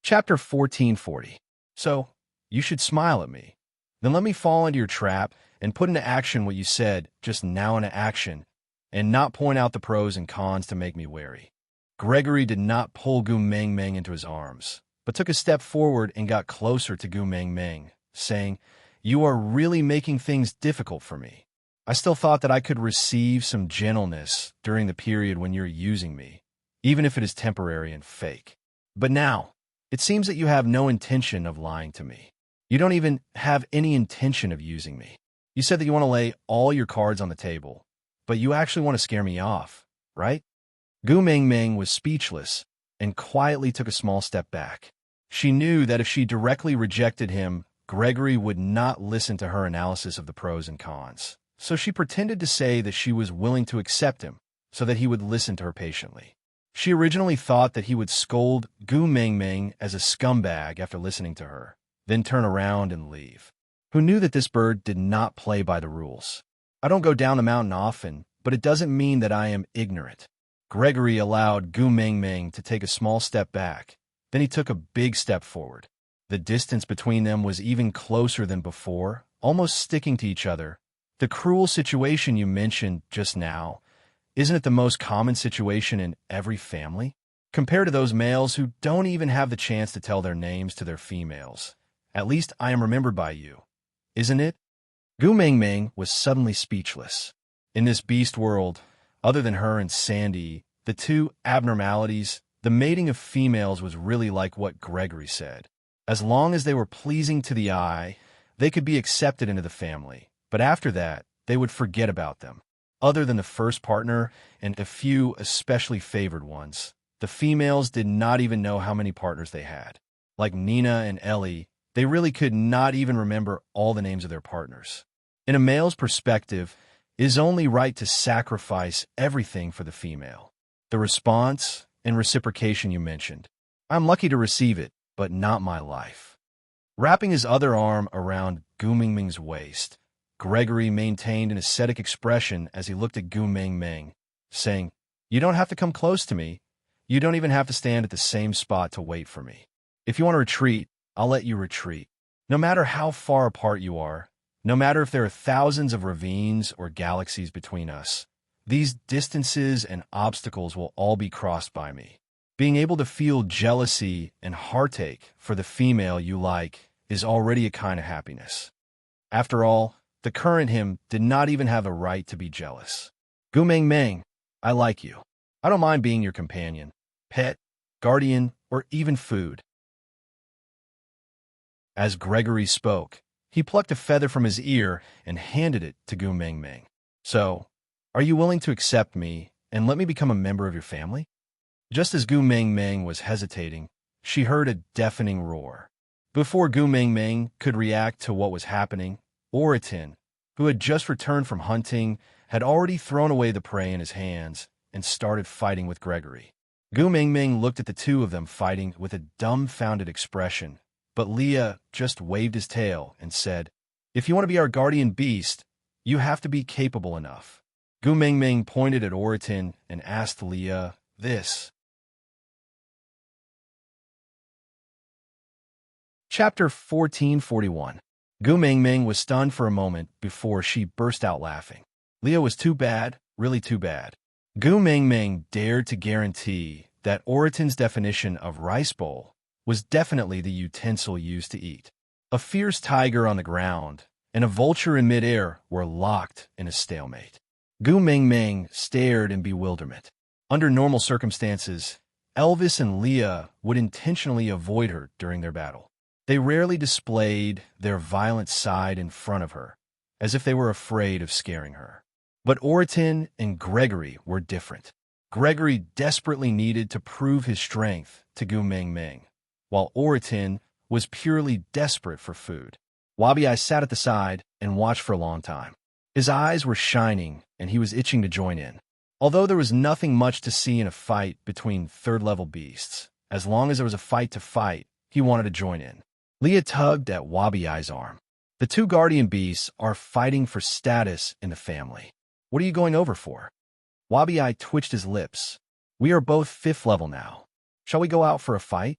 Chapter 1440. So, you should smile at me. Then let me fall into your trap and put into action what you said just now into action, and not point out the pros and cons to make me wary. Gregory did not pull Gu Mingming into his arms, but took a step forward and got closer to Gu Mingming, saying, "You are really making things difficult for me. I still thought that I could receive some gentleness during the period when you're using me, even if it is temporary and fake. But now, it seems that you have no intention of lying to me. You don't even have any intention of using me. You said that you want to lay all your cards on the table, but you actually want to scare me off, right? Gu Mingming was speechless and quietly took a small step back. She knew that if she directly rejected him, Gregory would not listen to her analysis of the pros and cons. So she pretended to say that she was willing to accept him so that he would listen to her patiently. She originally thought that he would scold Gu Mingming as a scumbag after listening to her, then turn around and leave. Who knew that this bird did not play by the rules? I don't go down the mountain often, but it doesn't mean that I am ignorant. Gregory allowed Gu Mingming to take a small step back. Then he took a big step forward. The distance between them was even closer than before, almost sticking to each other. The cruel situation you mentioned just now, isn't it the most common situation in every family? Compared to those males who don't even have the chance to tell their names to their females. At least I am remembered by you, isn't it? Gu Mingming was suddenly speechless. In this beast world, other than her and Sandy, the two abnormalities, the mating of females was really like what Gregory said. As long as they were pleasing to the eye, they could be accepted into the family. But after that, they would forget about them. Other than the first partner and a few especially favored ones, the females did not even know how many partners they had. Like Nina and Ellie, they really could not even remember all the names of their partners. In a male's perspective, it is only right to sacrifice everything for the female. The response and reciprocation you mentioned. I'm lucky to receive it, but not my life. Wrapping his other arm around Gu Mingming's waist, Gregory maintained an ascetic expression as he looked at Gu Mingming, saying, "You don't have to come close to me. You don't even have to stand at the same spot to wait for me. If you want to retreat, I'll let you retreat. No matter how far apart you are, no matter if there are thousands of ravines or galaxies between us, these distances and obstacles will all be crossed by me. Being able to feel jealousy and heartache for the female you like is already a kind of happiness. After all, the current him did not even have a right to be jealous. Gu Mingming, I like you. I don't mind being your companion, pet, guardian, or even food." As Gregory spoke, he plucked a feather from his ear and handed it to Gu Mingming. "So, are you willing to accept me and let me become a member of your family?" Just as Gu Mingming was hesitating, she heard a deafening roar. Before Gu Mingming could react to what was happening, Oriton, who had just returned from hunting, had already thrown away the prey in his hands and started fighting with Gregory. Gu Mingming looked at the two of them fighting with a dumbfounded expression, but Leah just waved his tail and said, "If you want to be our guardian beast, you have to be capable enough." Gu Mingming pointed at Oriton and asked Leah this. Chapter 1441. Gu Mingming was stunned for a moment before she burst out laughing. Leah was too bad, really too bad. Gu Mingming dared to guarantee that Oriton's definition of rice bowl was definitely the utensil used to eat. A fierce tiger on the ground and a vulture in midair were locked in a stalemate. Gu Mingming stared in bewilderment. Under normal circumstances, Elvis and Leah would intentionally avoid her during their battle. They rarely displayed their violent side in front of her, as if they were afraid of scaring her. But Oriton and Gregory were different. Gregory desperately needed to prove his strength to Gu Mingming, while Oriton was purely desperate for food. Wabi sat at the side and watched for a long time. His eyes were shining, and he was itching to join in. Although there was nothing much to see in a fight between third-level beasts, as long as there was a fight to fight, he wanted to join in. Leah tugged at Wabi-Eye's arm. "The two guardian beasts are fighting for status in the family. What are you going over for?" Wabi-Eye twitched his lips. "We are both 5th level now. Shall we go out for a fight?"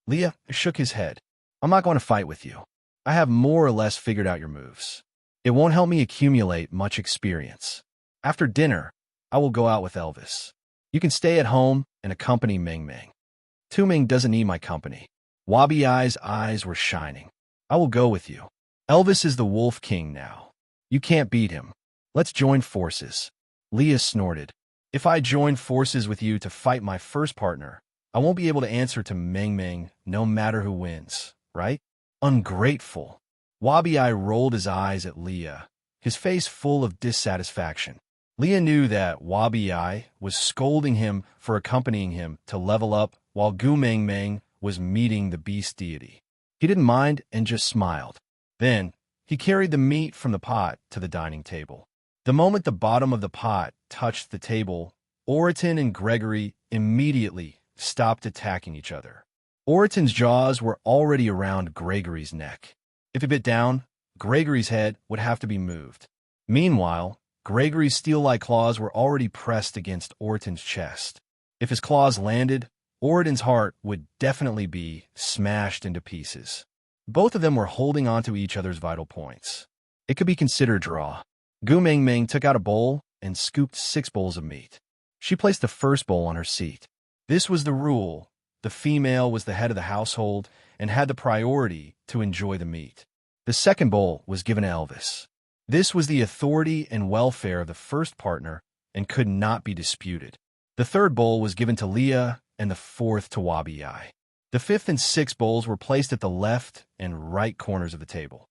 Leah shook his head. "I'm not going to fight with you. I have more or less figured out your moves. It won't help me accumulate much experience. After dinner, I will go out with Elvis. You can stay at home and accompany Mingming. Tuming doesn't need my company." Wabi-Eye's eyes were shining. "I will go with you. Elvis is the Wolf King now. You can't beat him. Let's join forces. Leah snorted. If I join forces with you to fight my first partner, I won't be able to answer to Meng Meng no matter who wins, right? Ungrateful. Wabi-Eye rolled his eyes at Leah, his face full of dissatisfaction. Leah knew that Wabi-Eye was scolding him for accompanying him to level up while Gu Meng Meng was meeting the beast deity. He didn't mind and just smiled. Then, he carried the meat from the pot to the dining table. The moment the bottom of the pot touched the table, Oriton and Gregory immediately stopped attacking each other. Oriton's jaws were already around Gregory's neck. If he bit down, Gregory's head would have to be moved. Meanwhile, Gregory's steel-like claws were already pressed against Oriton's chest. If his claws landed, Oriton's heart would definitely be smashed into pieces. Both of them were holding onto each other's vital points. It could be considered a draw. Gu Meng Meng took out a bowl and scooped 6 bowls of meat. She placed the first bowl on her seat. This was the rule. The female was the head of the household and had the priority to enjoy the meat. The second bowl was given to Elvis. This was the authority and welfare of the first partner and could not be disputed. The third bowl was given to Leah and the fourth to Wabi-Eye. The fifth and sixth bowls were placed at the left and right corners of the table.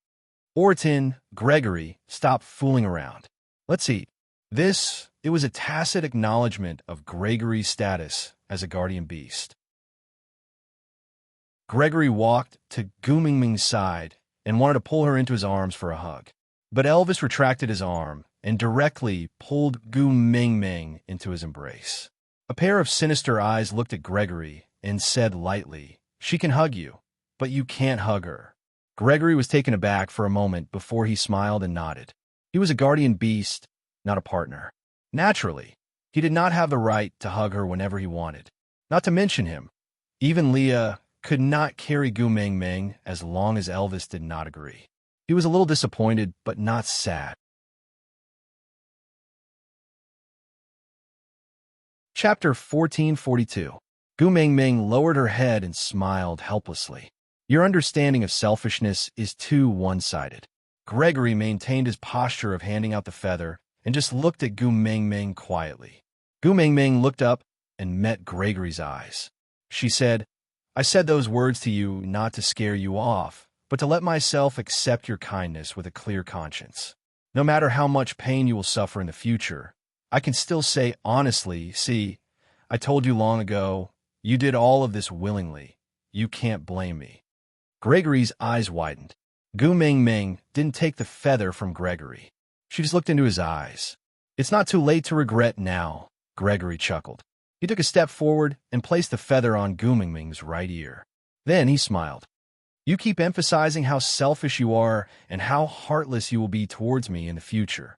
Oriton, Gregory, stop fooling around. Let's eat. It was a tacit acknowledgement of Gregory's status as a guardian beast. Gregory walked to Gu Meng Meng's side and wanted to pull her into his arms for a hug. But Elvis retracted his arm and directly pulled Gu Meng Meng into his embrace. A pair of sinister eyes looked at Gregory and said lightly, "She can hug you, but you can't hug her." Gregory was taken aback for a moment before he smiled and nodded. He was a guardian beast, not a partner. Naturally, he did not have the right to hug her whenever he wanted. Not to mention him. Even Leah could not carry Gu Meng Meng as long as Elvis did not agree. He was a little disappointed, but not sad. Chapter 1442. Gu Meng Meng lowered her head and smiled helplessly. Your understanding of selfishness is too one-sided. Gregory maintained his posture of handing out the feather and just looked at Gu Meng Meng quietly. Gu Meng Meng looked up and met Gregory's eyes. She said, "I said those words to you not to scare you off, but to let myself accept your kindness with a clear conscience. No matter how much pain you will suffer in the future, I can still say honestly, see, I told you long ago, you did all of this willingly. You can't blame me." Gregory's eyes widened. Gu Meng Meng didn't take the feather from Gregory. She just looked into his eyes. "It's not too late to regret now," Gregory chuckled. He took a step forward and placed the feather on Gu Meng Meng's right ear. Then he smiled. "You keep emphasizing how selfish you are and how heartless you will be towards me in the future.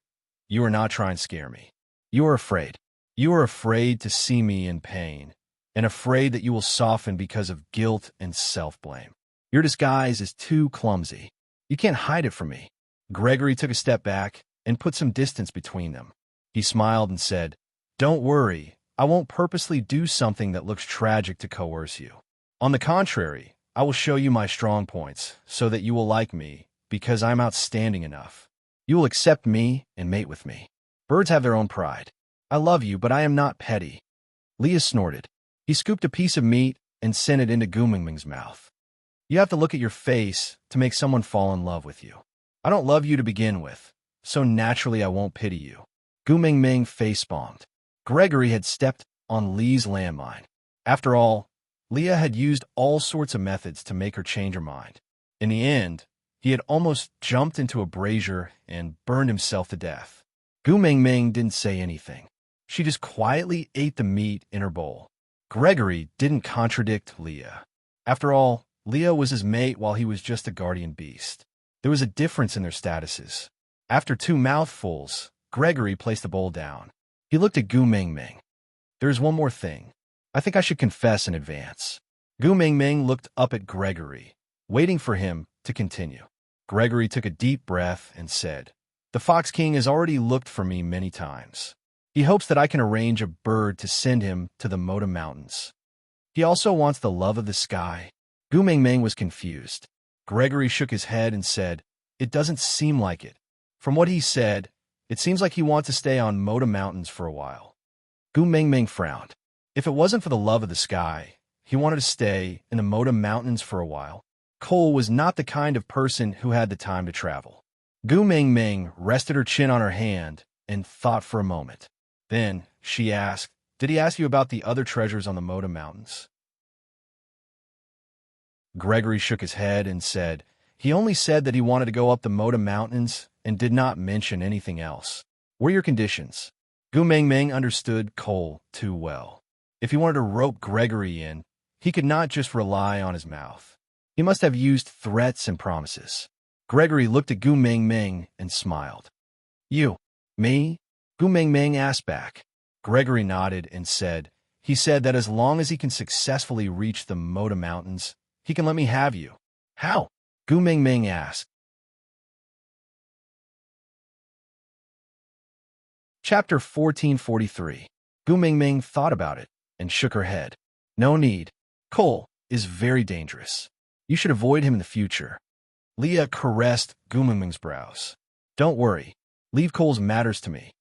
You are not trying to scare me. You are afraid. You are afraid to see me in pain, and afraid that you will soften because of guilt and self-blame. Your disguise is too clumsy. You can't hide it from me." Gregory took a step back and put some distance between them. He smiled and said, "Don't worry, I won't purposely do something that looks tragic to coerce you. On the contrary, I will show you my strong points so that you will like me because I'm outstanding enough. You will accept me and mate with me. Birds have their own pride. I love you, but I am not petty." Leah snorted. He scooped a piece of meat and sent it into Gu Meng Meng's mouth. "You have to look at your face to make someone fall in love with you. I don't love you to begin with, so naturally I won't pity you." Gu Meng Meng facepalmed. Gregory had stepped on Lee's landmine. After all, Leah had used all sorts of methods to make her change her mind. In the end, he had almost jumped into a brazier and burned himself to death. Gu Meng Meng didn't say anything. She just quietly ate the meat in her bowl. Gregory didn't contradict Leah. After all, Leah was his mate while he was just a guardian beast. There was a difference in their statuses. After 2 mouthfuls, Gregory placed the bowl down. He looked at Gu Meng Meng. "There is one more thing. I think I should confess in advance." Gu Meng Meng looked up at Gregory, waiting for him to continue. Gregory took a deep breath and said, "The Fox King has already looked for me many times. He hopes that I can arrange a bird to send him to the Moda Mountains. He also wants the love of the sky." Gu Meng Meng was confused. Gregory shook his head and said, "It doesn't seem like it. From what he said, It seems like he wants to stay on Moda Mountains for a while. Gu Mingming frowned. If it wasn't for the love of the sky, he wanted to stay in the Moda Mountains for a while. Cole was not the kind of person who had the time to travel. Gu Mingming rested her chin on her hand and thought for a moment. Then she asked, "Did he ask you about the other treasures on the Moda Mountains?" Gregory shook his head and said, "He only said that he wanted to go up the Moda Mountains and did not mention anything else." "What are your conditions?" Gu Mingming understood Cole too well. If he wanted to rope Gregory in, he could not just rely on his mouth. He must have used threats and promises. Gregory looked at Gu Mingming and smiled. "You? Me?" Gu Mingming asked back. Gregory nodded and said, "He said that as long as he can successfully reach the Moda Mountains, he can let me have you." "How?" Gu Mingming asked. Chapter 1443. Gu Mingming thought about it and shook her head. "No need. Cole is very dangerous. You should avoid him in the future." Leah caressed Gu Mingming's brows. "Don't worry. Leave Cole's matters to me."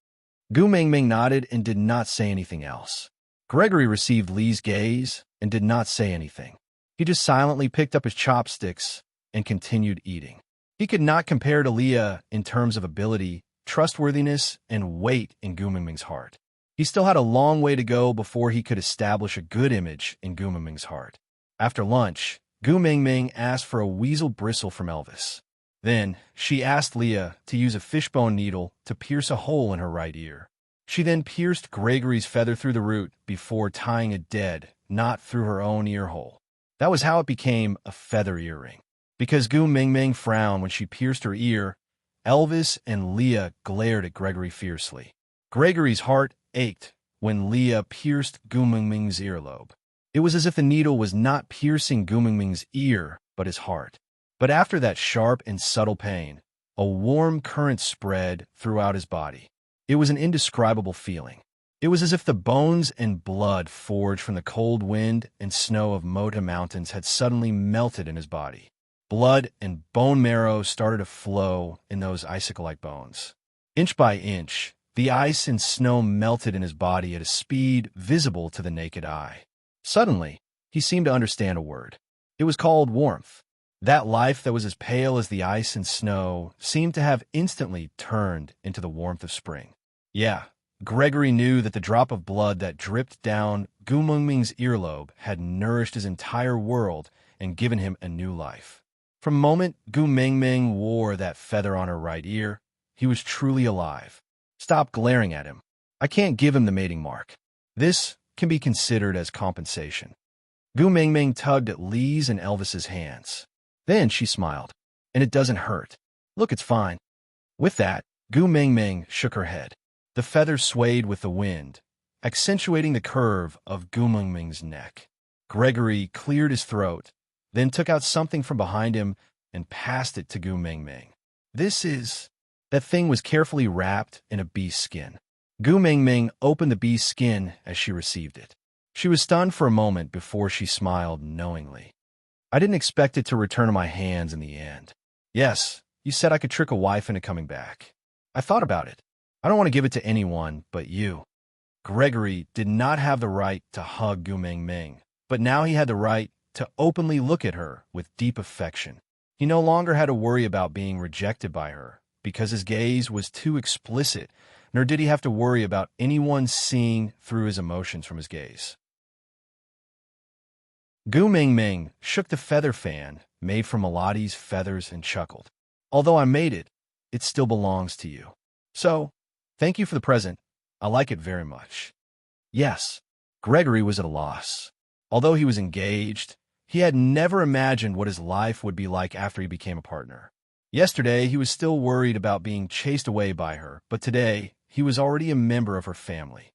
Gu Mingming nodded and did not say anything else. Gregory received Lee's gaze and did not say anything. He just silently picked up his chopsticks and continued eating. He could not compare to Leah in terms of ability, trustworthiness, and weight in Gu Mingming's heart. He still had a long way to go before he could establish a good image in Gu Mingming's heart. After lunch, Gu Mingming asked for a weasel bristle from Elvis. Then, she asked Leah to use a fishbone needle to pierce a hole in her right ear. She then pierced Gregory's feather through the root before tying a dead knot through her own ear hole. That was how it became a feather earring. Because Gu Mingming frowned when she pierced her ear, Elvis and Leah glared at Gregory fiercely. Gregory's heart ached when Leah pierced Gu Mingming's earlobe. It was as if the needle was not piercing Gu Mingming's ear, but his heart. But after that sharp and subtle pain, a warm current spread throughout his body. It was an indescribable feeling. It was as if the bones and blood forged from the cold wind and snow of Moda Mountains had suddenly melted in his body. Blood and bone marrow started to flow in those icicle-like bones. Inch by inch, the ice and snow melted in his body at a speed visible to the naked eye. Suddenly, he seemed to understand a word. It was called warmth. That life that was as pale as the ice and snow seemed to have instantly turned into the warmth of spring. Yeah, Gregory knew that the drop of blood that dripped down Gu Mingming's earlobe had nourished his entire world and given him a new life. From the moment Gu Mingming wore that feather on her right ear, he was truly alive. Stop glaring at him. I can't give him the mating mark. This can be considered as compensation. Gu Mingming tugged at Lee's and Elvis's hands. Then she smiled. "And it doesn't hurt. Look, it's fine." With that, Gu Mingming shook her head. The feather swayed with the wind, accentuating the curve of Gu Mingming's neck. Gregory cleared his throat, then took out something from behind him and passed it to Gu Mingming. That thing was carefully wrapped in a beast's skin. Gu Mingming opened the beast's skin as she received it. She was stunned for a moment before she smiled knowingly. "I didn't expect it to return to my hands in the end." "Yes, you said I could trick a wife into coming back. I thought about it. I don't want to give it to anyone but you." Gregory did not have the right to hug Gu Mingming, but now he had the right to openly look at her with deep affection. He no longer had to worry about being rejected by her, because his gaze was too explicit, nor did he have to worry about anyone seeing through his emotions from his gaze. Gu Mingming shook the feather fan made from Melodi's feathers and chuckled. "Although I made it, it still belongs to you. So, thank you for the present. I like it very much." Yes, Gregory was at a loss. Although he was engaged, he had never imagined what his life would be like after he became a partner. Yesterday, he was still worried about being chased away by her, but today, he was already a member of her family.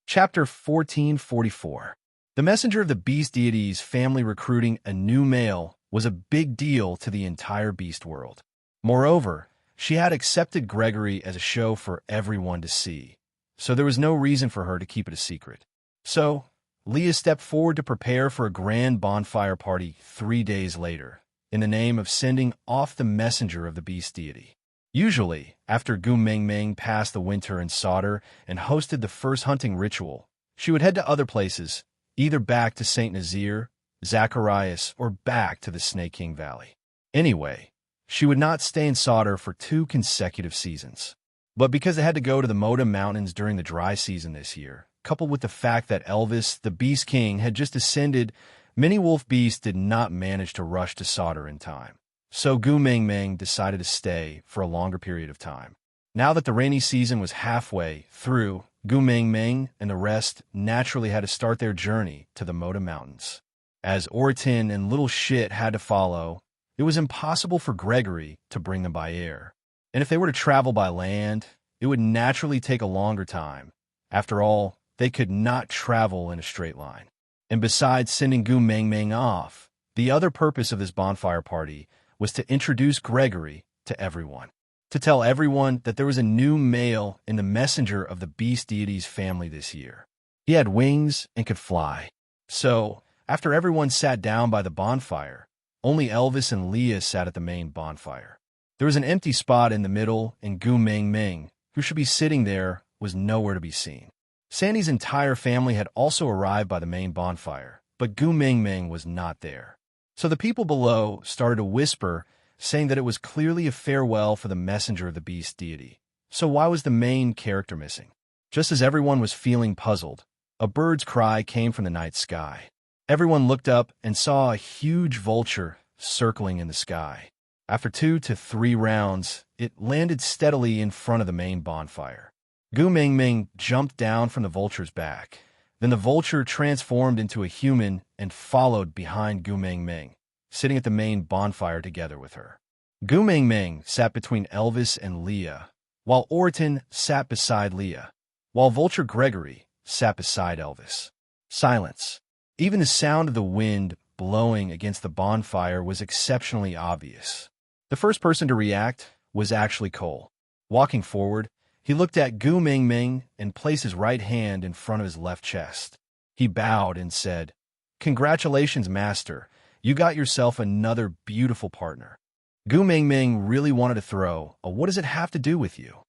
Chapter 1444. The messenger of the beast deity's family recruiting a new male was a big deal to the entire beast world. Moreover, she had accepted Gregory as a show for everyone to see, so there was no reason for her to keep it a secret. So, Leah stepped forward to prepare for a grand bonfire party 3 days later, in the name of sending off the messenger of the beast deity. Usually, after Gu Mingming passed the winter in Sauter and hosted the first hunting ritual, she would head to other places, either back to St. Nazaire, Zacharias, or back to the Snake King Valley. Anyway, she would not stay in Sauter for 2 consecutive seasons. But because they had to go to the Moda Mountains during the dry season this year, coupled with the fact that Elvis, the Beast King, had just ascended, many wolf beasts did not manage to rush to Sauter in time. So Gu Mingming decided to stay for a longer period of time. Now that the rainy season was halfway through, Gu Mingming and the rest naturally had to start their journey to the Moda Mountains. As Orton and Little Shit had to follow, it was impossible for Gregory to bring them by air. And if they were to travel by land, it would naturally take a longer time. After all, they could not travel in a straight line. And besides sending Gu Mingming off, the other purpose of this bonfire party was to introduce Gregory to everyone. To tell everyone that there was a new male in the messenger of the beast deity's family this year. He had wings and could fly. So, after everyone sat down by the bonfire, only Elvis and Leah sat at the main bonfire. There was an empty spot in the middle, and Gu Mingming, who should be sitting there, was nowhere to be seen. Sandy's entire family had also arrived by the main bonfire, but Gu Mingming was not there. So the people below started to whisper, saying that it was clearly a farewell for the messenger of the beast deity. So why was the main character missing? Just as everyone was feeling puzzled, a bird's cry came from the night sky. Everyone looked up and saw a huge vulture circling in the sky. After 2 to 3 rounds, it landed steadily in front of the main bonfire. Gu Mingming jumped down from the vulture's back. Then the vulture transformed into a human and followed behind Gu Mingming, sitting at the main bonfire together with her. Gu Mingming sat between Elvis and Leah, while Orton sat beside Leah, while Vulture Gregory sat beside Elvis. Silence. Even the sound of the wind blowing against the bonfire was exceptionally obvious. The first person to react was actually Cole. Walking forward, he looked at Gu Mingming and placed his right hand in front of his left chest. He bowed and said, "Congratulations, Master. You got yourself another beautiful partner." Gu Mingming really wanted to throw a "what does it have to do with you?"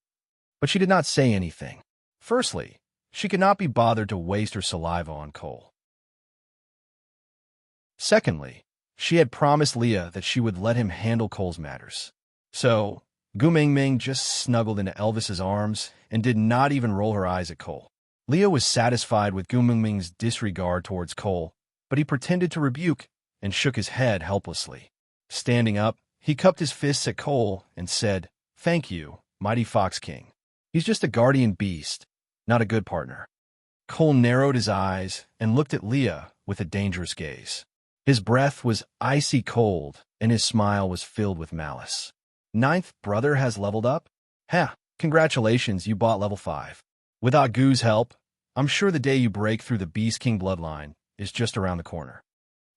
But she did not say anything. Firstly, she could not be bothered to waste her saliva on Cole. Secondly, she had promised Leah that she would let him handle Cole's matters. So, Gu Mingming just snuggled into Elvis's arms and did not even roll her eyes at Cole. Leah was satisfied with Gu Mingming's disregard towards Cole, but he pretended to rebuke and shook his head helplessly. Standing up, he cupped his fists at Cole and said, "Thank you, mighty Fox King. He's just a guardian beast, not a good partner." Cole narrowed his eyes and looked at Leah with a dangerous gaze. His breath was icy cold, and his smile was filled with malice. "Ninth brother has leveled up? Heh, congratulations, you bought level 5. Without Gu's help, I'm sure the day you break through the Beast King bloodline is just around the corner."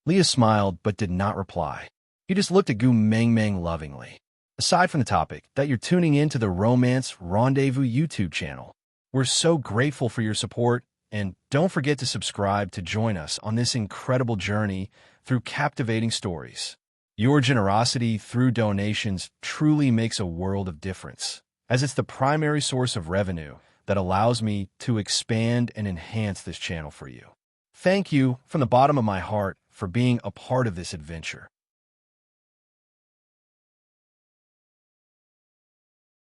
Leah smiled but did not reply. He just looked at Gu Mingming lovingly. Aside from the topic, that you're tuning in to the Romance Rendezvous YouTube channel. We're so grateful for your support, and don't forget to subscribe to join us on this incredible journey through captivating stories. Your generosity through donations truly makes a world of difference, as it's the primary source of revenue that allows me to expand and enhance this channel for you. Thank you from the bottom of my heart for being a part of this adventure.